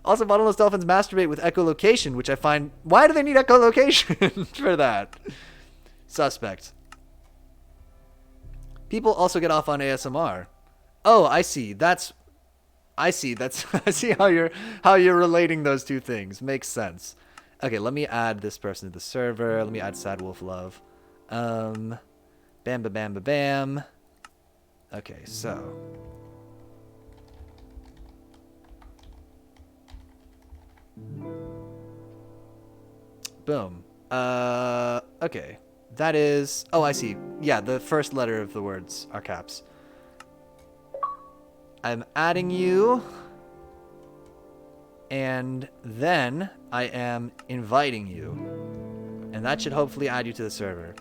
Also, bottlenose dolphins masturbate with echolocation, which I find... Why do they need echolocation for that? Suspect. People also get off on ASMR. Oh, I see. I see how you're relating those two things. Makes sense. Okay, let me add this person to the server. Let me add Sad Wolf Love. Bam, ba, bam, ba, bam. Okay, so... Boom. Okay. That is... Oh, I see. Yeah, the first letter of the words are caps. I'm adding you. And then I am inviting you. And that should hopefully add you to the server.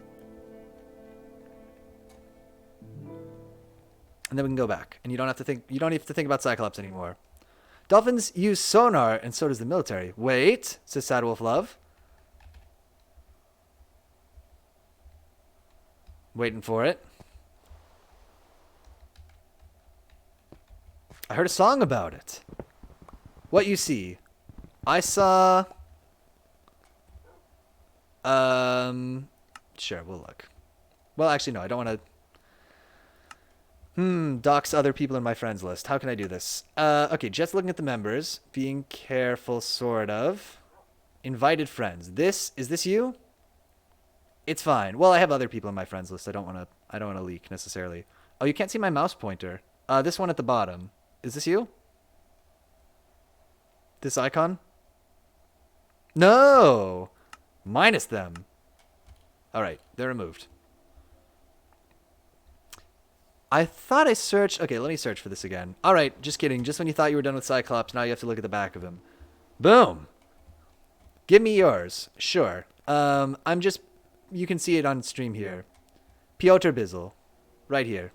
And then we can go back. And you don't have to think about Cyclops anymore. Dolphins use sonar, and so does the military. Wait, says Sad Wolf Love. Waiting for it. I heard a song about it. What you see? I saw... Sure, we'll look. Well, actually, no, I don't want to... dox other people in my friends list. How can I do this? Okay, just looking at the members. Being careful, sort of. Invited friends. Is this you? It's fine. Well, I have other people in my friends list. I don't want to leak necessarily. Oh, you can't see my mouse pointer. This one at the bottom. Is this you? This icon? No! Minus them. Alright, they're removed. I thought I searched... Okay, let me search for this again. Alright, just kidding. Just when you thought you were done with Cyclops, now you have to look at the back of him. Boom! Give me yours. Sure. I'm just... You can see it on stream here. Piotr Bizzle. Right here.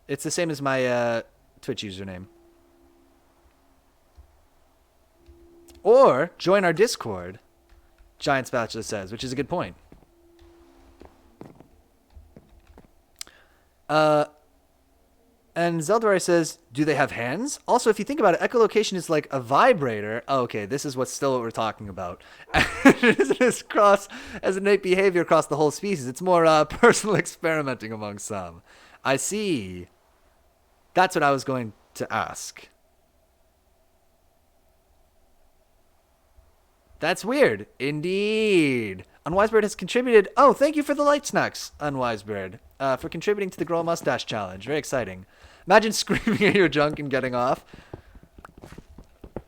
It's the same as my Twitch username. Or join our Discord, Giant Spatula says, which is a good point. And Zeldwar says, do they have hands? Also, if you think about it, echolocation is like a vibrator. Oh, okay, this is what we're talking about. It isn't as innate behavior across the whole species. It's more personal experimenting among some. I see. That's what I was going to ask. That's weird. Indeed. Unwisebird has contributed... Oh, thank you for the light snacks, Unwisebird. For contributing to the Grow a Mustache Challenge. Very exciting. Imagine screaming at your junk and getting off.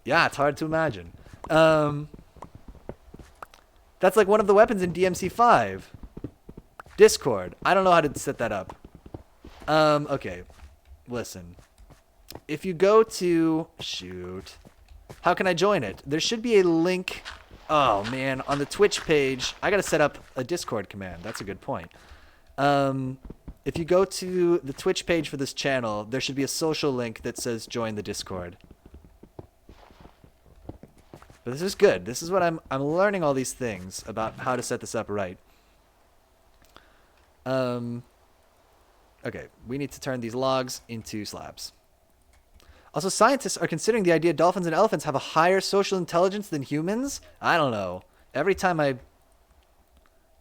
Yeah, it's hard to imagine. That's like one of the weapons in DMC5. Discord. I don't know how to set that up. Okay. Listen. If you go to... Shoot. How can I join it? There should be a link... Oh, man. On the Twitch page, I got to set up a Discord command. That's a good point. If you go to the Twitch page for this channel, there should be a social link that says join the Discord. But this is good. This is what I'm learning all these things about how to set this up right. Okay, we need to turn these logs into slabs. Also, scientists are considering the idea dolphins and elephants have a higher social intelligence than humans. I don't know. Every time I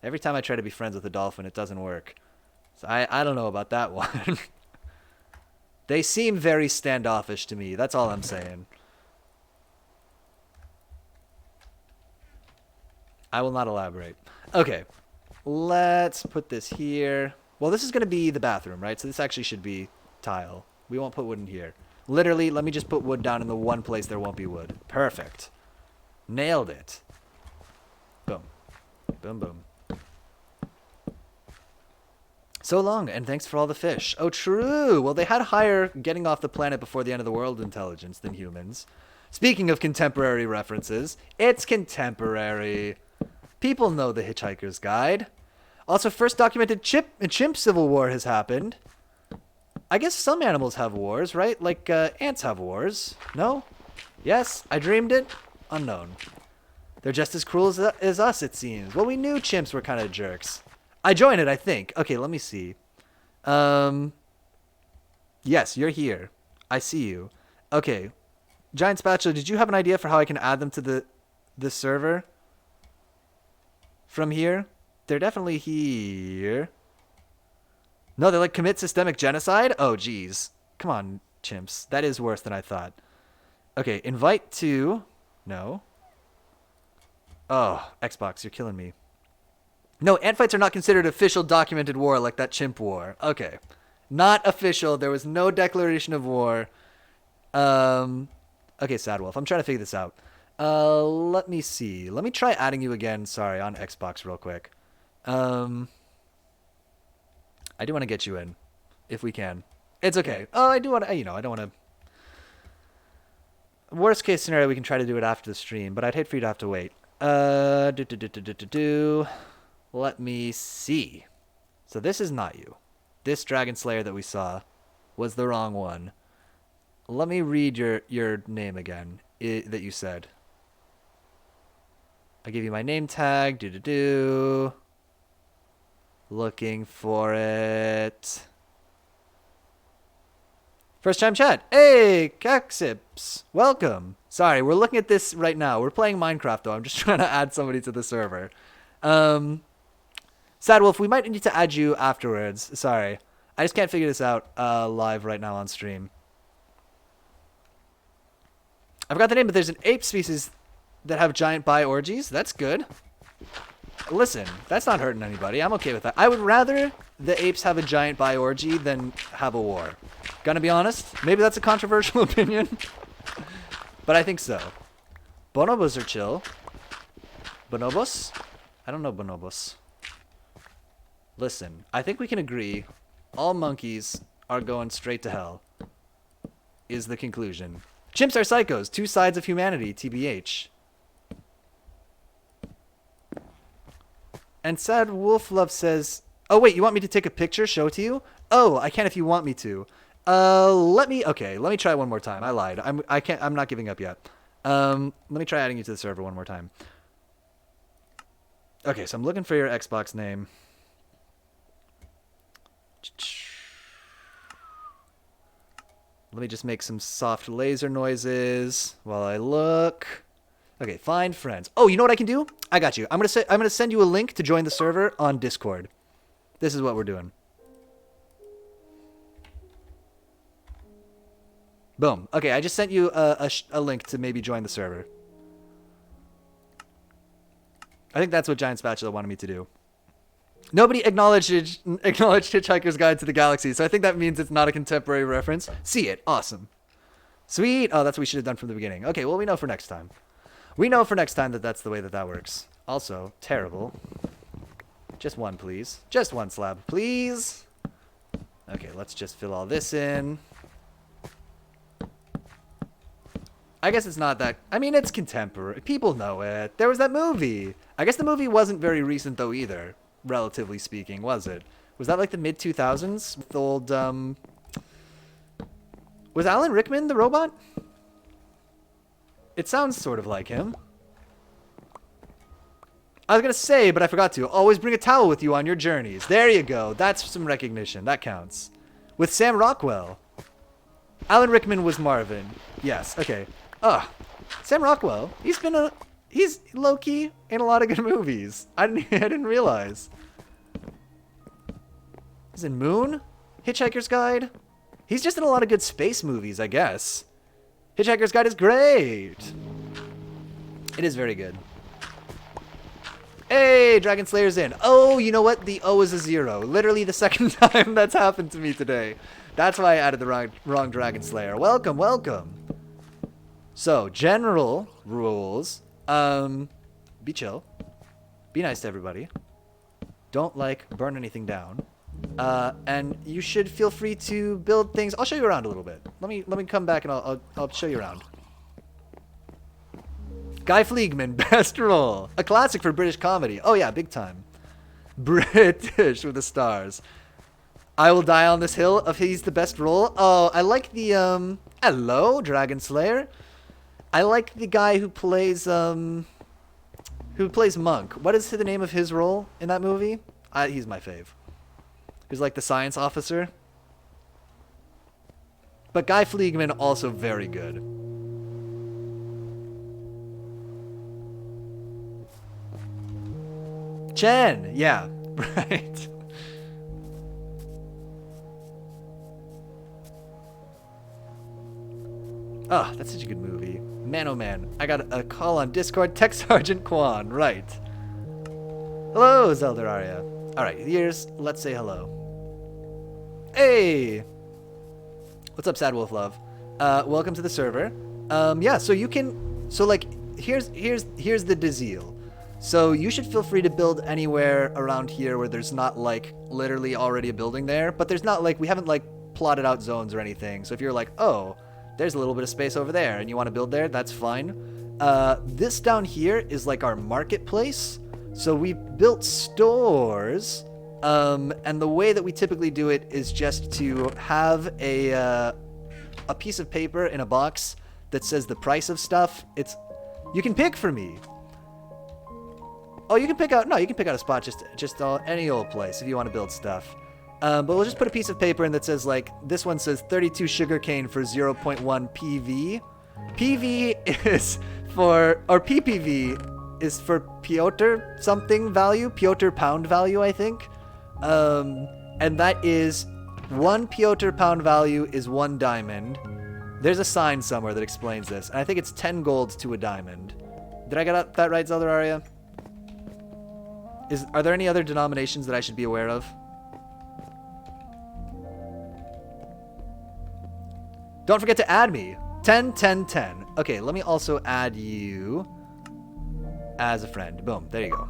try to be friends with a dolphin, it doesn't work. So I don't know about that one. They seem very standoffish to me. That's all I'm saying. I will not elaborate. Okay. Let's put this here. Well, this is going to be the bathroom, right? So this actually should be tile. We won't put wood in here. Literally, let me just put wood down in the one place there won't be wood. Perfect. Nailed it. Boom. Boom, boom. So long, and thanks for all the fish. Oh, true. Well, they had higher getting off the planet before the end of the world intelligence than humans. Speaking of contemporary references, it's contemporary. People know the Hitchhiker's Guide. Also, first documented chimp civil war has happened. I guess some animals have wars, right? Like ants have wars. No? Yes? I dreamed it? Unknown. They're just as cruel as us, it seems. Well, we knew chimps were kind of jerks. I joined it, I think. Okay, let me see. Yes, you're here. I see you. Okay. Giant Spatula, did you have an idea for how I can add them to the server? From here? They're definitely here. No, they like commit systemic genocide? Oh, geez. Come on, chimps. That is worse than I thought. Okay, invite to... No. Oh, Xbox, you're killing me. No, ant fights are not considered official documented war like that chimp war. Okay. Not official. There was no declaration of war. Okay, Sad Wolf. I'm trying to figure this out. Let me see. Let me try adding you again, sorry, on Xbox real quick. I do want to get you in, if we can. It's okay. Oh, I do want to, I don't want to... Worst case scenario, we can try to do it after the stream, but I'd hate for you to have to wait. Let me see. So this is not you. This Dragon Slayer that we saw was the wrong one. Let me read your name again that you said. I give you my name tag. Looking for it. First time chat. Hey, Caxips. Welcome. Sorry, we're looking at this right now. We're playing Minecraft, though. I'm just trying to add somebody to the server. Sad Wolf, we might need to add you afterwards. Sorry. I just can't figure this out live right now on stream. I forgot the name, but there's an ape species that have giant bi-orgies. That's good. Listen, that's not hurting anybody. I'm okay with that. I would rather the apes have a giant bi-orgy than have a war. Gonna be honest. Maybe that's a controversial opinion. But I think so. Bonobos are chill. Bonobos? I don't know bonobos. Listen, I think we can agree all monkeys are going straight to hell, is the conclusion. Chimps are psychos, two sides of humanity, TBH. And Sad Wolf Love says, oh wait, you want me to take a picture, show it to you? Oh, I can if you want me to. Let me try one more time. I lied. I'm not giving up yet. Let me try adding you to the server one more time. Okay, so I'm looking for your Xbox name. Let me just make some soft laser noises while I look. Okay, find friends. Oh, you know what I can do? I got you. I'm gonna send you a link to join the server on Discord. This is what we're doing. Boom. Okay, I just sent you a link to maybe join the server. I think that's what Giant Spatula wanted me to do. Nobody acknowledged Hitchhiker's Guide to the Galaxy, so I think that means it's not a contemporary reference. See it. Awesome. Sweet. Oh, that's what we should have done from the beginning. Okay, well, we know for next time. We know for next time that that's the way that works. Also, terrible. Just one, please. Just one slab, please. Okay, let's just fill all this in. I guess it's not that... I mean, it's contemporary. People know it. There was that movie. I guess the movie wasn't very recent, though, either. Relatively speaking, was it? Was that like the mid-2000s? With old, Was Alan Rickman the robot? It sounds sort of like him. I was going to say, but I forgot to. Always bring a towel with you on your journeys. There you go. That's some recognition. That counts. With Sam Rockwell. Alan Rickman was Marvin. Yes, okay. Sam Rockwell. He's low-key in a lot of good movies. I didn't realize. He's in Moon? Hitchhiker's Guide? He's just in a lot of good space movies, I guess. Hitchhiker's Guide is great. It is very good. Hey, Dragon Slayer's in. Oh, you know what? The O is a 0. Literally the second time that's happened to me today. That's why I added the wrong Dragon Slayer. Welcome, welcome. So, general rules. Be chill. Be nice to everybody. Don't, burn anything down. And you should feel free to build things. I'll show you around a little bit. Let me come back and I'll show you around. Guy Fleegman, best role. A classic for British comedy. Oh yeah, big time. British with the stars. I will die on this hill if he's the best role. Oh, I like the, hello, Dragon Slayer. I like the guy who plays Monk. What is the name of his role in that movie? He's my fave. He's like the science officer. But Guy Fleegman also very good. Chen, yeah, right. Oh, that's such a good movie. Man, oh man, I got a call on Discord. Tech Sergeant Quan, right. Hello, Zelda Aria. All right, let's say hello. Hey! What's up, Sad Wolf Love? Welcome to the server. Yeah, so you can, here's the deal. So you should feel free to build anywhere around here where there's not literally already a building there, but there's not we haven't plotted out zones or anything. So if you're oh, there's a little bit of space over there and you want to build there, that's fine. This down here is our marketplace. So we built stores, and the way that we typically do it is just to have a piece of paper in a box that says the price of stuff. You can pick for me. Oh, you can pick out a spot, just any old place if you want to build stuff. But we'll just put a piece of paper in that says, this one says 32 sugarcane for 0.1 PV. PV is for, or PPV is for Piotr something value, Piotr pound value, I think. And that is 1 Piotr pound value is 1 diamond. There's a sign somewhere that explains this, and I think it's 10 gold to a diamond. Did I get that right, Zelda Aria? Are there any other denominations that I should be aware of? Don't forget to add me. 10, 10, 10. Okay, let me also add you as a friend. Boom, there you go.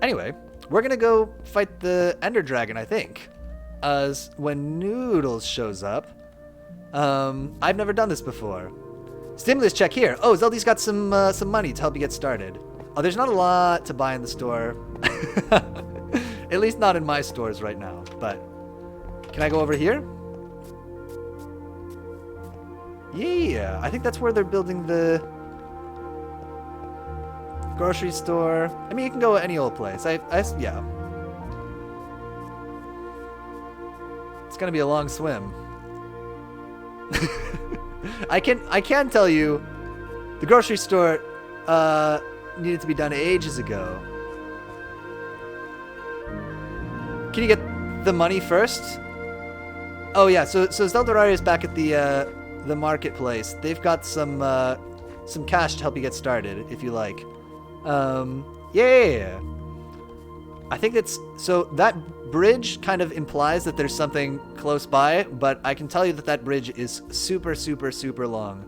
Anyway, we're gonna go fight the Ender Dragon, I think. As when Noodles shows up. I've never done this before. Stimulus check here. Oh, Zeldy's got some money to help you get started. Oh, there's not a lot to buy in the store. At least not in my stores right now. But can I go over here? Yeah, I think that's where they're building the grocery store. I mean, you can go any old place. Yeah. It's gonna be a long swim. I can tell you, the grocery store needed to be done ages ago. Can you get the money first? Oh yeah, so Zelda is back at the marketplace. They've got some cash to help you get started if you like. Yeah. I think that bridge kind of implies that there's something close by, but I can tell you that bridge is super, super, super long.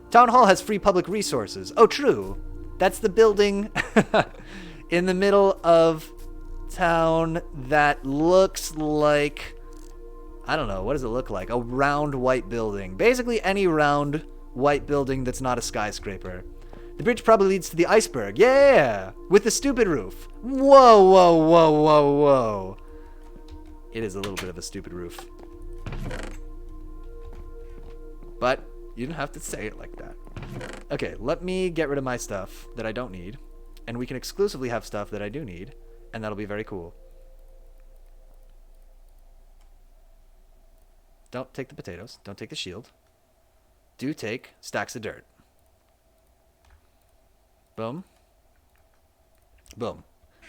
Town Hall has free public resources. Oh, true. That's the building in the middle of town that looks like, I don't know, what does it look like? A round white building. Basically any round white building that's not a skyscraper. The bridge probably leads to the iceberg. Yeah! With the stupid roof. Whoa, whoa, whoa, whoa, whoa. It is a little bit of a stupid roof. But You didn't have to say it like that. Okay, let me get rid of my stuff that I don't need. And we can exclusively have stuff that I do need. And that'll be very cool. Don't take the potatoes. Don't take the shield. Do take stacks of dirt. Boom. Boom.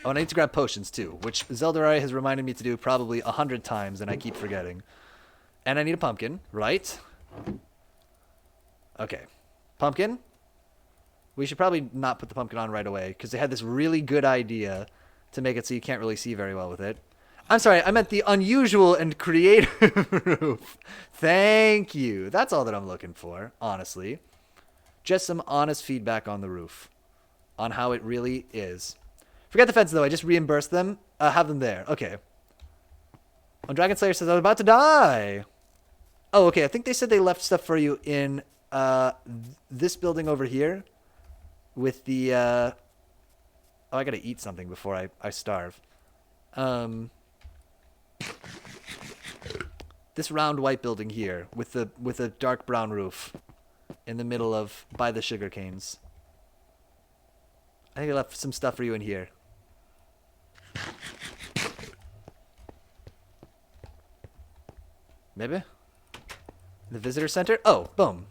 Oh, and I need to grab potions too, which Zeldarai has reminded me to do probably 100 times, and I keep forgetting. And I need a pumpkin, right? Okay. Pumpkin. We should probably not put the pumpkin on right away, because they had this really good idea to make it so you can't really see very well with it. I'm sorry, I meant the unusual and creative roof. Thank you. That's all that I'm looking for, honestly. Just some honest feedback on the roof. On how it really is. Forget the fence, though. I just reimbursed them. Have them there. Okay. When Dragon Slayer says, I was about to die. Oh, okay. I think they said they left stuff for you in this building over here. With the... Oh, I gotta eat something before I starve. This round white building here with a dark brown roof in the middle of by the sugar canes. I think I left some stuff for you in here. Maybe? The visitor center? Oh, boom.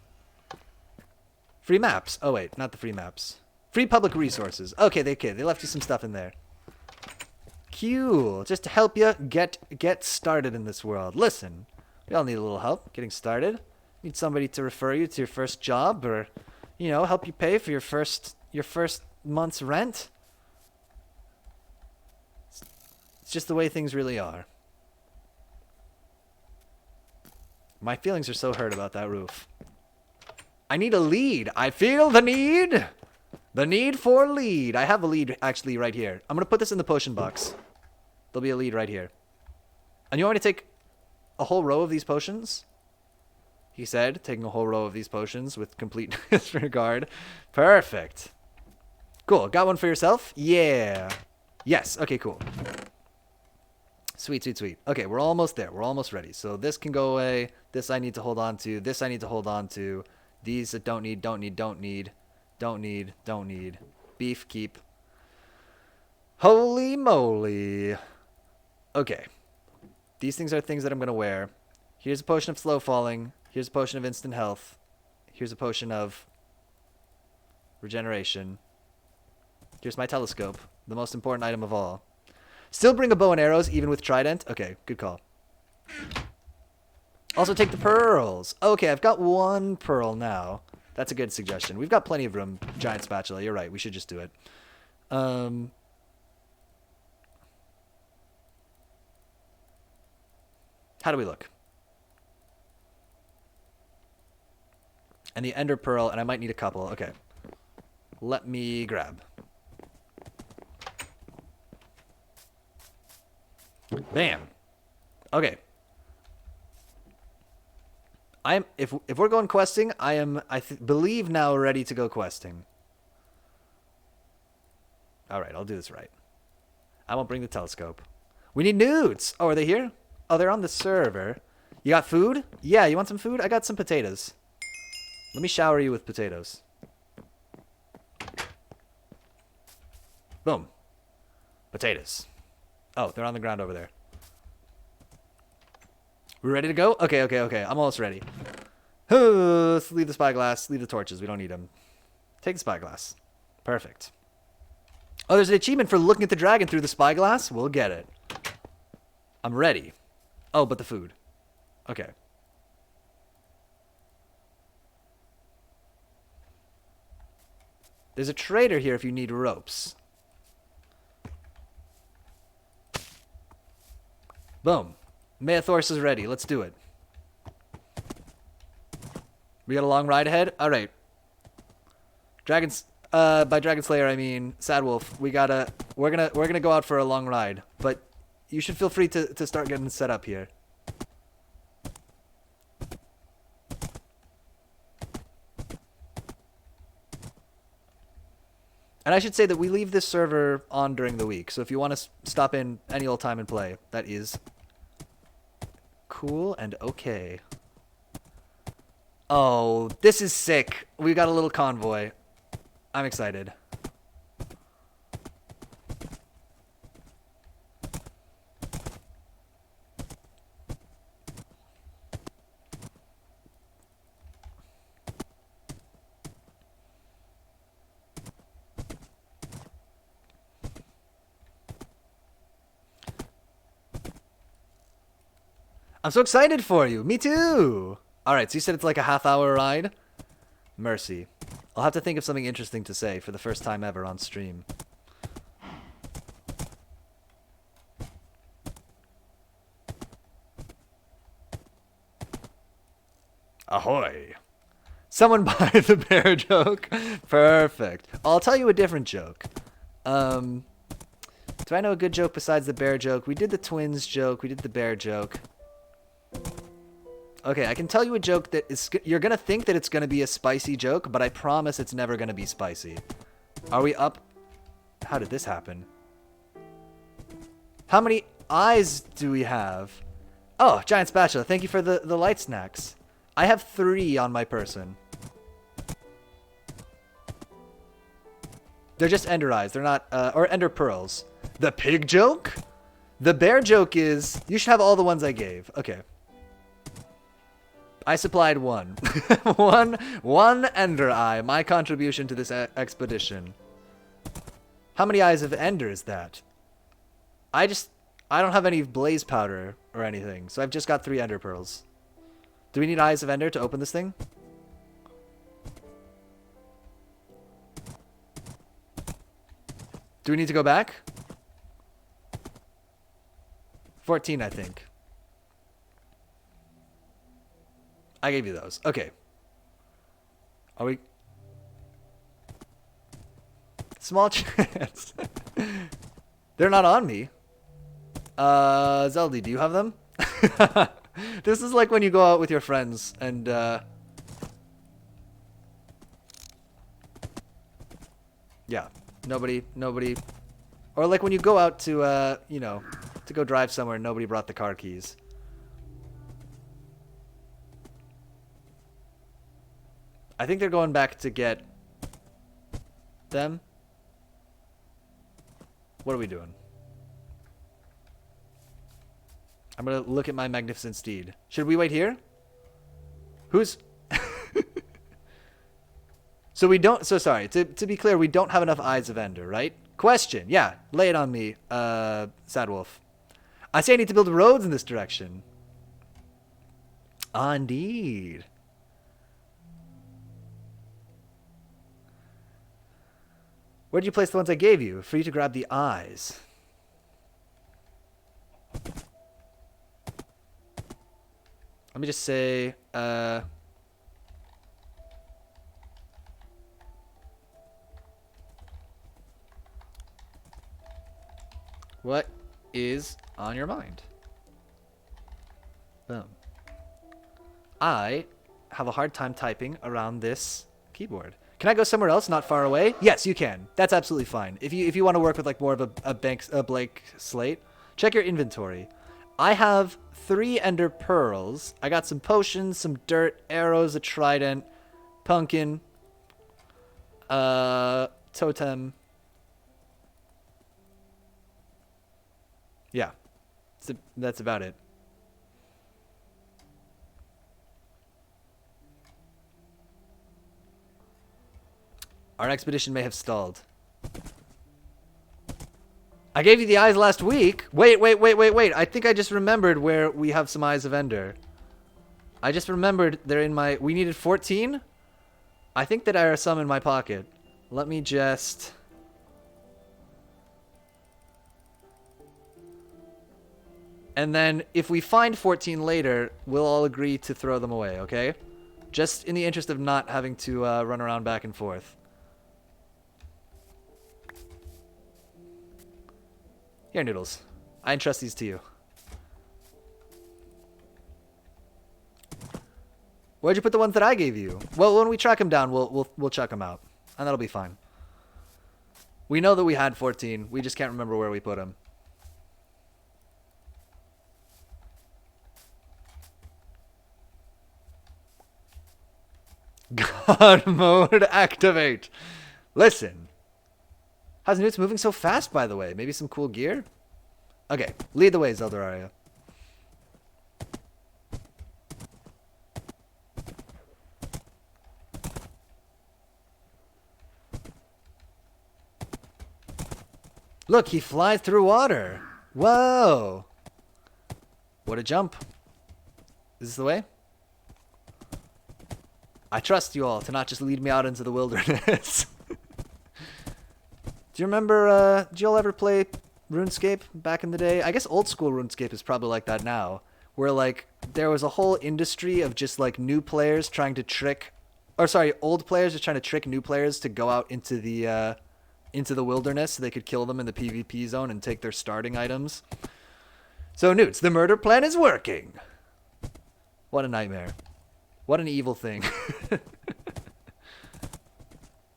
Free maps. Oh wait, not the free maps. Free public resources. Okay, they left you some stuff in there. Cool. Just to help you get started in this world. Listen, we all need a little help getting started. Need somebody to refer you to your first job, or, you know, help you pay for your first month's rent. It's just the way things really are. My feelings are so hurt about that roof. I need a lead. I feel the need. The need for lead. I have a lead actually right here. I'm going to put this in the potion box. There'll be a lead right here. And you want me to take a whole row of these potions? He said, taking a whole row of these potions with complete disregard. Perfect. Cool. Got one for yourself? Yeah. Yes. Okay, cool. Sweet, sweet, sweet. Okay, we're almost there. We're almost ready. So this can go away. This I need to hold on to. This I need to hold on to. These that don't need. Beef, keep. Holy moly. Okay. These things are things that I'm going to wear. Here's a potion of slow falling. Here's a potion of instant health. Here's a potion of regeneration. Here's my telescope. The most important item of all. Still bring a bow and arrows, even with trident. Okay, good call. Also take the pearls. Okay, I've got one pearl now. That's a good suggestion. We've got plenty of room, giant spatula. You're right, we should just do it. How do we look? And the ender pearl, and I might need a couple. Okay. Let me grab. Bam. Okay. If we're going questing, I believe now ready to go questing. All right, I'll do this right. I won't bring the telescope. We need nudes. Oh, are they here? Oh, they're on the server. You got food? Yeah, you want some food? I got some potatoes. Let me shower you with potatoes. Boom. Potatoes. Oh, they're on the ground over there. We ready to go? Okay. I'm almost ready. Let's leave the spyglass. Leave the torches. We don't need them. Take the spyglass. Perfect. Oh, there's an achievement for looking at the dragon through the spyglass? We'll get it. I'm ready. Oh, but the food. Okay. There's a trader here if you need ropes. Boom. Maethorus is ready. Let's do it. We got a long ride ahead? Alright. By Dragon Slayer I mean Sad Wolf. We're gonna go out for a long ride. But you should feel free to start getting set up here. And I should say that we leave this server on during the week. So if you want to stop in any old time and play, that is cool and okay. Oh, this is sick. We got a little convoy. I'm excited. I'm so excited for you. Me too. All right, so you said it's like a half-hour ride? Mercy. I'll have to think of something interesting to say for the first time ever on stream. Ahoy. Someone buy the bear joke. Perfect. I'll tell you a different joke. Do I know a good joke besides the bear joke? We did the twins joke. We did the bear joke. Okay, I can tell you a joke that is... You're going to think that it's going to be a spicy joke, but I promise it's never going to be spicy. Are we up? How did this happen? How many eyes do we have? Oh, Giant Spatula, thank you for the light snacks. I have 3 on my person. They're just ender eyes. They're not... or ender pearls. The pig joke? The bear joke is... You should have all the ones I gave. Okay. I supplied 1. one ender eye. My contribution to this expedition. How many eyes of ender is that? I don't have any blaze powder or anything, so I've just got 3 ender pearls. Do we need eyes of ender to open this thing? Do we need to go back? 14, I think. I gave you those. Okay. Are we... Small chance. They're not on me. Zeldy, do you have them? This is like when you go out with your friends and, yeah. Nobody. Or like when you go out to, you know, to go drive somewhere and nobody brought the car keys. I think they're going back to get them. What are we doing? I'm going to look at my magnificent steed. Should we wait here? Who's... So we don't... So sorry. To be clear, we don't have enough eyes of ender, right? Question. Yeah. Lay it on me, Sad Wolf. I say I need to build roads in this direction. Ah, indeed. Where'd you place the ones I gave you? For you to grab the eyes. Let me just say, what is on your mind? Boom. I have a hard time typing around this keyboard. Can I go somewhere else, not far away? Yes, you can. That's absolutely fine. If you want to work with like more of a blank slate, check your inventory. I have 3 ender pearls. I got some potions, some dirt, arrows, a trident, pumpkin, totem. Yeah, that's about it. Our expedition may have stalled. I gave you the eyes last week. Wait. I think I just remembered where we have some eyes of ender. I just remembered they're in my... We needed 14? I think that there are some in my pocket. Let me just... And then if we find 14 later, we'll all agree to throw them away, okay? Just in the interest of not having to run around back and forth. Here, Noodles. I entrust these to you. Where'd you put the ones that I gave you? Well, when we track them down, we'll check them out, and that'll be fine. We know that we had 14. We just can't remember where we put them. God mode activate. Listen. How's Newt's moving so fast, by the way? Maybe some cool gear? Okay, lead the way, Zeldaria. Look, he flies through water. Whoa. What a jump. Is this the way? I trust you all to not just lead me out into the wilderness. Do you remember, did you all ever play RuneScape back in the day? I guess old school RuneScape is probably like that now. Where, like, there was a whole industry of just, like, new players trying to trick... Or, sorry, old players just trying to trick new players to go out into the wilderness so they could kill them in the PvP zone and take their starting items. So, Newts, the murder plan is working. What a nightmare. What an evil thing.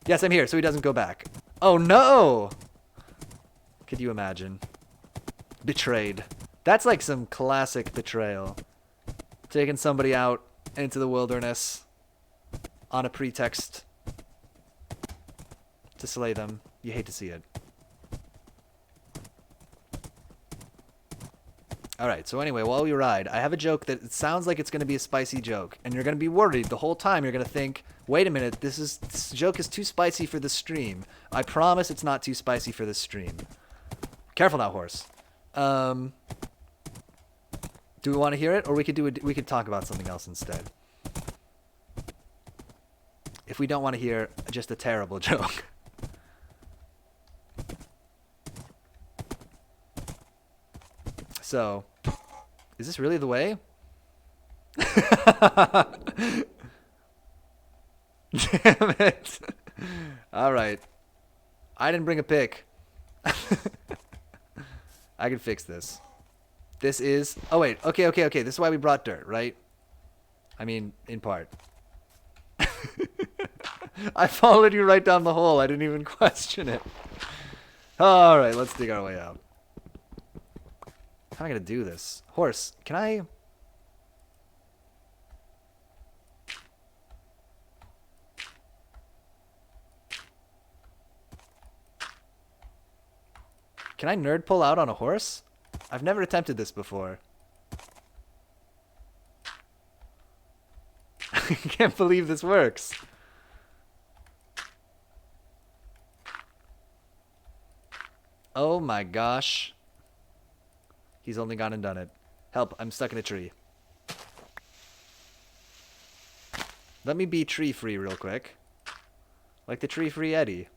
Yes, I'm here, so he doesn't go back. Oh, no! Could you imagine? Betrayed. That's like some classic betrayal. Taking somebody out into the wilderness on a pretext to slay them. You hate to see it. Alright, so anyway, while we ride, I have a joke that it sounds like it's going to be a spicy joke. And you're going to be worried the whole time. You're going to think, wait a minute, this joke is too spicy for the stream. I promise it's not too spicy for the stream. Careful now, horse. Do we want to hear it? Or we could talk about something else instead. If we don't want to hear just a terrible joke. So, is this really the way? Damn it. Alright. I didn't bring a pick. I can fix this. This is... Oh, wait. Okay. This is why we brought dirt, right? I mean, in part. I followed you right down the hole. I didn't even question it. Alright, let's dig our way out. How am I going to do this? Horse, can I... Can I nerd pull out on a horse? I've never attempted this before. I can't believe this works. Oh my gosh. He's only gone and done it. Help, I'm stuck in a tree. Let me be tree free real quick. Like the tree free Eddie.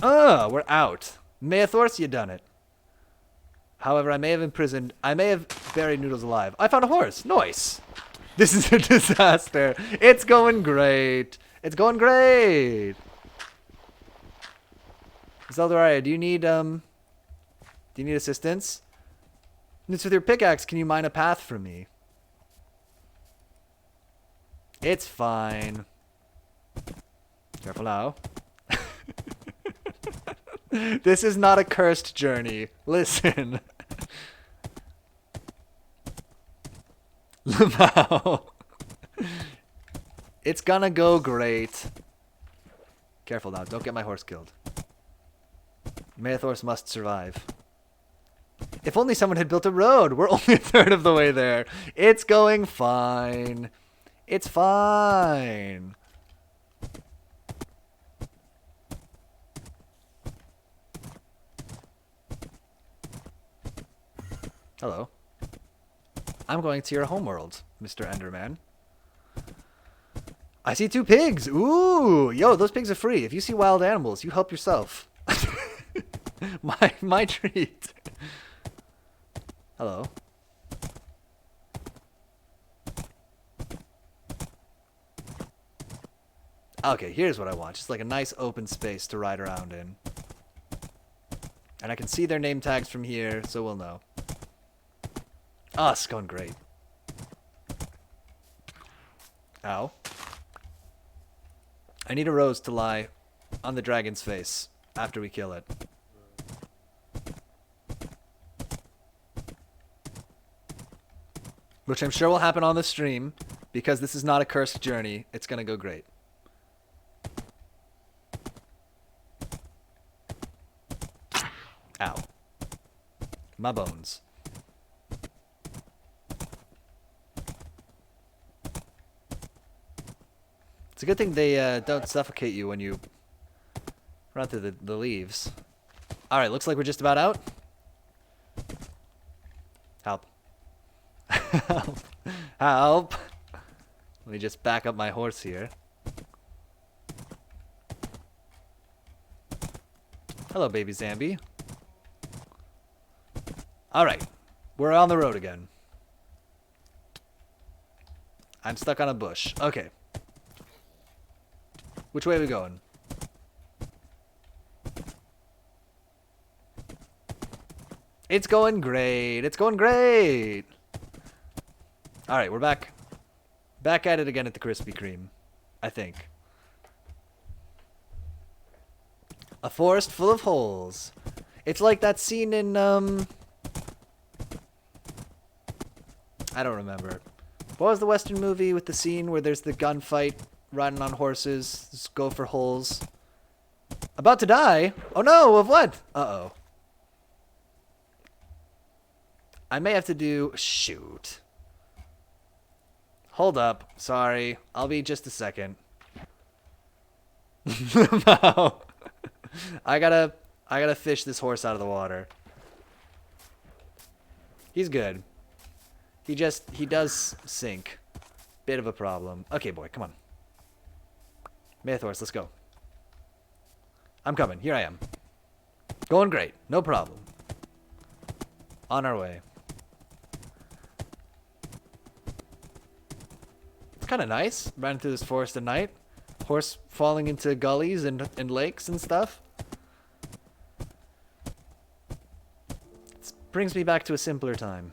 We're out. Maethors, you done it. However, I may have buried Noodles alive. I found a horse. Nice. This is a disaster. It's going great. It's going great. Zeldaria, do you need assistance? It's with your pickaxe, can you mine a path for me? It's fine. Careful now. This is not a cursed journey. Listen. Lamau. It's gonna go great. Careful now, don't get my horse killed. Maethors must survive. If only someone had built a road. We're only a third of the way there. It's going fine. It's fine. Hello. I'm going to your homeworld, Mr. Enderman. I see 2 pigs. Ooh, yo, those pigs are free. If you see wild animals, you help yourself. my treat. Hello. Okay, here's what I want. Just like a nice open space to ride around in. And I can see their name tags from here, so we'll know. Ah, it's going great. Ow. I need a rose to lie on the dragon's face after we kill it. Which I'm sure will happen on the stream, Because this is not a cursed journey, it's gonna go great. Ow. My bones. It's a good thing they don't suffocate you when you run through the leaves. Alright, looks like we're just about out. Help. Help. Help. Let me just back up my horse here. Hello, baby Zambi. Alright, we're on the road again. I'm stuck on a bush. Okay. Which way are we going? It's going great. It's going great. Alright, we're back. Back at it again at the Krispy Kreme. I think. A forest full of holes. It's like that scene in, I don't remember. What was the Western movie with the scene where there's the gunfight, riding on horses, just go for holes? About to die? Oh no, of what? Uh-oh. I may have to do... Shoot. Hold up. Sorry. I'll be just a second. No. I gotta fish this horse out of the water. He's good. He does sink. Bit of a problem. Okay, boy, come on. Maythorse, let's go. I'm coming. Here I am. Going great. No problem. On our way. It's kind of nice, riding through this forest at night. Horse falling into gullies and lakes and stuff. It brings me back to a simpler time.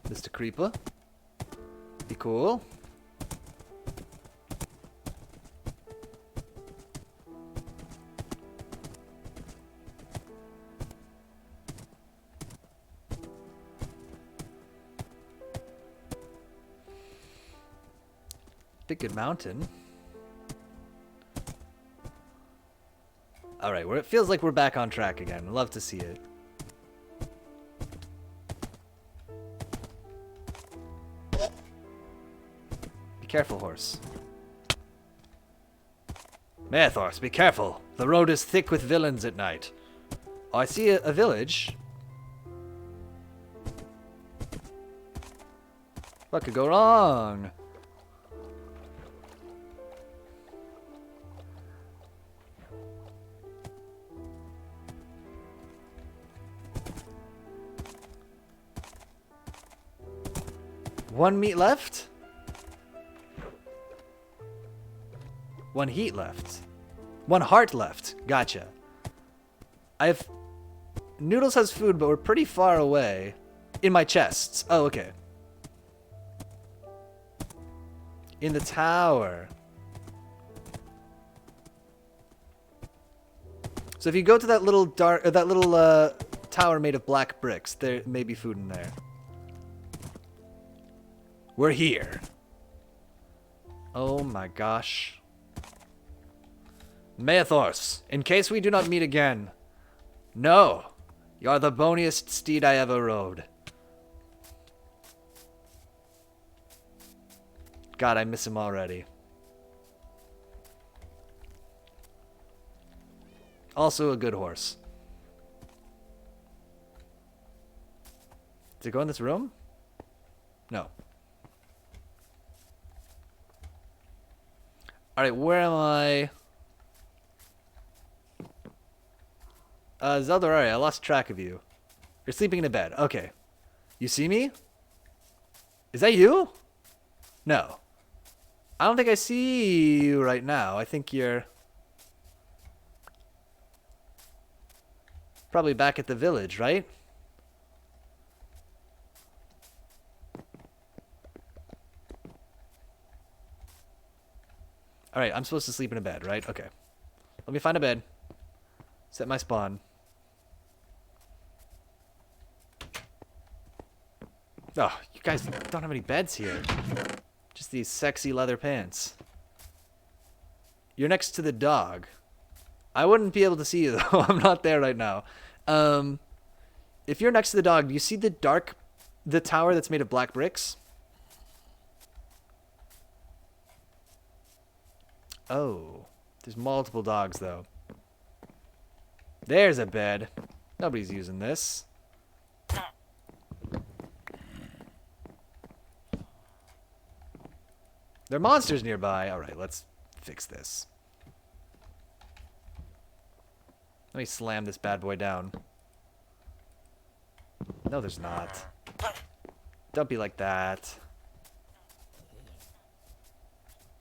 Mr. Creeper. Be cool. Big good mountain. Alright, it feels like we're back on track again. Love to see it. Careful, horse. Maythorse, be careful. The road is thick with villains at night. Oh, I see a village. What could go wrong? One meat left? One heat left. One heart left. Gotcha. Noodles has food, but we're pretty far away. In my chests. Oh, okay. In the tower. So if you go to that little tower made of black bricks, there may be food in there. We're here. Oh my gosh. Maythorse, in case we do not meet again, no, you're the boniest steed I ever rode. God, I miss him already. Also a good horse. Does it go in this room? No. Alright, where am I? Zelda, alright, I lost track of you. You're sleeping in a bed. Okay. You see me? Is that you? No. I don't think I see you right now. I think you're probably back at the village, right? Alright, I'm supposed to sleep in a bed, right? Okay. Let me find a bed. Set my spawn. Oh, you guys don't have any beds here. Just these sexy leather pants. You're next to the dog. I wouldn't be able to see you, though. I'm not there right now. If you're next to the dog, do you see the tower that's made of black bricks? Oh, there's multiple dogs, though. There's a bed. Nobody's using this. There are monsters nearby. All right, let's fix this. Let me slam this bad boy down. No, there's not. Don't be like that.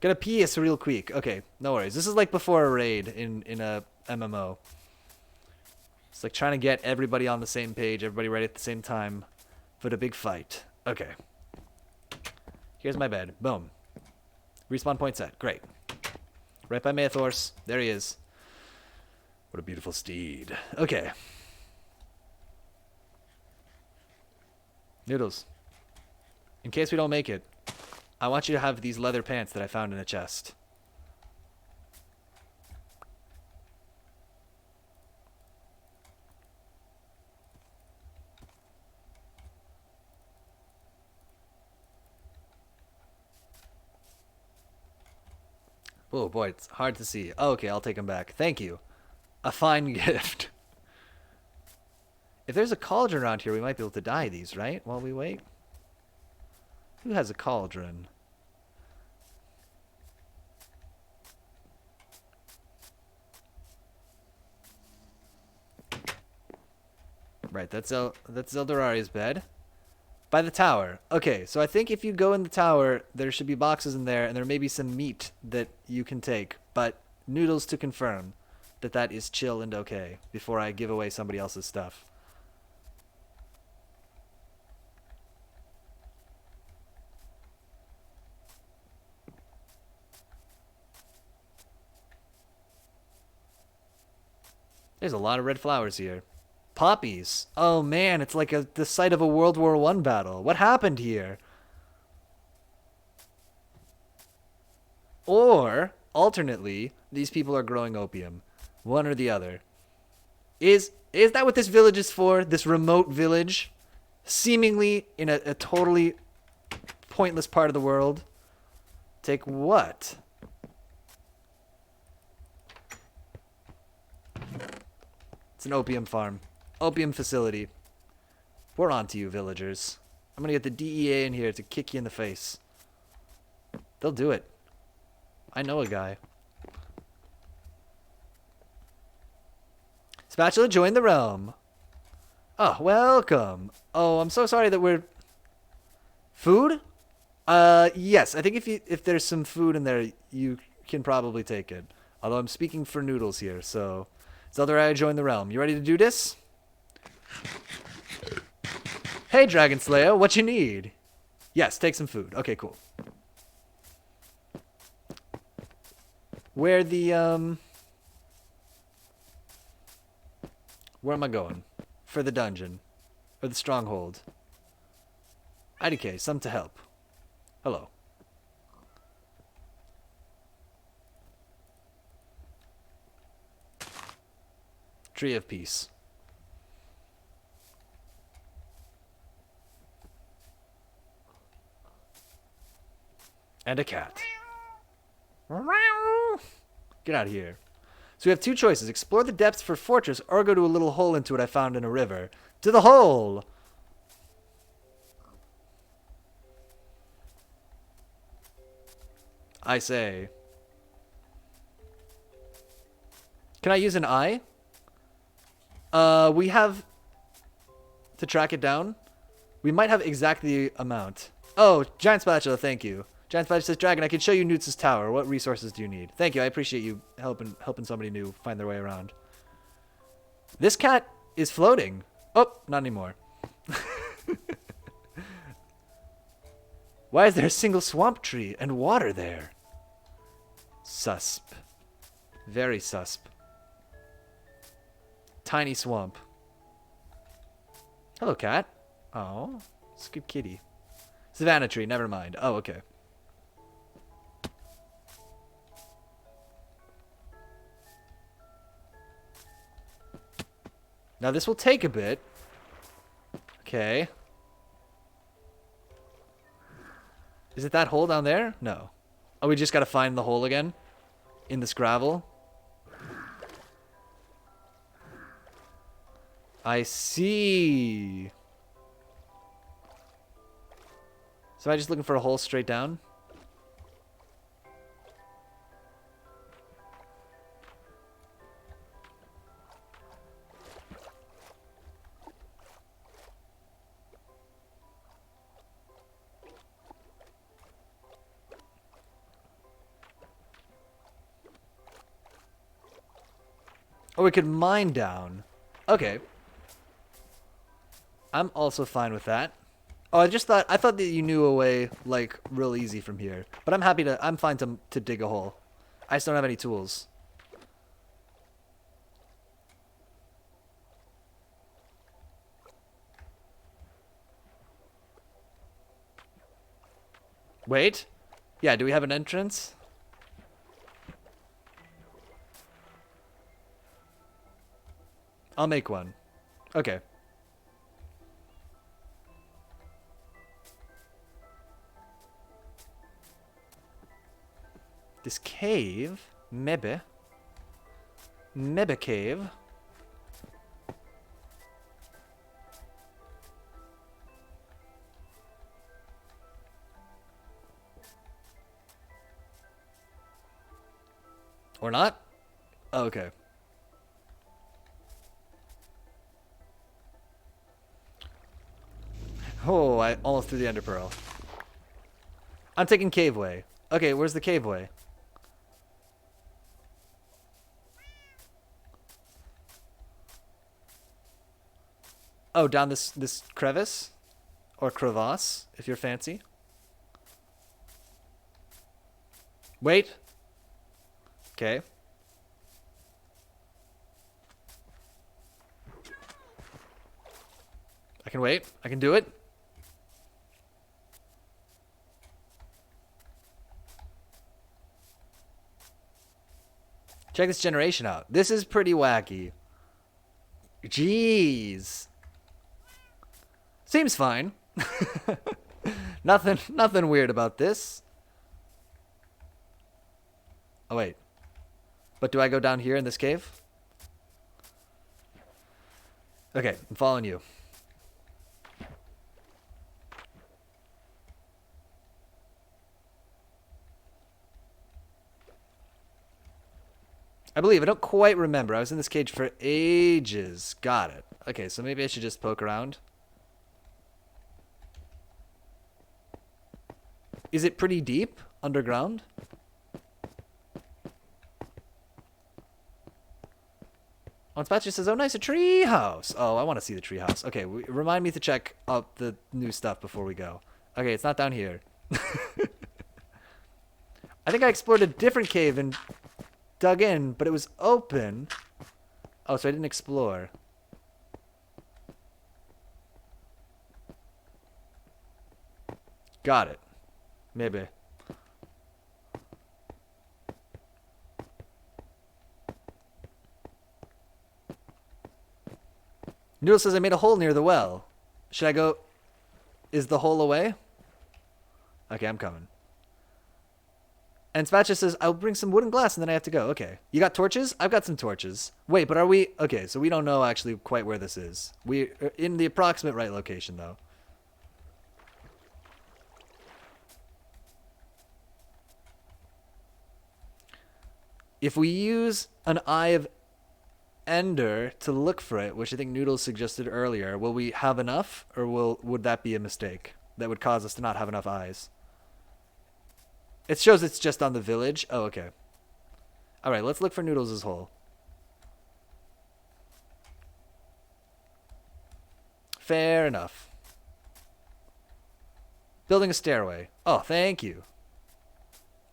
Gonna pee us real quick. Okay, no worries. This is like before a raid in a MMO. It's like trying to get everybody on the same page, everybody ready at the same time for the big fight. Okay. Here's my bed. Boom. Respawn point set. Great. Right by Maethors. There he is. What a beautiful steed. Okay. Noodles. In case we don't make it, I want you to have these leather pants that I found in a chest. Oh boy, it's hard to see. Oh, okay, I'll take them back. Thank you. A fine gift. If there's a cauldron around here, we might be able to dye these, right? While we wait. Who has a cauldron? Right, that's Eldorari's bed. By the tower. Okay, so I think if you go in the tower, there should be boxes in there, and there may be some meat that you can take. But Noodles to confirm that that is chill and okay before I give away somebody else's stuff. There's a lot of red flowers here. Poppies. Oh man, it's like the site of a World War I battle. What happened here? Or, alternately, these people are growing opium. One or the other. Is that what this village is for? This remote village? Seemingly in a totally pointless part of the world? Take what? It's an opium farm. Opium facility. We're on to you, villagers. I'm gonna get the DEA in here to kick you in the face. They'll do it. I know a guy. Spatula, join the realm. Oh, welcome. Oh, I'm so sorry that we're... Food? Yes. I think if there's some food in there, you can probably take it. Although I'm speaking for Noodles here, so... Zeldarai, join the realm. You ready to do this? Hey, Dragon Slayer, what you need? Yes, take some food. Okay, cool. Where am I going? For the dungeon. Or the stronghold. IDK, some to help. Hello. Tree of Peace. And a cat. Get out of here. So we have two choices. Explore the depths for fortress or go to a little hole into it I found in a river. To the hole! I say. Can I use an eye? We have to track it down. We might have exactly the amount. Oh, Giant Spatula, thank you. Giant Spatula says, Dragon, I can show you Newt's tower. What resources do you need? Thank you, I appreciate you helping somebody new find their way around. This cat is floating. Oh, not anymore. Why is there a single swamp tree and water there? Susp. Very susp. Tiny swamp. Hello, cat. Oh, it's a good kitty. Savannah tree, never mind. Oh, okay. Now this will take a bit. Okay. Is it that hole down there? No. Oh, we just gotta find the hole again? In this gravel? I see. So am I just looking for a hole straight down? Or we could mine down. Okay. I'm also fine with that. Oh, I thought that you knew a way, like, real easy from here. But I'm fine to dig a hole. I just don't have any tools. Wait. Yeah, do we have an entrance? I'll make one. Okay. This cave, maybe cave. Or not? Oh, okay. Oh, I almost threw the ender pearl. I'm taking cave way. Okay, where's the cave way? Oh, down this crevice? Or crevasse, if you're fancy. Wait. Okay. I can wait. I can do it. Check this generation out. This is pretty wacky. Jeez. Seems fine. Nothing weird about this. Oh, wait. But do I go down here in this cave? Okay, I'm following you. I believe. I don't quite remember. I was in this cage for ages. Got it. Okay, so maybe I should just poke around. Is it pretty deep underground? On Spatulas says, oh, nice, a tree house. Oh, I want to see the tree house. Okay, remind me to check up the new stuff before we go. Okay, it's not down here. I think I explored a different cave and dug in, but it was open. Oh, so I didn't explore. Got it. Maybe. Noodle says I made a hole near the well. Should I go? Is the hole away? Okay, I'm coming. And Spatcha says, I'll bring some wood and glass and then I have to go. Okay. You got torches? I've got some torches. Wait, but are we... Okay, so we don't know actually quite where this is. We're in the approximate right location, though. If we use an Eye of Ender to look for it, which I think Noodles suggested earlier, will we have enough? Or would that be a mistake? That would cause us to not have enough eyes. It shows it's just on the village. Oh, okay. Alright, let's look for Noodles' hole. Fair enough. Building a stairway. Oh, thank you.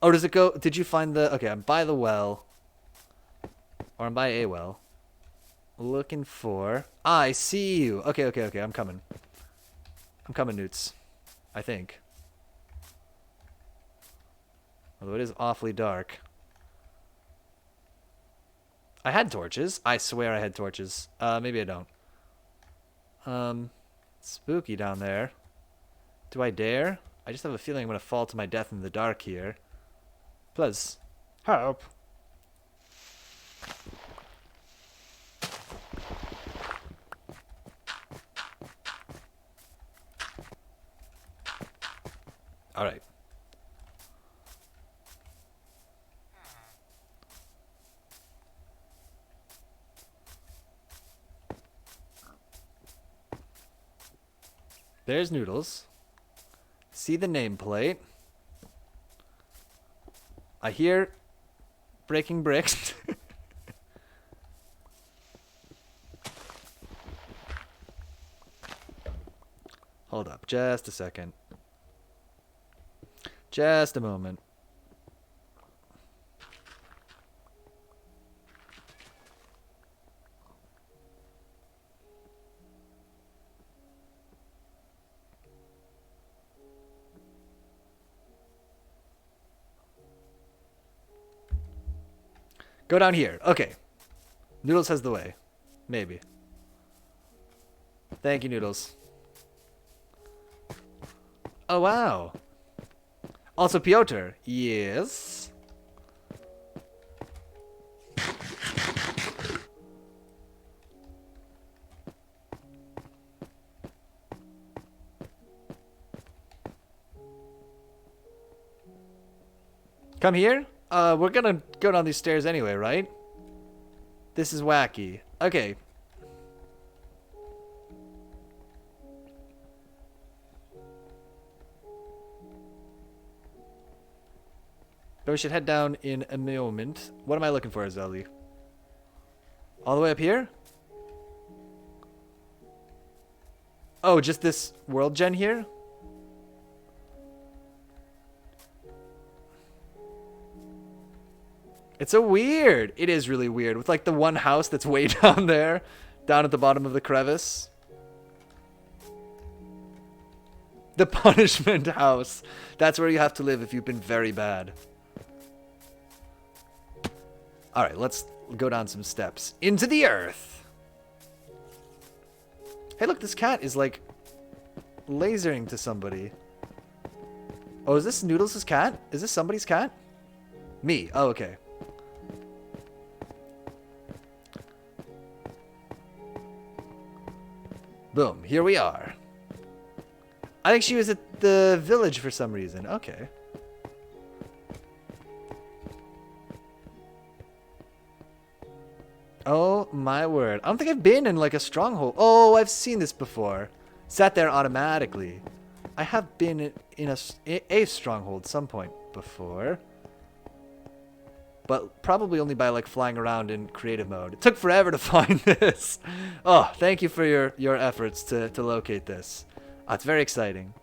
Oh, does it go? Did you find the... Okay, I'm by the well. Or I'm by a well. Looking for... Ah, I see you. Okay, okay, okay. I'm coming. I'm coming, Newts. I think. Although it is awfully dark. I had torches. I swear I had torches. Maybe I don't. Spooky down there. Do I dare? I just have a feeling I'm going to fall to my death in the dark here. Please. Help. Alright. There's Noodles. See the nameplate. I hear breaking bricks. Hold up, just a second. Just a moment. Go down here. Okay. Noodles has the way. Maybe. Thank you, Noodles. Oh, wow. Also, Piotr. Yes. Come here? We're gonna go down these stairs anyway, right? This is wacky. Okay. But we should head down in a moment. What am I looking for, Zelly? All the way up here? Oh, just this world gen here? It's so weird. It is really weird. With like the one house that's way down there. Down at the bottom of the crevice. The punishment house. That's where you have to live if you've been very bad. Alright, let's go down some steps. Into the earth. Hey, look, this cat is like lasering to somebody. Oh, is this Noodles' cat? Is this somebody's cat? Me. Oh, okay. Boom, here we are. I think she was at the village for some reason. Okay. Oh my word. I don't think I've been in like a stronghold. Oh, I've seen this before. Sat there automatically. I have been in a stronghold some point before. But probably only by like flying around in creative mode. It took forever to find this. Oh, thank you for your efforts to locate this. Oh, it's very exciting.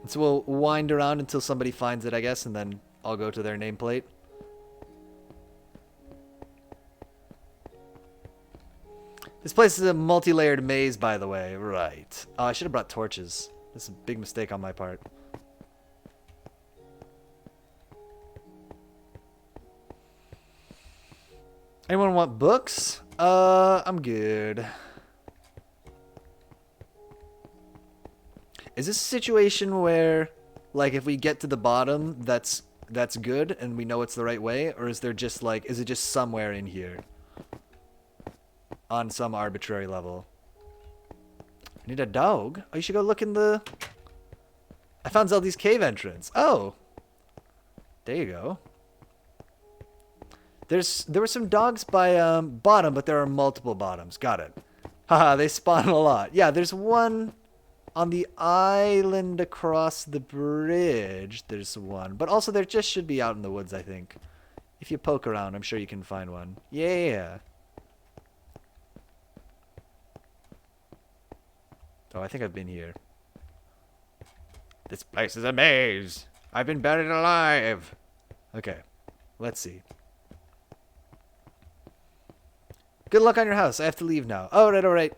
So we'll wind around until somebody finds it, I guess, and then I'll go to their nameplate. This place is a multi-layered maze, by the way. Right. Oh, I should have brought torches. This is a big mistake on my part. Anyone want books? I'm good. Is this a situation where, like, if we get to the bottom, that's good and we know it's the right way? Or is there just, like, is it just somewhere in here? On some arbitrary level. I need a dog? Oh, you should go look in the... I found Zeldy's cave entrance. Oh! There you go. There were some dogs by, bottom, but there are multiple bottoms. Got it. Haha, they spawn a lot. Yeah, there's one... On the island across the bridge, there's one. But also there just should be out in the woods, I think. If you poke around, I'm sure you can find one. Yeah. Oh, I think I've been here. This place is a maze. I've been buried alive. Okay, let's see. Good luck on your house. I have to leave now. All right.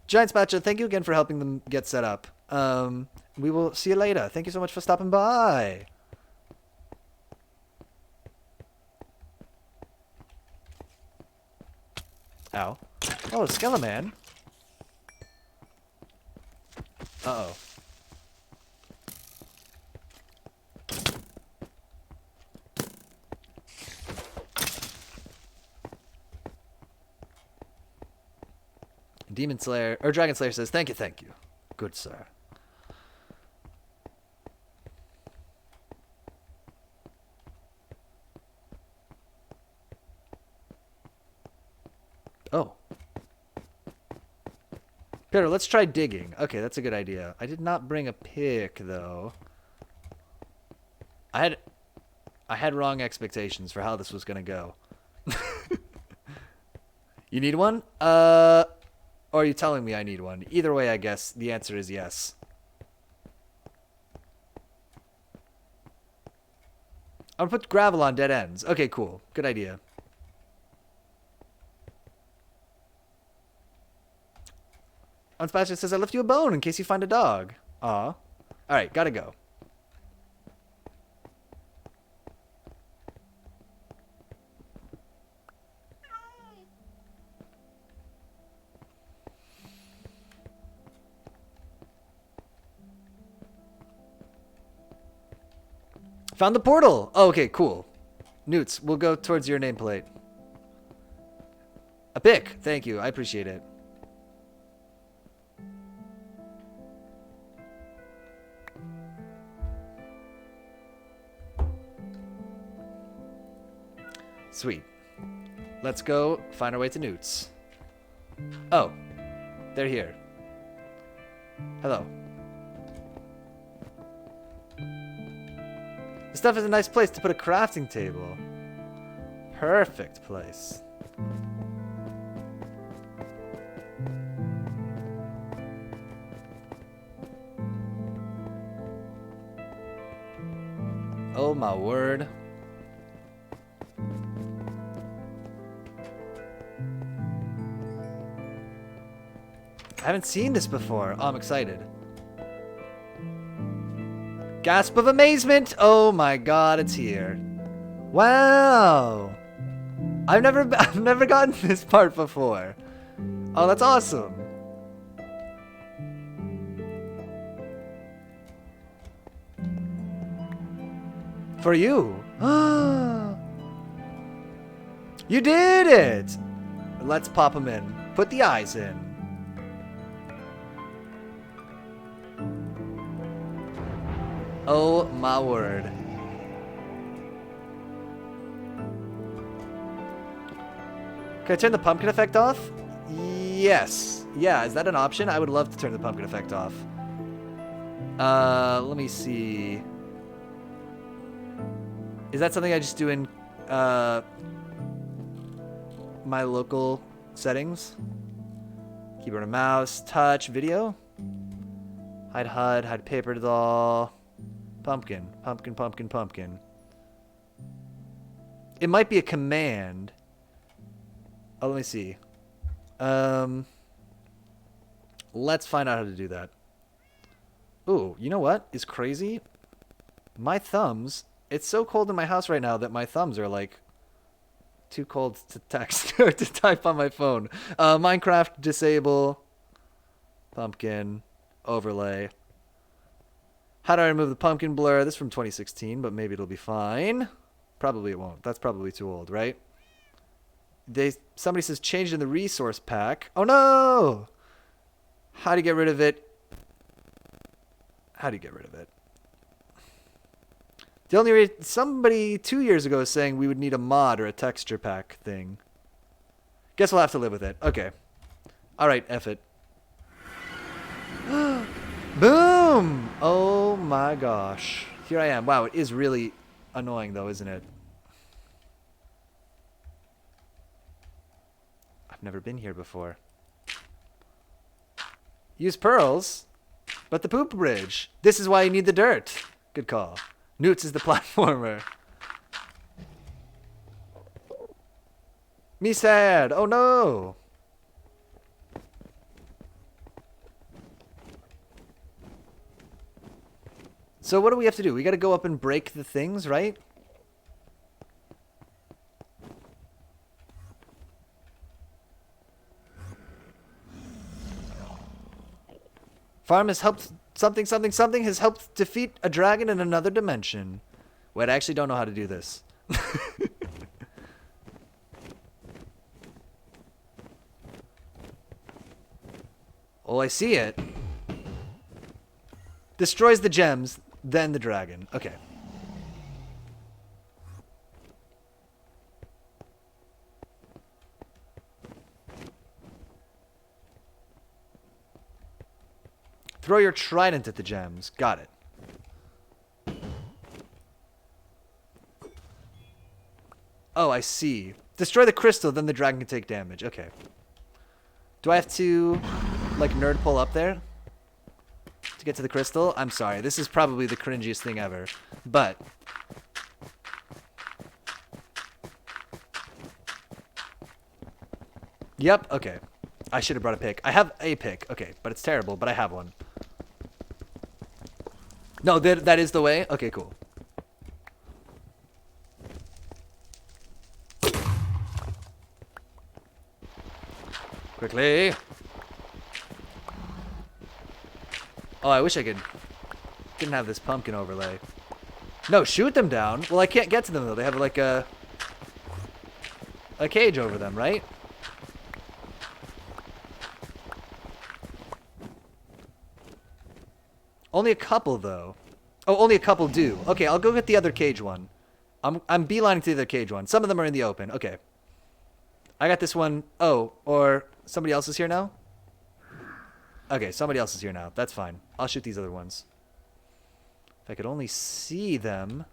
Giant Spatula, thank you again for helping them get set up. We will see you later. Thank you so much for stopping by. Ow. Oh, Skeleman. Uh-oh. Demon Slayer, or Dragon Slayer says, thank you. Good sir. Oh. Peter, let's try digging. Okay, that's a good idea. I did not bring a pick, though. I had wrong expectations for how this was gonna go. You need one? Or are you telling me I need one? Either way, I guess the answer is yes. I'm gonna put gravel on dead ends. Okay, cool. Good idea. Unspatula says, I left you a bone in case you find a dog. Aw. Alright, gotta go. Found the portal! Oh, okay, cool. Newts, we'll go towards your nameplate. A pick! Thank you, I appreciate it. Sweet. Let's go find our way to Newts. Oh, they're here. Hello. This stuff is a nice place to put a crafting table. Perfect place. Oh my word. I haven't seen this before. Oh, I'm excited. Gasp of amazement! Oh my god, it's here. Wow! I've never gotten this part before. Oh, that's awesome. For you. You did it! Let's pop them in. Put the eyes in. Oh my word. Can I turn the pumpkin effect off? Yes. Yeah, is that an option? I would love to turn the pumpkin effect off. Let me see. Is that something I just do in my local settings? Keyboard and mouse, touch, video. Hide HUD, hide paper doll. Pumpkin, pumpkin, pumpkin, pumpkin. It might be a command. Oh, let me see. Let's find out how to do that. Ooh, you know what is crazy? My thumbs, it's so cold in my house right now that my thumbs are like too cold to text or to type on my phone. Minecraft disable. Pumpkin. Overlay. How do I remove the pumpkin blur? This is from 2016, but maybe it'll be fine. Probably it won't. That's probably too old, right? Somebody says change in the resource pack. Oh no! How do you get rid of it? How do you get rid of it? The only somebody 2 years ago was saying we would need a mod or a texture pack thing. Guess we'll have to live with it. Okay. All right, F it. Boom! Oh my gosh. Here I am. Wow, it is really annoying though, isn't it? I've never been here before. Use pearls? But the poop bridge. This is why you need the dirt. Good call. Newts is the platformer. Me sad. Oh no. So what do we have to do? We gotta go up and break the things, right? Farm has helped something has helped defeat a dragon in another dimension. Wait, I actually don't know how to do this. Oh, I see it. Destroys the gems, then the dragon. Okay. Throw your trident at the gems. Got it. Oh, I see. Destroy the crystal, then the dragon can take damage. Okay. Do I have to, like, nerd pull up there to get to the crystal? I'm sorry. This is probably the cringiest thing ever. But yep, okay. I should have brought a pick. I have a pick. Okay, but it's terrible, but I have one. No, that is the way? Okay, cool. Quickly. Oh, I wish I didn't have this pumpkin overlay. No, shoot them down. Well, I can't get to them, though. They have, like, a cage over them, right? Only a couple, though. Oh, only a couple do. Okay, I'll go get the other cage one. I'm beelining to the other cage one. Some of them are in the open. Okay. I got this one. Oh, or somebody else is here now? Okay, somebody else is here now. That's fine. I'll shoot these other ones. If I could only see them.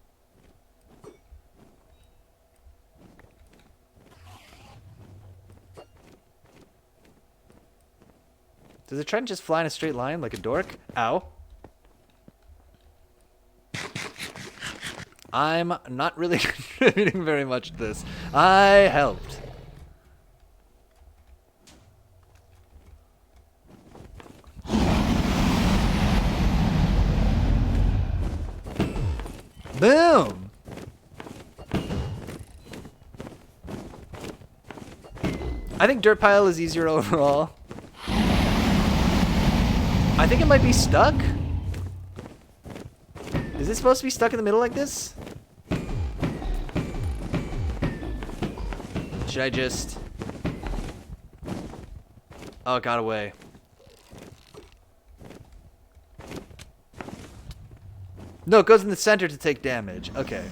Does the trident just fly in a straight line like a dork? Ow. I'm not really contributing very much to this. I helped. Boom! I think dirt pile is easier overall. I think it might be stuck. Is it supposed to be stuck in the middle like this? Should I just... Oh, it got away. No, it goes in the center to take damage. Okay.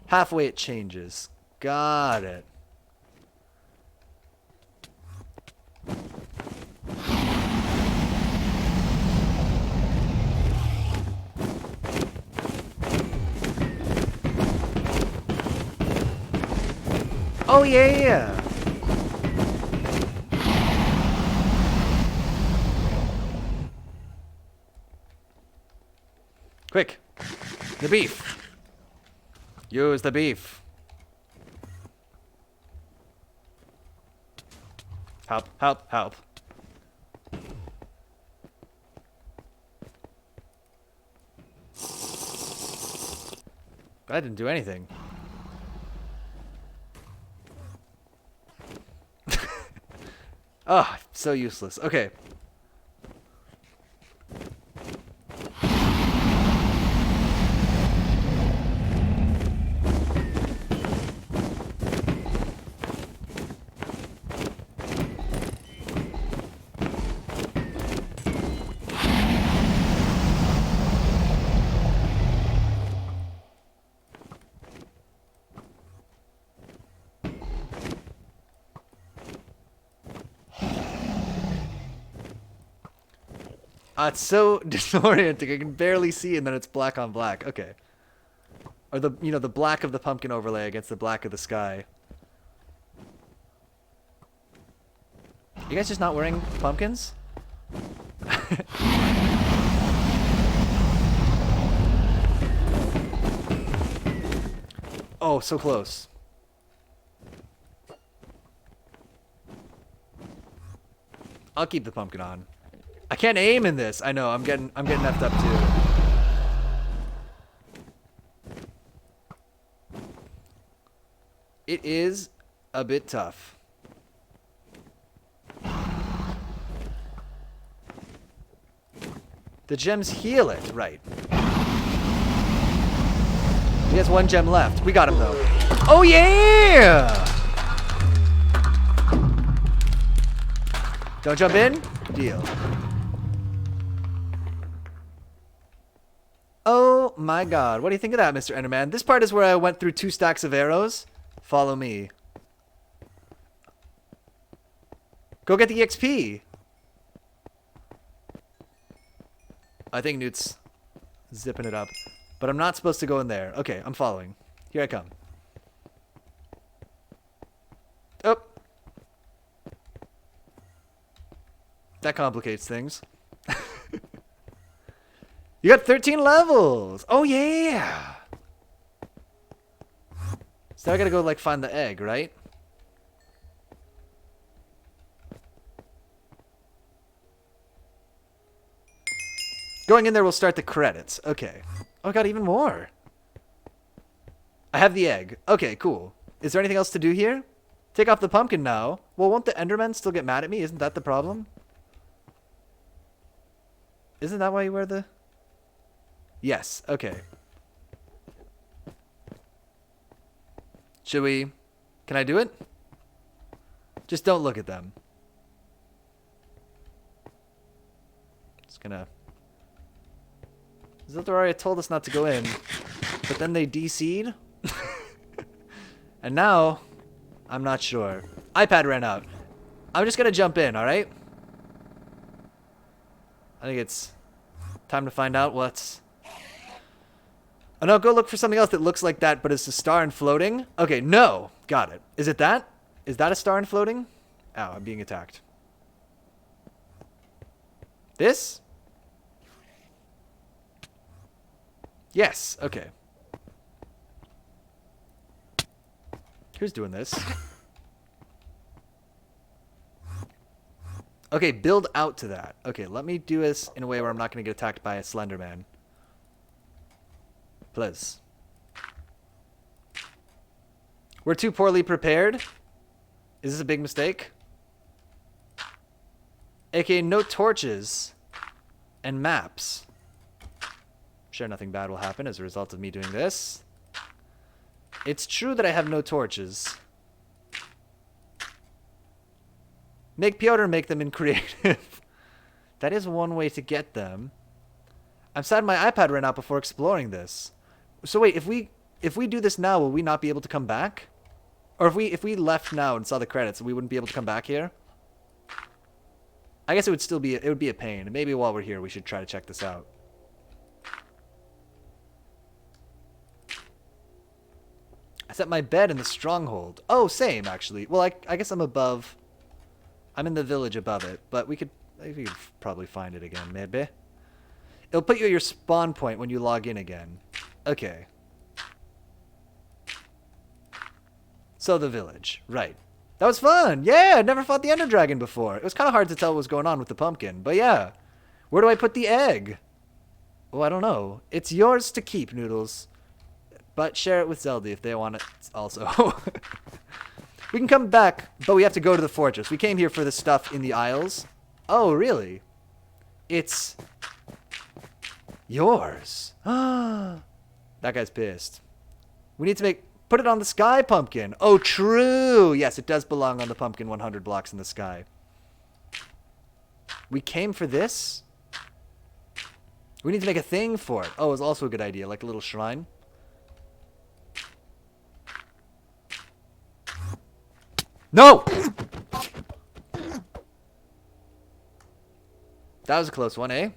Halfway it changes. Got it. Oh, yeah. Quick. The beef. Use the beef. Help, help, help. I didn't do anything. Oh, so useless. Okay. It's so disorienting. I can barely see, and then it's black on black. Okay. Or the black of the pumpkin overlay against the black of the sky. You guys just not wearing pumpkins? Oh, so close. I'll keep the pumpkin on. I can't aim in this. I know. I'm getting effed up too. It is a bit tough. The gems heal it, right? He has one gem left. We got him though. Oh yeah! Don't jump in. Deal. Oh my god. What do you think of that, Mr. Enderman? This part is where I went through 2 stacks of arrows. Follow me. Go get the XP. I think Newt's zipping it up. But I'm not supposed to go in there. Okay, I'm following. Here I come. Oh. That complicates things. You got 13 levels. Oh, yeah. So I gotta go, like, find the egg, right? Going in there will start the credits. Okay. Oh, I got even more. I have the egg. Okay, cool. Is there anything else to do here? Take off the pumpkin now. Well, won't the Endermen still get mad at me? Isn't that the problem? Isn't that why you wear the... Yes, okay. Should we... Can I do it? Just don't look at them. Just gonna... Zilteraria told us not to go in, but then they DC'd? And now, I'm not sure. iPad ran out. I'm just gonna jump in, alright? I think it's time to find out what's... Oh no, go look for something else that looks like that, but it's a star and floating. Okay, no! Got it. Is it that? Is that a star and floating? Ow, I'm being attacked. This? Yes, okay. Who's doing this? Okay, build out to that. Okay, let me do this in a way where I'm not going to get attacked by a Slenderman. Please. We're too poorly prepared? Is this a big mistake? AKA no torches and maps. Sure, nothing bad will happen as a result of me doing this. It's true that I have no torches. Make Piotr make them in creative. That is one way to get them. I'm sad my iPad ran out before exploring this. So wait, if we do this now, will we not be able to come back? Or if we left now and saw the credits, we wouldn't be able to come back here? I guess it would still be a pain. Maybe while we're here, we should try to check this out. I set my bed in the stronghold. Oh, same, actually. Well, I guess I'm above. I'm in the village above it, but we could probably find it again, maybe. It'll put you at your spawn point when you log in again. Okay. So the village, right. That was fun! Yeah, I'd never fought the Ender Dragon before. It was kind of hard to tell what was going on with the pumpkin, but yeah. Where do I put the egg? Oh, I don't know. It's yours to keep, Noodles. But share it with Zelda if they want it also. We can come back, but we have to go to the fortress. We came here for the stuff in the aisles. Oh, really? It's yours. That guy's pissed. We need to put it on the sky pumpkin. Oh, true. Yes, it does belong on the pumpkin 100 blocks in the sky. We came for this? We need to make a thing for it. Oh, it's also a good idea, like a little shrine. No! That was a close one, eh?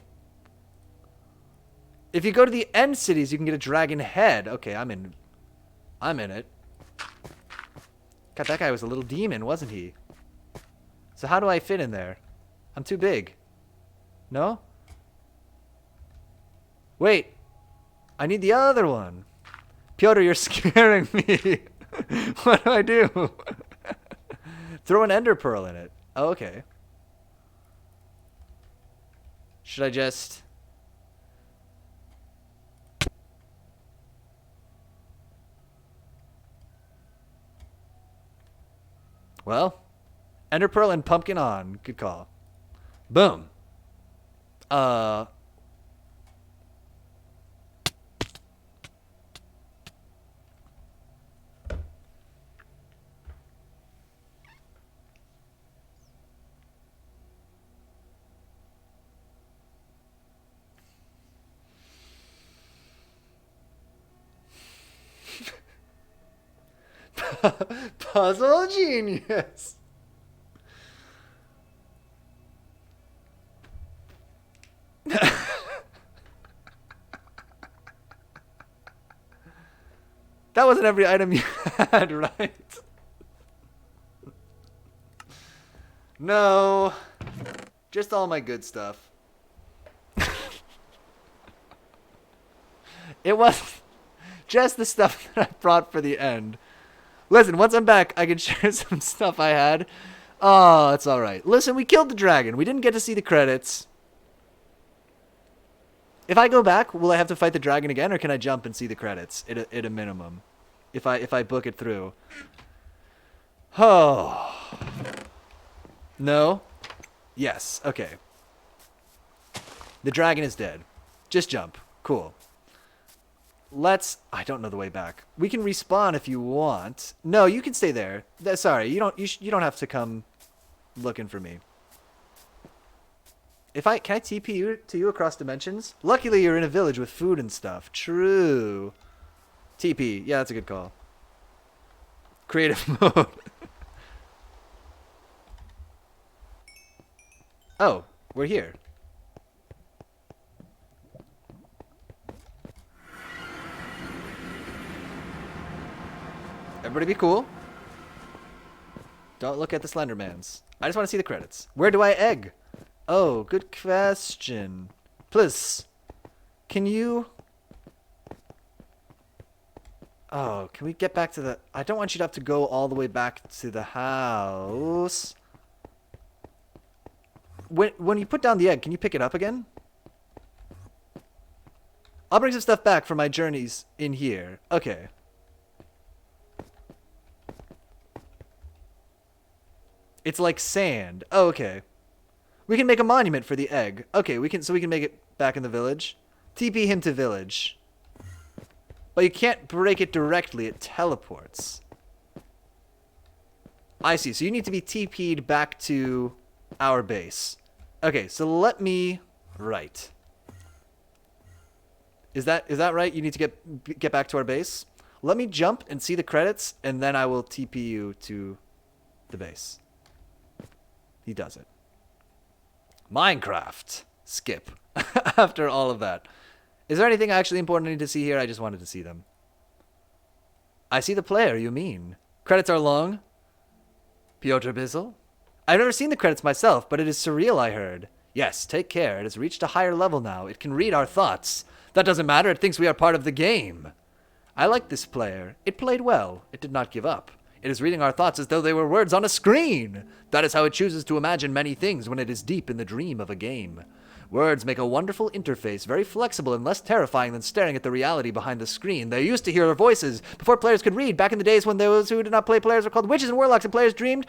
If you go to the end cities, you can get a dragon head. Okay, I'm in it. God, that guy was a little demon, wasn't he? So how do I fit in there? I'm too big. No? Wait. I need the other one. Piotr, you're scaring me. What do I do? Throw an ender pearl in it. Oh, okay. Should I just... Well, ender pearl and pumpkin on. Good call. Boom. Puzzle genius. That wasn't every item you had, right? No. Just all my good stuff. It was just the stuff that I brought for the end. Listen, once I'm back, I can share some stuff I had. Oh, it's alright. Listen, we killed the dragon. We didn't get to see the credits. If I go back, will I have to fight the dragon again, or can I jump and see the credits at a minimum? If I book it through. Oh. No? Yes. Okay. The dragon is dead. Just jump. Cool. I don't know the way back. We can respawn if you want. No, you can stay there. Sorry, you don't have to come looking for me. Can I TP you to you across dimensions? Luckily, you're in a village with food and stuff. True. TP. Yeah, that's a good call. Creative mode. Oh, we're here. Everybody be cool. Don't look at the Slendermans. I just want to see the credits. Where do I egg? Oh, good question. Please, can you... Oh, can we get back to the... I don't want you to have to go all the way back to the house. When you put down the egg, can you pick it up again? I'll bring some stuff back for my journeys in here. Okay. It's like sand. Oh, okay. We can make a monument for the egg. Okay, so we can make it back in the village. TP him to village. But you can't break it directly. It teleports. I see. So you need to be TP'd back to our base. Okay, so let me... Right. Is that right? You need to get back to our base? Let me jump and see the credits, and then I will TP you to the base. He does it. Minecraft. Skip. After all of that. Is there anything actually important I need to see here? I just wanted to see them. I see the player, you mean. Credits are long. Piotr Bizzle? I've never seen the credits myself, but it is surreal, I heard. Yes, take care. It has reached a higher level now. It can read our thoughts. That doesn't matter. It thinks we are part of the game. I like this player. It played well. It did not give up. It is reading our thoughts as though they were words on a screen. That is how it chooses to imagine many things when it is deep in the dream of a game. Words make a wonderful interface, very flexible and less terrifying than staring at the reality behind the screen. They used to hear our voices before players could read. Back in the days when those who did not play players were called witches and warlocks, and players dreamed.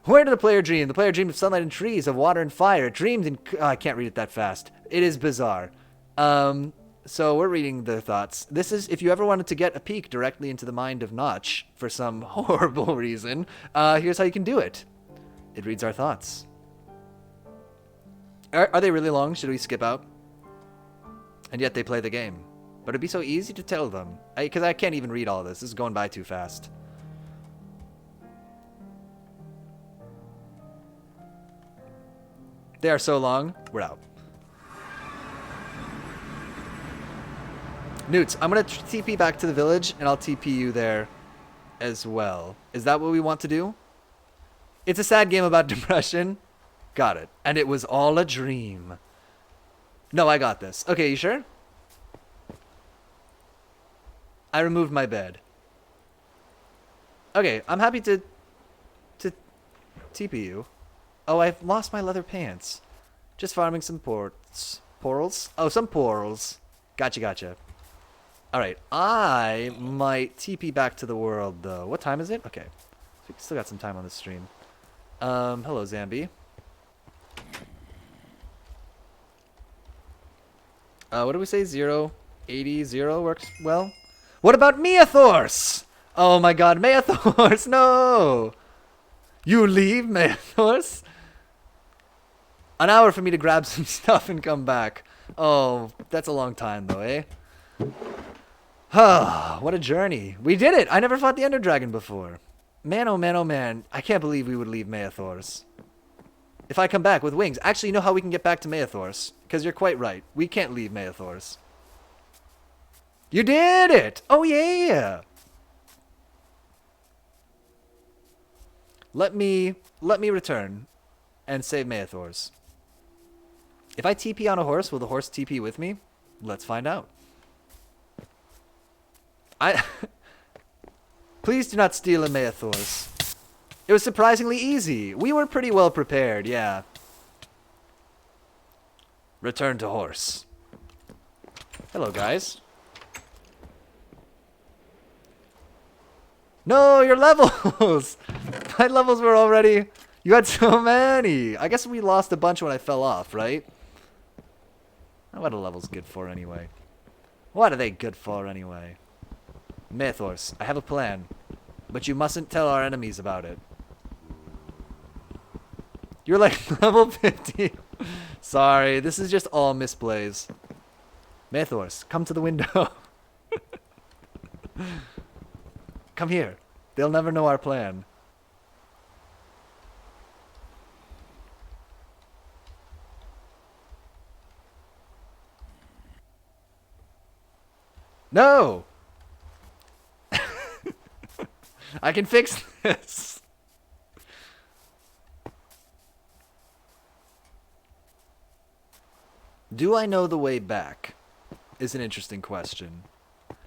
Where did the player dream? The player dreamed of sunlight and trees, of water and fire. It dreamed in... I can't read it that fast. It is bizarre. So we're reading their thoughts. This is, if you ever wanted to get a peek directly into the mind of Notch for some horrible reason, here's how you can do it. It reads our thoughts. Are they really long? Should we skip out? And yet they play the game. But it'd be so easy to tell them. Because I can't even read all this. This is going by too fast. They are so long. We're out. Newts, I'm going to TP back to the village, and I'll TP you there as well. Is that what we want to do? It's a sad game about depression. Got it. And it was all a dream. No, I got this. Okay, you sure? I removed my bed. Okay, I'm happy to TP you. Oh, I've lost my leather pants. Just farming some ports. Porals? Oh, some porals. Gotcha. Alright, I might TP back to the world, though. What time is it? Okay. We still got some time on the stream. Hello, Zambi. What do we say? 080 works well? What about Meathors? Oh my god, Meathors, no! You leave, Meathors? An hour for me to grab some stuff and come back. Oh, that's a long time though, eh? What a journey. We did it! I never fought the Ender Dragon before. Man, oh man, oh man. I can't believe we would leave Meathors. If I come back with wings. Actually, you know how we can get back to Meathors? Because you're quite right. We can't leave Meathors. You did it! Oh yeah! Let me return and save Meathors. If I TP on a horse, will the horse TP with me? Let's find out. Please do not steal a Meathors. It was surprisingly easy. We were pretty well prepared, yeah. Return to horse. Hello, guys. No, your levels! My levels were already... You had so many. I guess we lost a bunch when I fell off, right? What are levels good for anyway? What are they good for anyway? Meathors, I have a plan. But you mustn't tell our enemies about it. You're like level 50. Sorry, this is just all misplays. Meathors, come to the window. Come here. They'll never know our plan. No! I can fix this. Do I know the way back? Is an interesting question.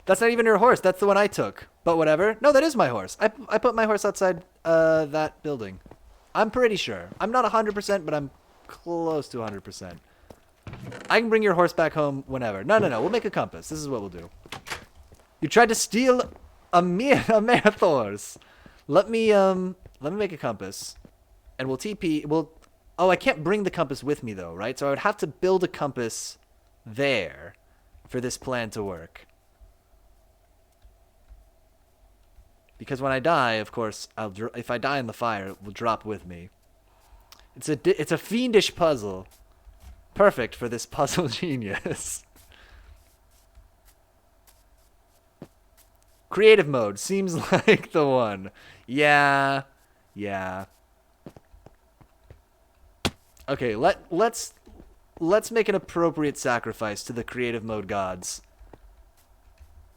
That's not even your horse. That's the one I took. But whatever. No, that is my horse. I put my horse outside that building. I'm pretty sure. I'm not 100%, but I'm close to 100%. I can bring your horse back home whenever. No. We'll make a compass. This is what we'll do. You tried to steal a Meathors. Let me make a compass, and we'll TP. Oh, I can't bring the compass with me though, right? So I would have to build a compass there for this plan to work. Because when I die, of course, if I die in the fire, it will drop with me. It's a fiendish puzzle. Perfect for this puzzle genius. Creative mode seems like the one. Yeah. Okay, let's make an appropriate sacrifice to the creative mode gods.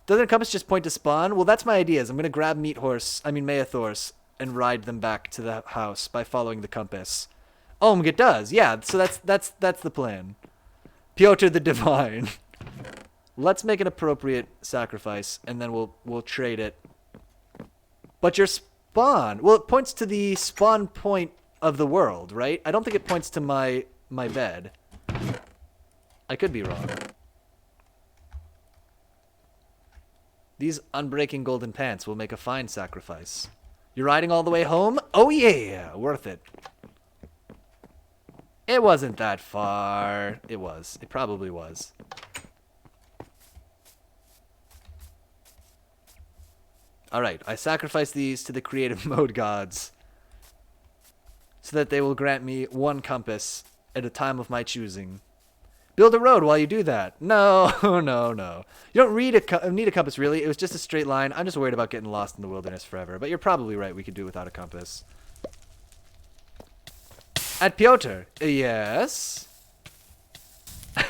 Doesn't compass just point to spawn? Well, that's my ideas. I'm gonna grab Meathors, and ride them back to the house by following the compass. Oh, it does. Yeah, so that's the plan. Piotr the Divine. Let's make an appropriate sacrifice, and then we'll trade it. But your spawn, well, it points to the spawn point of the world, right? I don't think it points to my bed. I could be wrong. These unbreaking golden pants will make a fine sacrifice. You're riding all the way home? Oh yeah, worth it. It wasn't that far. It was. It probably was. Alright, I sacrifice these to the creative mode gods so that they will grant me one compass at a time of my choosing. Build a road while you do that. No. You don't need a compass, really. It was just a straight line. I'm just worried about getting lost in the wilderness forever. But you're probably right. We could do without a compass. At Piotr. Yes?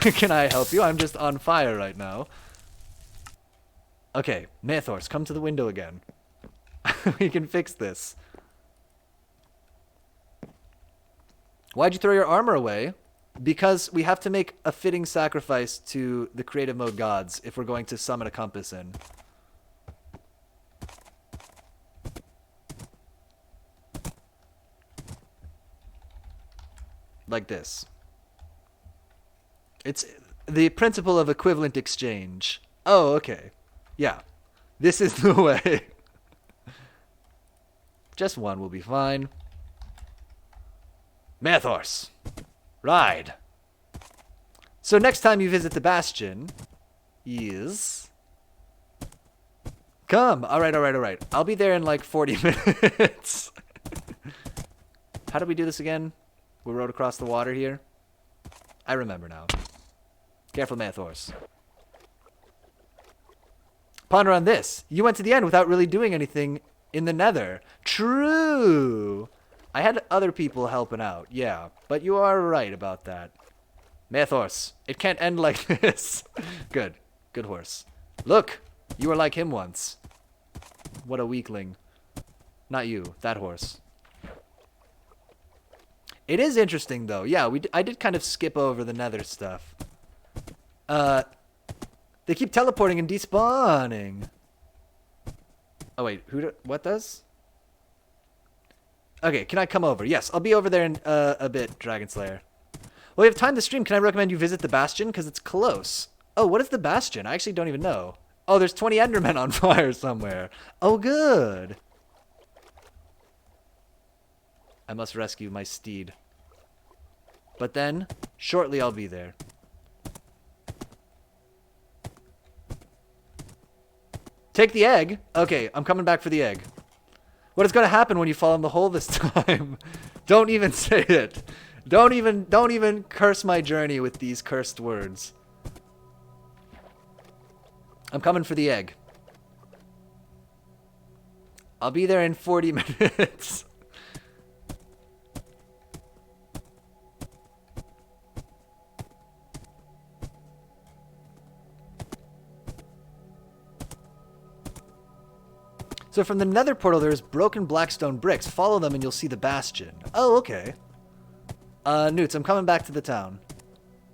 Can I help you? I'm just on fire right now. Okay, Meathors, come to the window again. We can fix this. Why'd you throw your armor away? because we have to make a fitting sacrifice to the creative mode gods if we're going to summon a compass in. Like this. It's the principle of equivalent exchange. Oh, okay. Yeah. This is the way. Just one will be fine. Mathorse. Ride. So next time you visit the Bastion is... Come. All right. I'll be there in like 40 minutes. How did we do this again? We rode across the water here. I remember now. Careful, Mathorse. Ponder on this. You went to the end without really doing anything in the Nether. True. I had other people helping out, yeah. But you are right about that. Mathorse, it can't end like this. Good. Good horse. Look, you were like him once. What a weakling. Not you, that horse. It is interesting, though. Yeah, I did kind of skip over the Nether stuff. They keep teleporting and despawning. Oh, wait. What does? Okay, can I come over? Yes, I'll be over there in a bit, Dragon Slayer. Well, we have time to stream. Can I recommend you visit the Bastion? Because it's close. Oh, what is the Bastion? I actually don't even know. Oh, there's 20 Endermen on fire somewhere. Oh, good. I must rescue my steed. But then, shortly I'll be there. Take the egg? Okay, I'm coming back for the egg. What is going to happen when you fall in the hole this time? Don't even say it. Don't even curse my journey with these cursed words. I'm coming for the egg. I'll be there in 40 minutes. So from the Nether portal, there's broken blackstone bricks. Follow them and you'll see the Bastion. Oh, okay. Newts, I'm coming back to the town.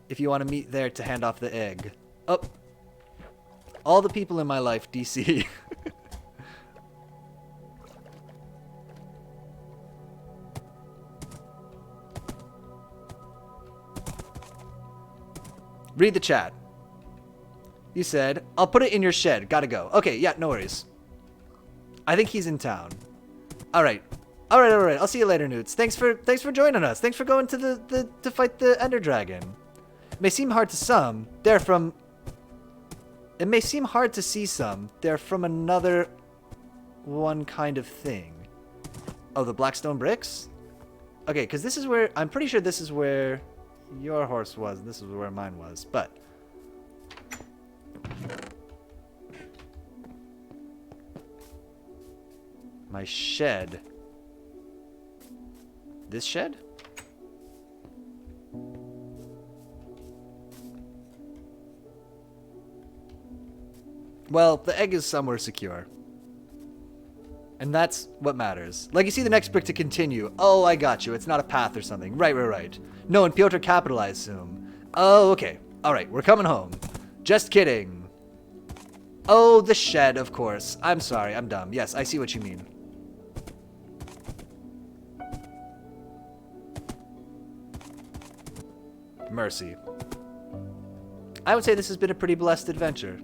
If you want to meet there to hand off the egg. Oh. All the people in my life, DC. Read the chat. You said, I'll put it in your shed. Gotta go. Okay, yeah, no worries. I think he's in town. All right. I'll see you later, Newts. Thanks for joining us. Thanks for going to to fight the Ender Dragon. It may seem hard to some. It may seem hard to see some. They're from another one kind of thing. Oh, the Blackstone bricks? Okay, because this is where I'm pretty sure this is where your horse was, and this is where mine was. But my shed. This shed? Well, the egg is somewhere secure. And that's what matters. Like, you see the next brick to continue. Oh, I got you. It's not a path or something. Right. No, and Piotr capitalized soon. Oh, okay. Alright, we're coming home. Just kidding. Oh, the shed, of course. I'm sorry, I'm dumb. Yes, I see what you mean. Mercy. I would say this has been a pretty blessed adventure.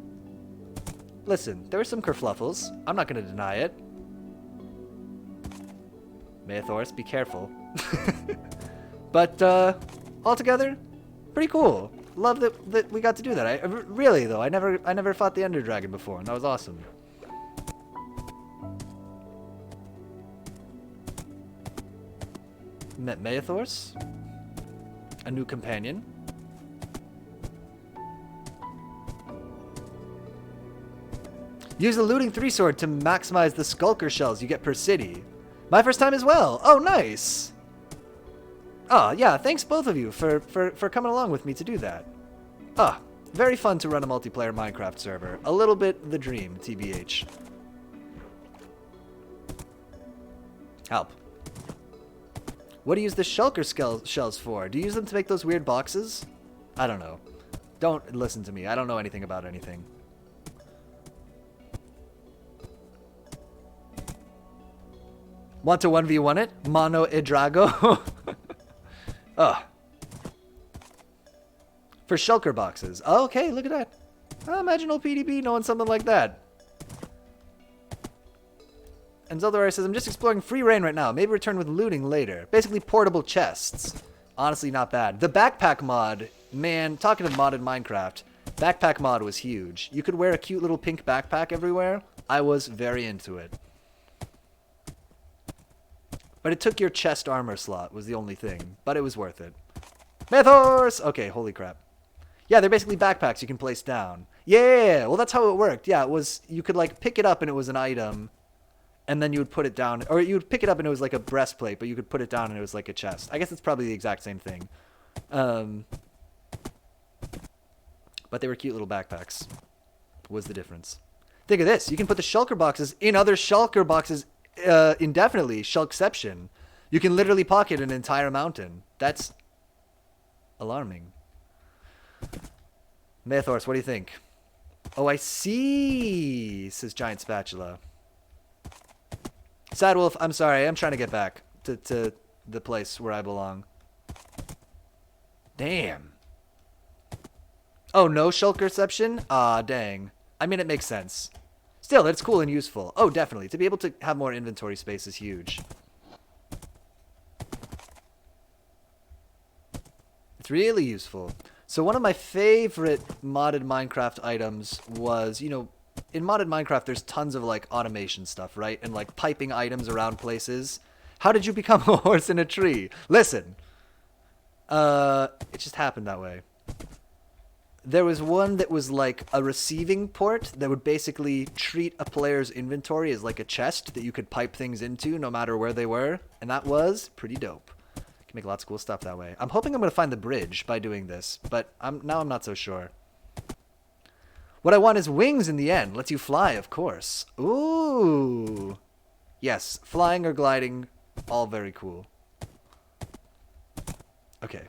Listen, there were some kerfluffles. I'm not going to deny it. Mathorse, be careful. But, altogether, pretty cool. Love that we got to do that. Really, though, I never fought the Ender Dragon before, and that was awesome. Met Mathorse. A new companion. Use the looting 3-sword to maximize the skulker shells you get per city. My first time as well. Oh, nice. Oh, yeah, thanks both of you for coming along with me to do that. Ah, very fun to run a multiplayer Minecraft server. A little bit the dream, TBH. Help. What do you use the shulker shells for? Do you use them to make those weird boxes? I don't know. Don't listen to me. I don't know anything about anything. Want to 1v1 it? Mono e drago? Ugh. For shulker boxes. Oh, okay, look at that. I imagine old PDB knowing something like that. And Zeldari says, I'm just exploring free reign right now. Maybe return with looting later. Basically portable chests. Honestly, not bad. The backpack mod, man, talking of modded Minecraft, backpack mod was huge. You could wear a cute little pink backpack everywhere. I was very into it. But it took your chest armor slot was the only thing. But it was worth it. Mythos! Okay, holy crap. Yeah, they're basically backpacks you can place down. Yeah, well that's how it worked. Yeah, it was, you could like pick it up and it was an item. And then you would put it down, or you would pick it up and it was like a breastplate, but you could put it down and it was like a chest. I guess it's probably the exact same thing. But they were cute little backpacks. Was the difference. Think of this. You can put the shulker boxes in other shulker boxes indefinitely. Shulkception. You can literally pocket an entire mountain. That's alarming. Maythors, what do you think? Oh, I see, says Giant Spatula. Sad Wolf, I'm sorry. I'm trying to get back to the place where I belong. Damn. Oh, no shulkerception? Ah, dang. I mean, it makes sense. Still, it's cool and useful. Oh, definitely. To be able to have more inventory space is huge. It's really useful. So one of my favorite modded Minecraft items was, you know, in modded Minecraft, there's tons of, like, automation stuff, right? And, like, piping items around places. How did you become a horse in a tree? Listen. It just happened that way. There was one that was, like, a receiving port that would basically treat a player's inventory as, like, a chest that you could pipe things into no matter where they were. And that was pretty dope. You can make lots of cool stuff that way. I'm hoping I'm going to find the bridge by doing this, but now I'm not so sure. What I want is wings in the end. Lets you fly, of course. Ooh. Yes, flying or gliding, all very cool. Okay.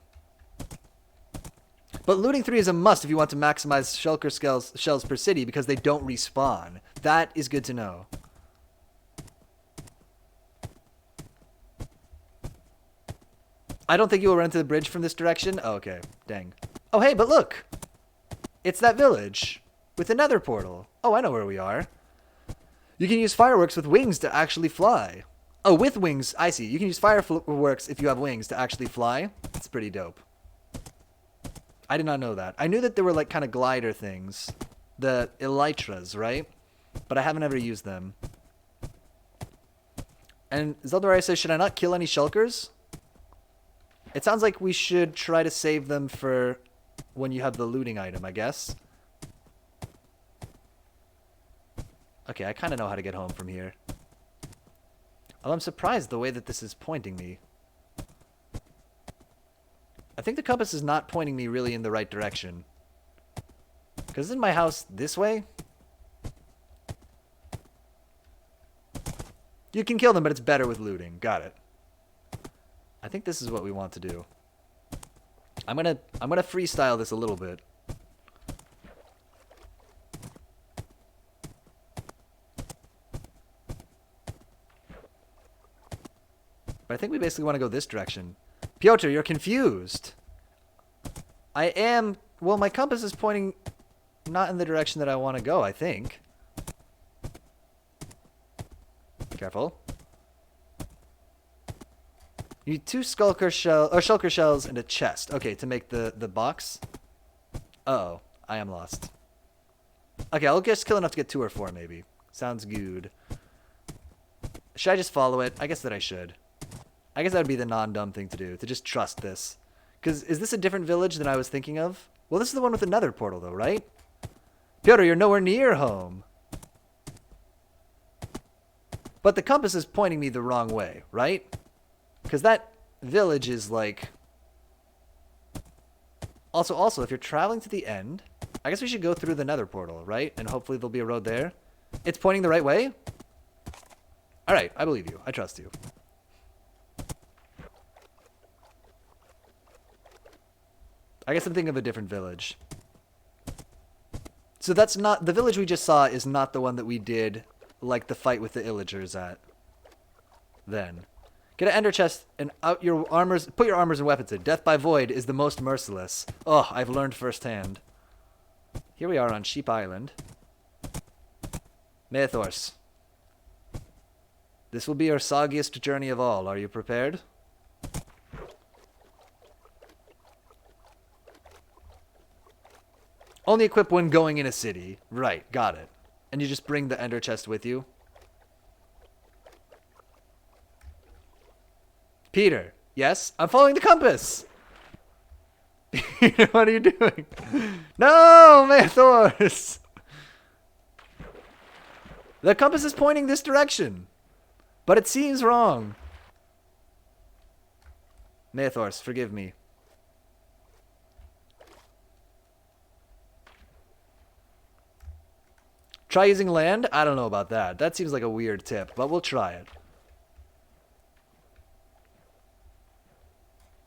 But looting 3 is a must if you want to maximize shulker shells per city because they don't respawn. That is good to know. I don't think you will run to the bridge from this direction. Oh, okay. Dang. Oh, hey, but look. It's that village. With another portal. Oh, I know where we are. You can use fireworks with wings to actually fly. Oh, with wings. I see. You can use fireworks if you have wings to actually fly. It's pretty dope. I did not know that. I knew that there were like kind of glider things. The elytras, right? But I haven't ever used them. And Zeldari says, should I not kill any shulkers? It sounds like we should try to save them for when you have the looting item, I guess. Okay, I kind of know how to get home from here. Oh, I'm surprised the way that this is pointing me. I think the compass is not pointing me really in the right direction. Because isn't my house this way? You can kill them, but it's better with looting. Got it. I think this is what we want to do. I'm gonna freestyle this a little bit. But I think we basically want to go this direction. Piotr, you're confused. I am... Well, my compass is pointing not in the direction that I want to go, I think. Careful. You need 2 shulker shells and a chest. Okay, to make the box. Uh-oh. I am lost. Okay, I'll just kill enough to get 2 or 4, maybe. Sounds good. Should I just follow it? I guess that I should. I guess that would be the non-dumb thing to do, to just trust this. Because is this a different village than I was thinking of? Well, this is the one with another portal, though, right? Piotr, you're nowhere near home. But the compass is pointing me the wrong way, right? Because that village is like... Also, if you're traveling to the end, I guess we should go through the nether portal, right? And hopefully there'll be a road there. It's pointing the right way? Alright, I believe you. I trust you. I guess I'm thinking of a different village. So that's not... The village we just saw is not the one that we did, like, the fight with the Illagers at. Then. Get an ender chest and out your armors... Put your armors and weapons in. Death by void is the most merciless. Oh, I've learned firsthand. Here we are on Sheep Island. Maethors. This will be our soggiest journey of all. Are you prepared? Only equip when going in a city. Right, got it. And you just bring the ender chest with you? Peter, yes? I'm following the compass! Peter, what are you doing? No, Maethors! The compass is pointing this direction. But it seems wrong. Maethors, forgive me. Try using land? I don't know about that. That seems like a weird tip, but we'll try it.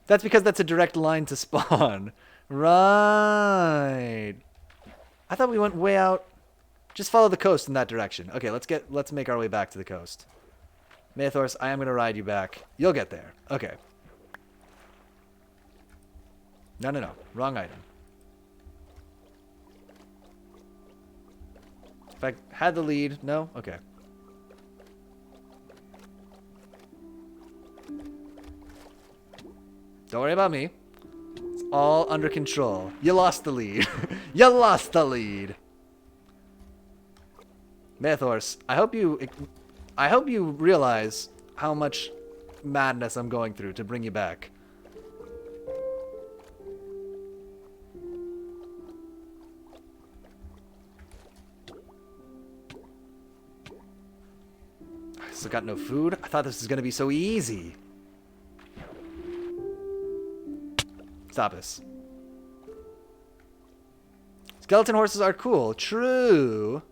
That's because that's a direct line to spawn. Right. I thought we went way out. Just follow the coast in that direction. Okay, let's make our way back to the coast. Maethors, I am going to ride you back. You'll get there. Okay. No. Wrong item. If I had the lead, no? Okay. Don't worry about me. It's all under control. You lost the lead. You lost the lead. Maethors, I hope you realize how much madness I'm going through to bring you back. Still got no food? I thought this was gonna be so easy. Stop this. Skeleton horses are cool. True.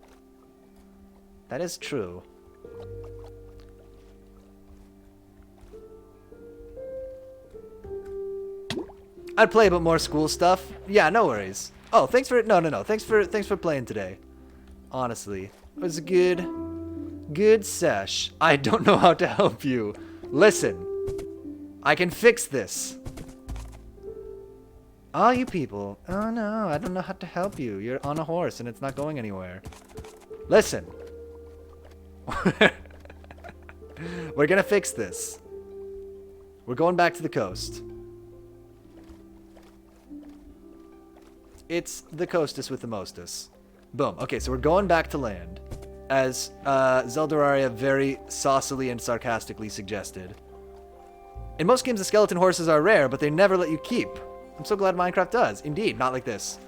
That is true. I'd play a bit more school stuff. Yeah, no worries. Oh, thanks for no. Thanks for playing today. Honestly, it was a good sesh. I don't know how to help you. Listen, I can fix this. Oh, you people. Oh no, I don't know how to help you. You're on a horse and it's not going anywhere. Listen. We're gonna fix this. We're going back to the coast. It's the coastest with the mostest. Boom. Okay, so we're going back to land. As Zeldoraria very saucily and sarcastically suggested. In most games, the skeleton horses are rare, but they never let you keep. I'm so glad Minecraft does. Indeed, not like this.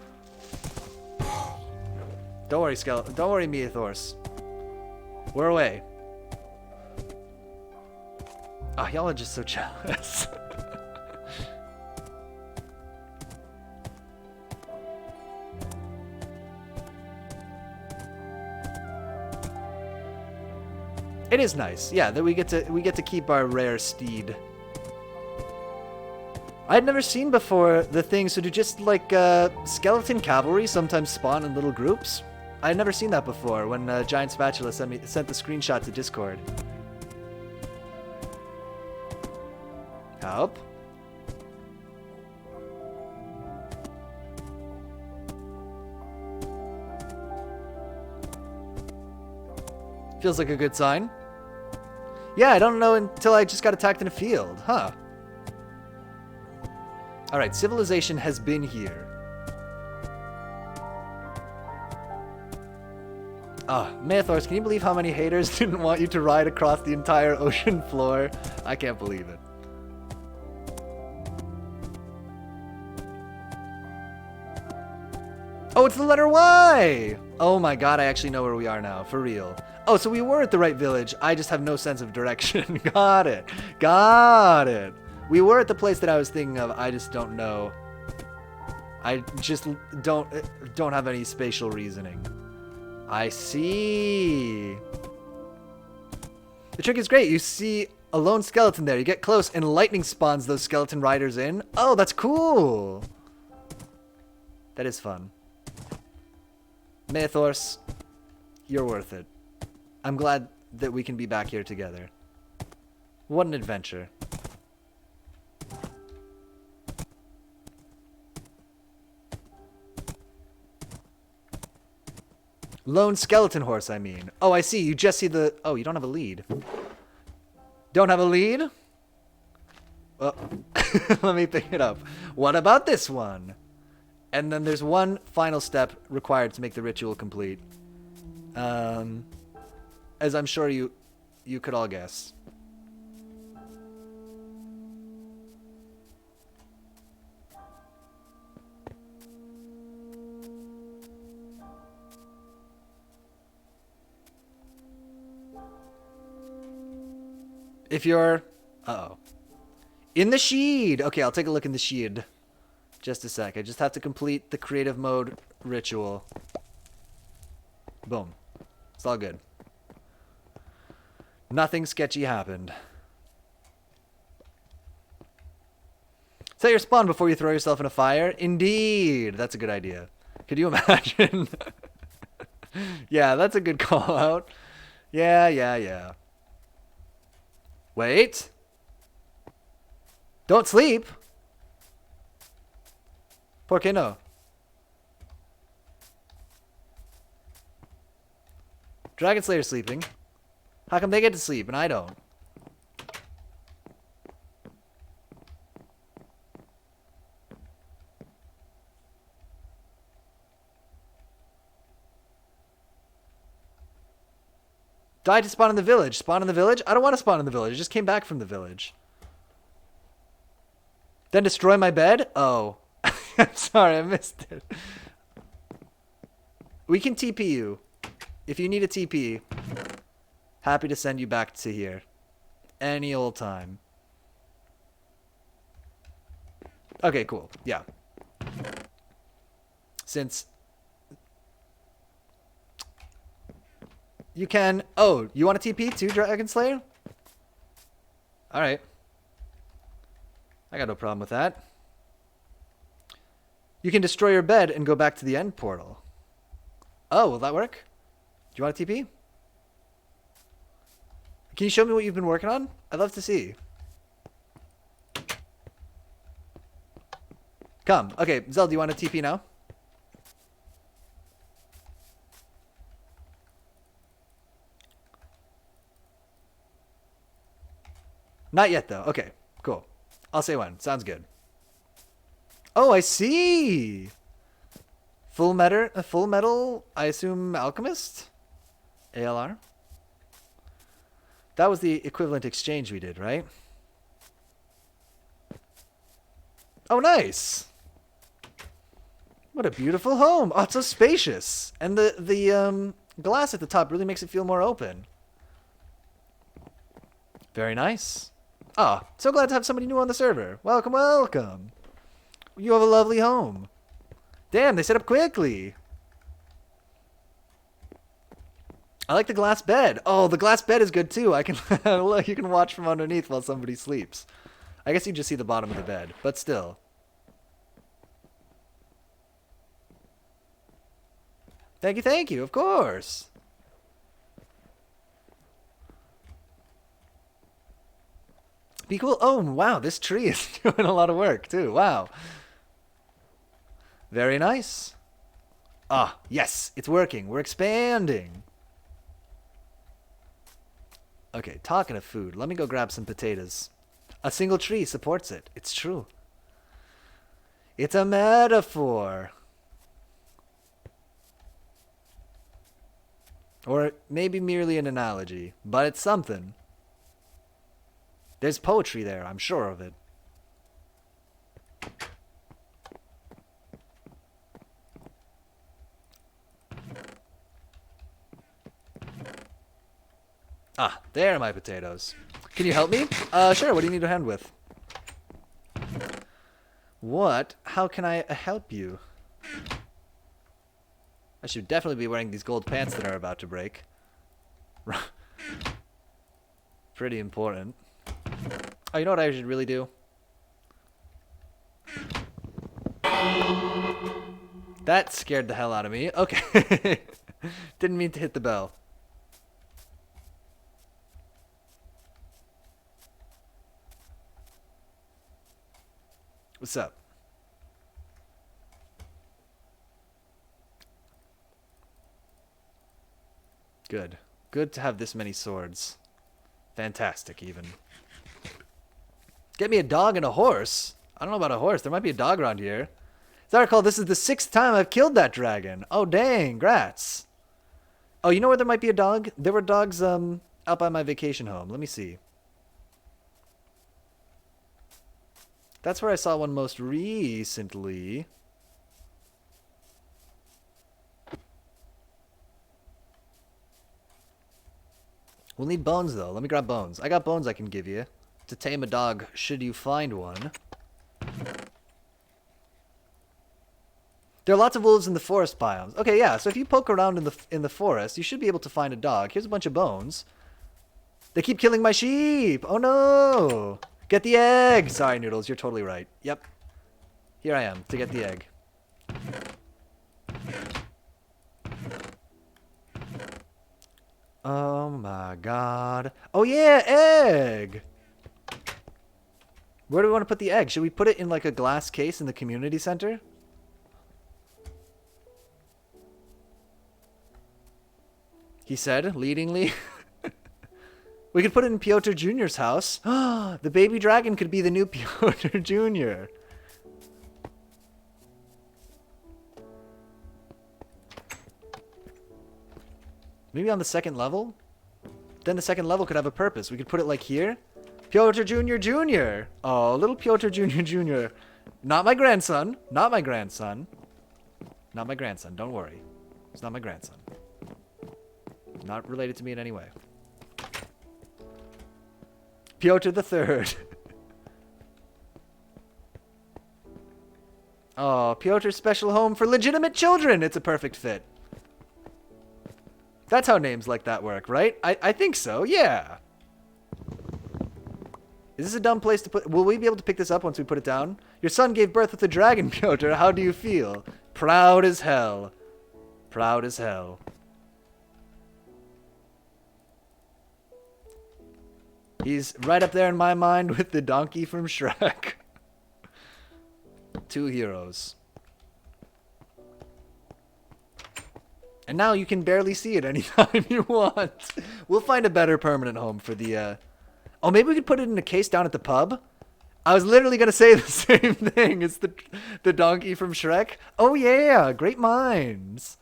Don't worry, skeleton. Don't worry, Maethors. We're away. Oh, y'all are just so jealous. It is nice, yeah, that we get to keep our rare steed. I had never seen before the thing, so do just like skeleton cavalry sometimes spawn in little groups? I had never seen that before when Giant Spatula sent the screenshot to Discord. Help. Feels like a good sign. Yeah, I don't know until I just got attacked in a field, huh? Alright, civilization has been here. Maethors, can you believe how many haters didn't want you to ride across the entire ocean floor? I can't believe it. Oh, it's the letter Y! Oh my god, I actually know where we are now, for real. Oh, so we were at the right village, I just have no sense of direction. Got it. Got it. We were at the place that I was thinking of, I just don't know. I just don't have any spatial reasoning. I see. The trick is great. You see a lone skeleton there. You get close and lightning spawns those skeleton riders in. Oh, that's cool. That is fun. Mythors, you're worth it. I'm glad that we can be back here together. What an adventure. Lone skeleton horse, I mean. Oh, I see. You just see the... Oh, you don't have a lead. Don't have a lead? Well, let me pick it up. What about this one? And then there's one final step required to make the ritual complete. As I'm sure you could all guess. If you're... Uh-oh. In the sheed! Okay, I'll take a look in the sheed. Just a sec. I just have to complete the creative mode ritual. Boom. It's all good. Nothing sketchy happened. Set your spawn before you throw yourself in a fire. Indeed! That's a good idea. Could you imagine? Yeah, that's a good call out. Yeah. Wait. Don't sleep. ¿Por qué no? Dragon Slayer's sleeping. How come they get to sleep and I don't? Died to spawn in the village. Spawn in the village? I don't want to spawn in the village. I just came back from the village. Then destroy my bed? Oh. I'm sorry, I missed it. We can TP you. If you need a TP, happy to send you back to here. Any old time. Okay, cool. Yeah. Since... You can... Oh, you want a TP too, Dragon Slayer? Alright. I got no problem with that. You can destroy your bed and go back to the end portal. Oh, will that work? Do you want a TP? Can you show me what you've been working on? I'd love to see. Come. Okay, Zell, do you want a TP now? Not yet, though. Okay, cool. I'll say when. Sounds good. Oh, I see! Full metal, I assume alchemist? ALR? That was the equivalent exchange we did, right? Oh, nice! What a beautiful home! Oh, it's so spacious! And the glass at the top really makes it feel more open. Very nice. Ah, so glad to have somebody new on the server. Welcome, welcome. You have a lovely home. Damn, they set up quickly. I like the glass bed. Oh, the glass bed is good too. I can look, you can watch from underneath while somebody sleeps. I guess you just see the bottom of the bed, but still. Thank you, of course. Be cool. Oh, wow, this tree is doing a lot of work too. Wow. Very nice. Ah, yes, it's working. We're expanding. Okay, talking of food, let me go grab some potatoes. A single tree supports it. It's true. It's a metaphor. Or maybe merely an analogy, but it's something. There's poetry there, I'm sure of it. Ah, there are my potatoes. Can you help me? Sure, what do you need a hand with? What? How can I help you? I should definitely be wearing these gold pants that are about to break. Pretty important. Oh, you know what I should really do? That scared the hell out of me. Okay. Didn't mean to hit the bell. What's up? Good. Good to have this many swords. Fantastic, even. Get me a dog and a horse. I don't know about a horse. There might be a dog around here. As I recall, this is the 6th time I've killed that dragon. Oh, dang. Grats. Oh, you know where there might be a dog? There were dogs out by my vacation home. Let me see. That's where I saw one most recently. We'll need bones, though. Let me grab bones. I got bones I can give you to tame a dog, should you find one. There are lots of wolves in the forest biomes. Okay, yeah, so if you poke around in the forest, you should be able to find a dog. Here's a bunch of bones. They keep killing my sheep! Oh, no! Get the egg! Sorry, Noodles, you're totally right. Yep. Here I am, to get the egg. Oh my god. Oh yeah, egg! Where do we want to put the egg? Should we put it in like a glass case in the community center? He said, leadingly. We could put it in Piotr Jr.'s house. The baby dragon could be the new Piotr Jr. Maybe on the 2nd level? Then the 2nd level could have a purpose. We could put it like here. Piotr Jr. Jr. Oh, little Piotr Jr. Jr. Not my grandson. Not my grandson. Not my grandson. Don't worry. It's not my grandson. Not related to me in any way. Piotr the Third. Oh, Piotr's special home for legitimate children. It's a perfect fit. That's how names like that work, right? I think so, yeah. Is this a dumb place to put... Will we be able to pick this up once we put it down? Your son gave birth with a dragon, Piotr. How do you feel? Proud as hell. Proud as hell. He's right up there in my mind with the donkey from Shrek. 2 heroes. And now you can barely see it anytime you want. We'll find a better permanent home for the... Oh, maybe we could put it in a case down at the pub? I was literally going to say the same thing as the donkey from Shrek. Oh, yeah. Great minds.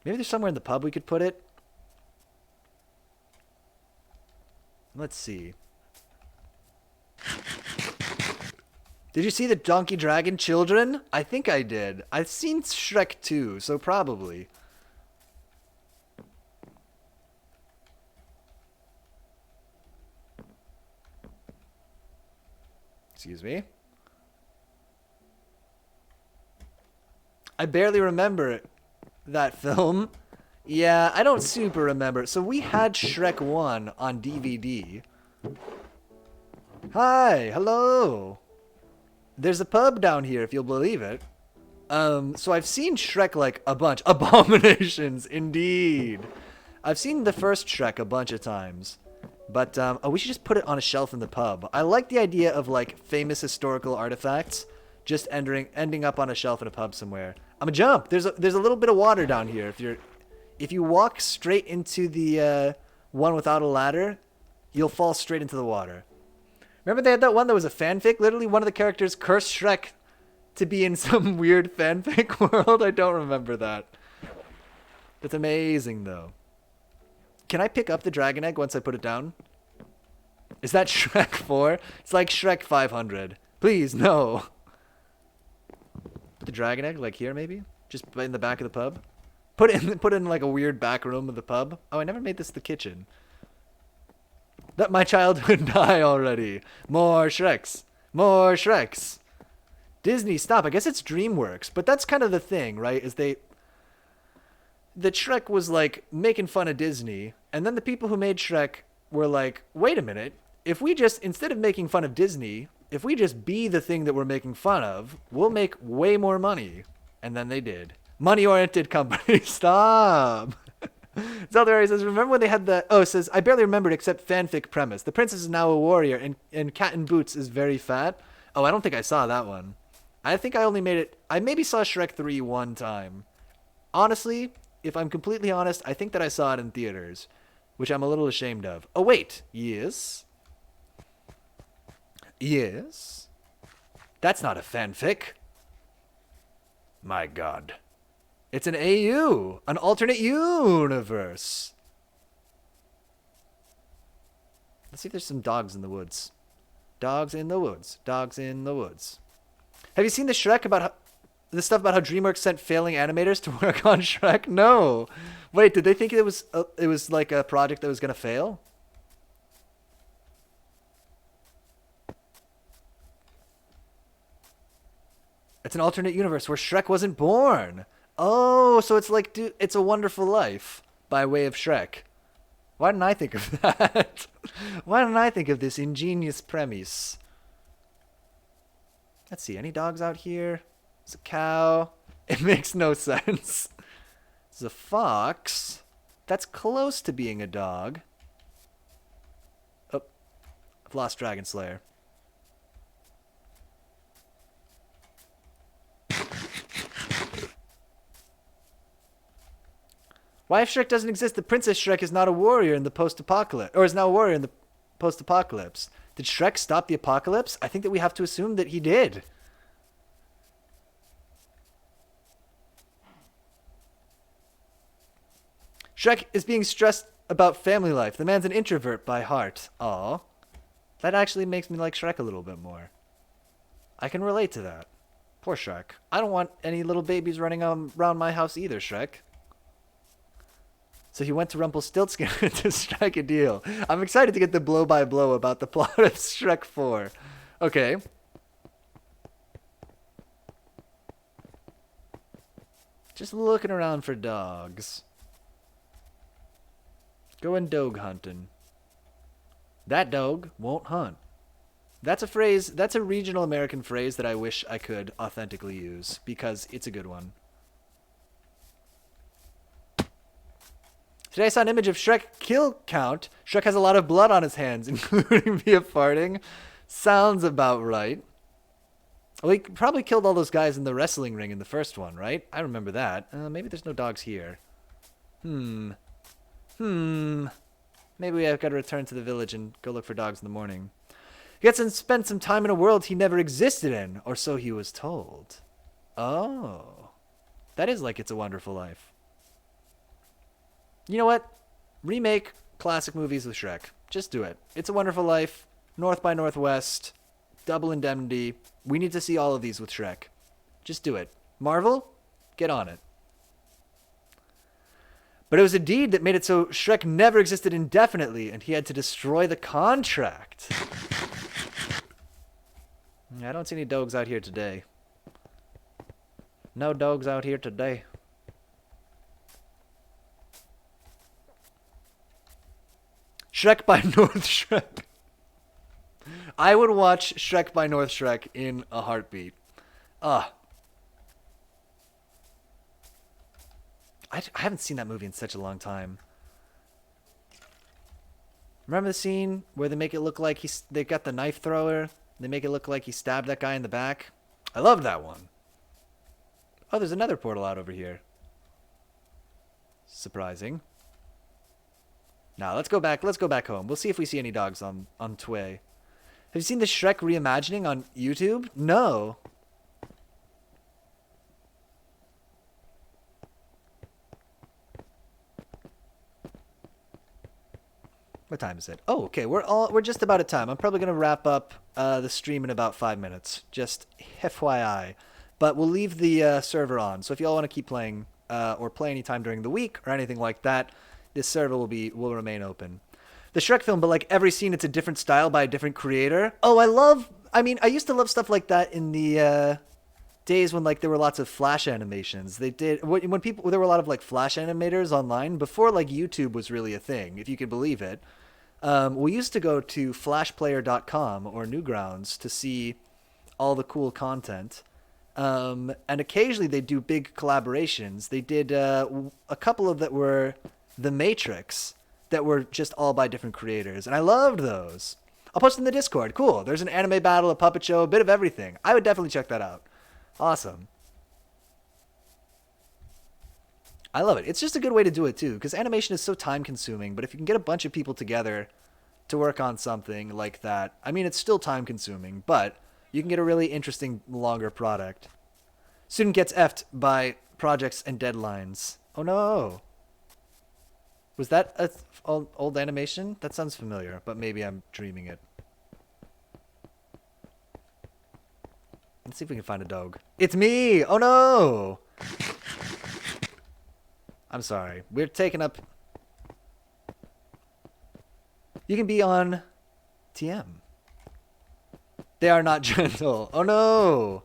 Maybe there's somewhere in the pub we could put it. Let's see. Did you see the Donkey Dragon children? I think I did. I've seen Shrek 2, so probably. Excuse me. I barely remember that film. Yeah, I don't super remember. So we had Shrek 1 on DVD. Hi, hello. There's a pub down here, if you'll believe it. So I've seen Shrek like a bunch. Abominations, indeed. I've seen the first Shrek a bunch of times. But, oh, we should just put it on a shelf in the pub. I like the idea of, like, famous historical artifacts just ending up on a shelf in a pub somewhere. I'm gonna jump. There's a little bit of water down here. If you walk straight into the one without a ladder, you'll fall straight into the water. Remember they had that one that was a fanfic? Literally one of the characters cursed Shrek to be in some weird fanfic world. I don't remember that. That's amazing, though. Can I pick up the dragon egg once I put it down? Is that Shrek 4? It's like Shrek 500. Please, no. Put the dragon egg, like here, maybe? Just in the back of the pub? Put it in like a weird back room of the pub. Oh, I never made this the kitchen. Let my childhood die already. More Shreks. More Shreks. Disney, stop. I guess it's DreamWorks. But that's kind of the thing, right? That Shrek was like making fun of Disney. And then the people who made Shrek were like, wait a minute. if we just, instead of making fun of Disney, if we just be the thing that we're making fun of, we'll make way more money. And then they did. Money-oriented company. Stop. Zelda says, remember when they had the... Oh, it says, I barely remembered except fanfic premise. The princess is now a warrior, and Cat in Boots is very fat. Oh, I don't think I saw that one. I think I only made it... I maybe saw Shrek 3 one time. Honestly, if I'm completely honest, I think that I saw it in theaters, which I'm a little ashamed of. Oh, wait. Yes? Yes? That's not a fanfic. My God. It's an AU, an alternate universe. Let's see if there's some dogs in the woods. Dogs in the woods. Dogs in the woods. Have you seen the Shrek about how, the stuff about how DreamWorks sent failing animators to work on Shrek? No. Wait, did they think it was like a project that was gonna fail? It's an alternate universe where Shrek wasn't born. Oh, so it's like, dude, It's a Wonderful Life by way of Shrek. Why didn't I think of that? Why didn't I think of this ingenious premise? Let's see, any dogs out here? There's a cow. It makes no sense. There's a fox. That's close to being a dog. Oh, I've lost Dragon Slayer. Why, if Shrek doesn't exist, the Princess Shrek is not a warrior in the post-apocalypse, or is now a warrior in the post-apocalypse. Did Shrek stop the apocalypse? I think that we have to assume that he did. Shrek is being stressed about family life. The man's an introvert by heart. Aw. That actually makes me like Shrek a little bit more. I can relate to that. Poor Shrek. I don't want any little babies running around my house either, Shrek. So he went to Rumpelstiltskin to strike a deal. I'm excited to get the blow-by-blow about the plot of Shrek 4. Okay. Just looking around for dogs. Going dog hunting. That dog won't hunt. That's a phrase, that's a regional American phrase that I wish I could authentically use, because it's a good one. Today I saw an image of Shrek kill count. Shrek has a lot of blood on his hands, including via farting. Sounds about right. Well, he probably killed all those guys in the wrestling ring in the first one, right? I remember that. Maybe there's no dogs here. Maybe I've got to return to the village and go look for dogs in the morning. He gets to spend some time in a world he never existed in, or so he was told. Oh. That is like It's a Wonderful Life. You know what? Remake classic movies with Shrek. Just do it. It's a Wonderful Life, North by Northwest, Double Indemnity. We need to see all of these with Shrek. Just do it. Marvel, get on it. But it was a deed that made it so Shrek never existed indefinitely, and he had to destroy the contract. I don't see any dogs out here today. No dogs out here today. Shrek by North Shrek. I would watch Shrek by North Shrek in a heartbeat. I haven't seen that movie in such a long time. Remember the scene where they make it look like they got the knife thrower? They make it look like he stabbed that guy in the back? I loved that one. Oh, there's another portal out over here. Surprising. Now, let's go back home. We'll see if we see any dogs on Tway. Have you seen the Shrek reimagining on YouTube? No. What time is it? Oh, okay. We're just about at time. I'm probably gonna wrap up the stream in about 5 minutes. Just FYI. But we'll leave the server on. So if y'all want to keep playing or play anytime during the week or anything like that, this server will remain open. The Shrek film, but like every scene, it's a different style by a different creator. Oh, I used to love stuff like that in the days when like there were lots of Flash animations. There were a lot of like Flash animators online before like YouTube was really a thing, if you could believe it. We used to go to flashplayer.com or Newgrounds to see all the cool content. And occasionally they do big collaborations. They did a couple of that were The Matrix that were just all by different creators. And I loved those. I'll post in the Discord. Cool. There's an anime battle, a puppet show, a bit of everything. I would definitely check that out. Awesome. I love it. It's just a good way to do it too, because animation is so time consuming, but if you can get a bunch of people together to work on something like that, I mean, it's still time consuming, but you can get a really interesting, longer product. Student gets effed by projects and deadlines. Oh no. Was that a old animation? That sounds familiar, but maybe I'm dreaming it. Let's see if we can find a dog. It's me! Oh no! I'm sorry. We're taking up... You can be on TM. They are not gentle. Oh no!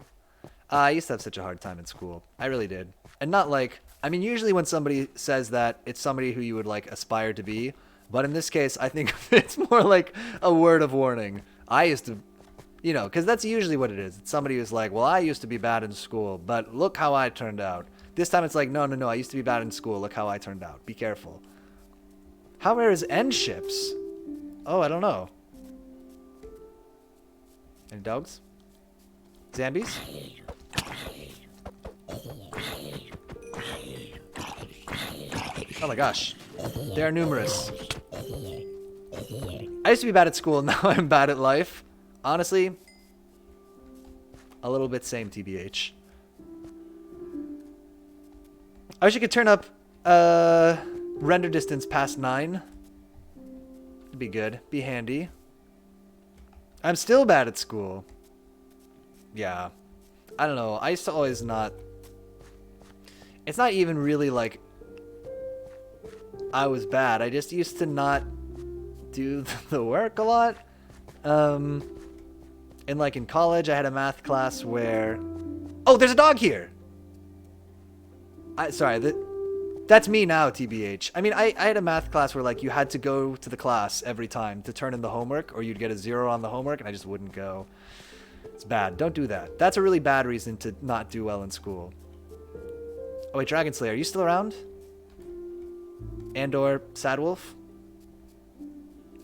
I used to have such a hard time in school. I really did. And not like... I mean, usually when somebody says that, it's somebody who you would, like, aspire to be. But in this case, I think it's more like a word of warning. I used to... You know, because that's usually what it is. It's somebody who's like, well, I used to be bad in school, but look how I turned out. This time it's like, no, I used to be bad in school. Look how I turned out. Be careful. How rare is end ships? Oh, I don't know. Any dogs? Zambies? Oh my gosh. They are numerous. I used to be bad at school, now I'm bad at life. Honestly, a little bit same TBH. I wish I could turn up render distance past 9. It'd be good. Be handy. I'm still bad at school. Yeah. I don't know. I used to always not... It's not even really like I was bad. I just used to not do the work a lot. And like in college, I had a math class where... Oh, there's a dog here! Sorry, that's me now, TBH. I mean, I had a math class where like you had to go to the class every time to turn in the homework, or you'd get a 0 on the homework, and I just wouldn't go. It's bad. Don't do that. That's a really bad reason to not do well in school. Oh wait, Dragon Slayer, are you still around? And/or Sad Wolf?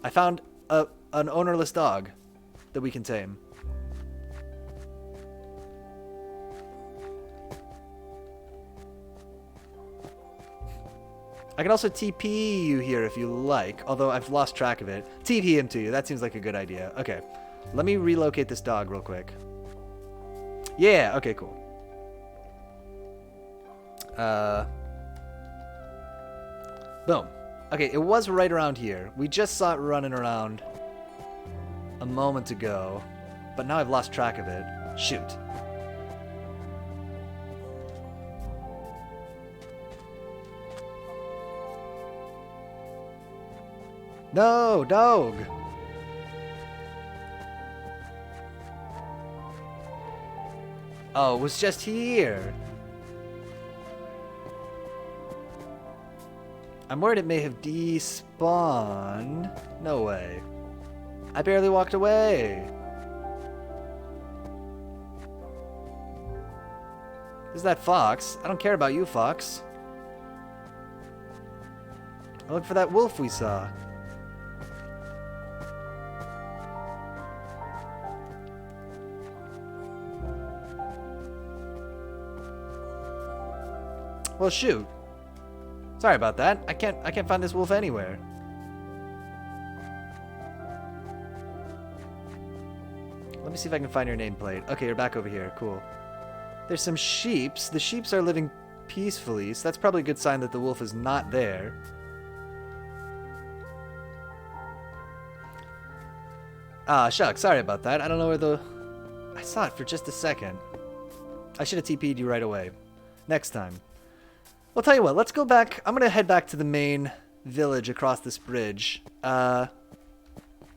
I found an ownerless dog that we can tame. I can also TP you here if you like, although I've lost track of it. TP him to you. That seems like a good idea. Okay. Let me relocate this dog real quick. Yeah, okay, cool. Boom. Okay, it was right around here. We just saw it running around a moment ago, but now I've lost track of it. Shoot. No, dog! Oh, it was just here. I'm worried it may have despawned. No way. I barely walked away. Is that Fox? I don't care about you, Fox. I look for that wolf we saw. Well, shoot. Sorry about that. I can't find this wolf anywhere. Let me see if I can find your nameplate. Okay, you're back over here. Cool. There's some sheeps. The sheeps are living peacefully, so that's probably a good sign that the wolf is not there. Ah, shucks. Sorry about that. I don't know where the... I saw it for just a second. I should have TP'd you right away. Next time. Well, tell you what, let's go back. I'm going to head back to the main village across this bridge. And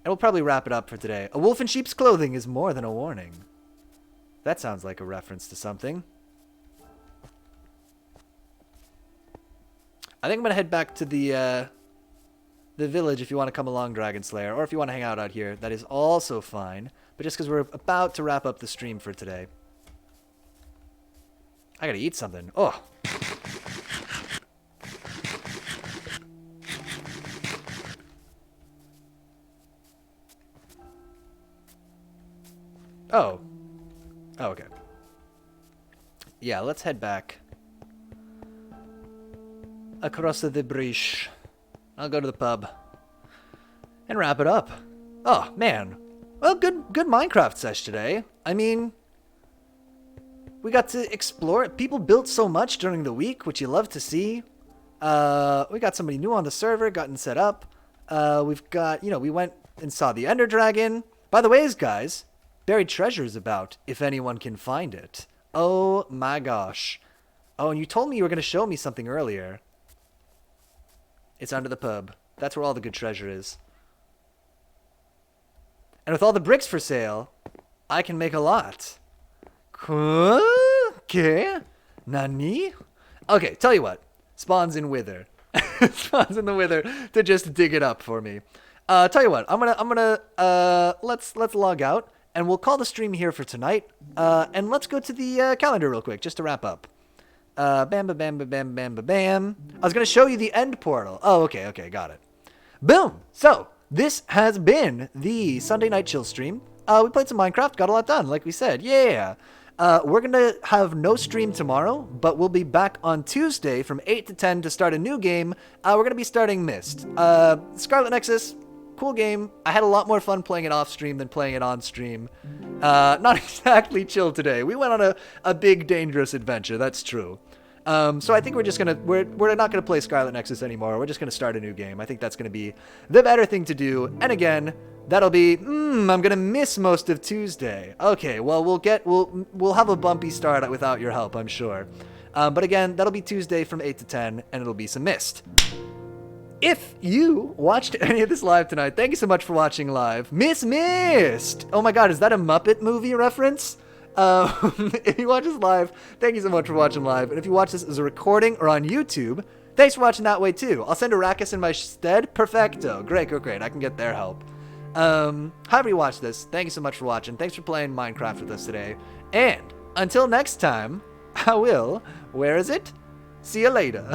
we'll probably wrap it up for today. A wolf in sheep's clothing is more than a warning. That sounds like a reference to something. I think I'm going to head back to the the village if you want to come along, Dragon Slayer, or if you want to hang out here, that is also fine. But just because we're about to wrap up the stream for today, I gotta eat something. Oh. Oh. Oh, okay. Yeah, let's head back across the bridge. I'll go to the pub and wrap it up. Oh, man. Well, good Minecraft sesh today. I mean, we got to explore it. People built so much during the week, which you love to see. We got somebody new on the server, gotten set up. We've got, we went and saw the Ender Dragon. By the way, guys, buried treasure is about, if anyone can find it. Oh my gosh. Oh, and you told me you were going to show me something earlier. It's under the pub. That's where all the good treasure is. And with all the bricks for sale, I can make a lot. Okay. Nani? Okay, tell you what. Spawns in Wither. Spawns in the Wither to just dig it up for me. Tell you what. I'm gonna let's log out and we'll call the stream here for tonight. And let's go to the calendar real quick just to wrap up. Bam, ba, bam, ba, bam, bam, ba, bam. I was going to show you the end portal. Oh, okay, got it. Boom. So, this has been the Sunday Night Chill stream. We played some Minecraft, got a lot done, like we said. Yeah. We're going to have no stream tomorrow, but we'll be back on Tuesday from 8 to 10 to start a new game. We're going to be starting Myst. Scarlet Nexus, cool game. I had a lot more fun playing it off stream than playing it on stream. Not exactly chill today. We went on a big, dangerous adventure. That's true. So I think we're not gonna play Scarlet Nexus anymore. We're just gonna start a new game. I think that's gonna be the better thing to do. And again, that'll be, I'm gonna miss most of Tuesday. Okay, well we'll have a bumpy start without your help, I'm sure. But again, that'll be Tuesday from 8 to 10, and it'll be some Myst. If you watched any of this live tonight, thank you so much for watching live. Miss Myst! Oh my god, is that a Muppet movie reference? If you watch this live, thank you so much for watching live. And if you watch this as a recording or on YouTube, thanks for watching that way too. I'll send Arrakis in my stead. Perfecto. Great. I can get their help. However you watch this, thank you so much for watching. Thanks for playing Minecraft with us today. And until next time, I will, where is it? See you later.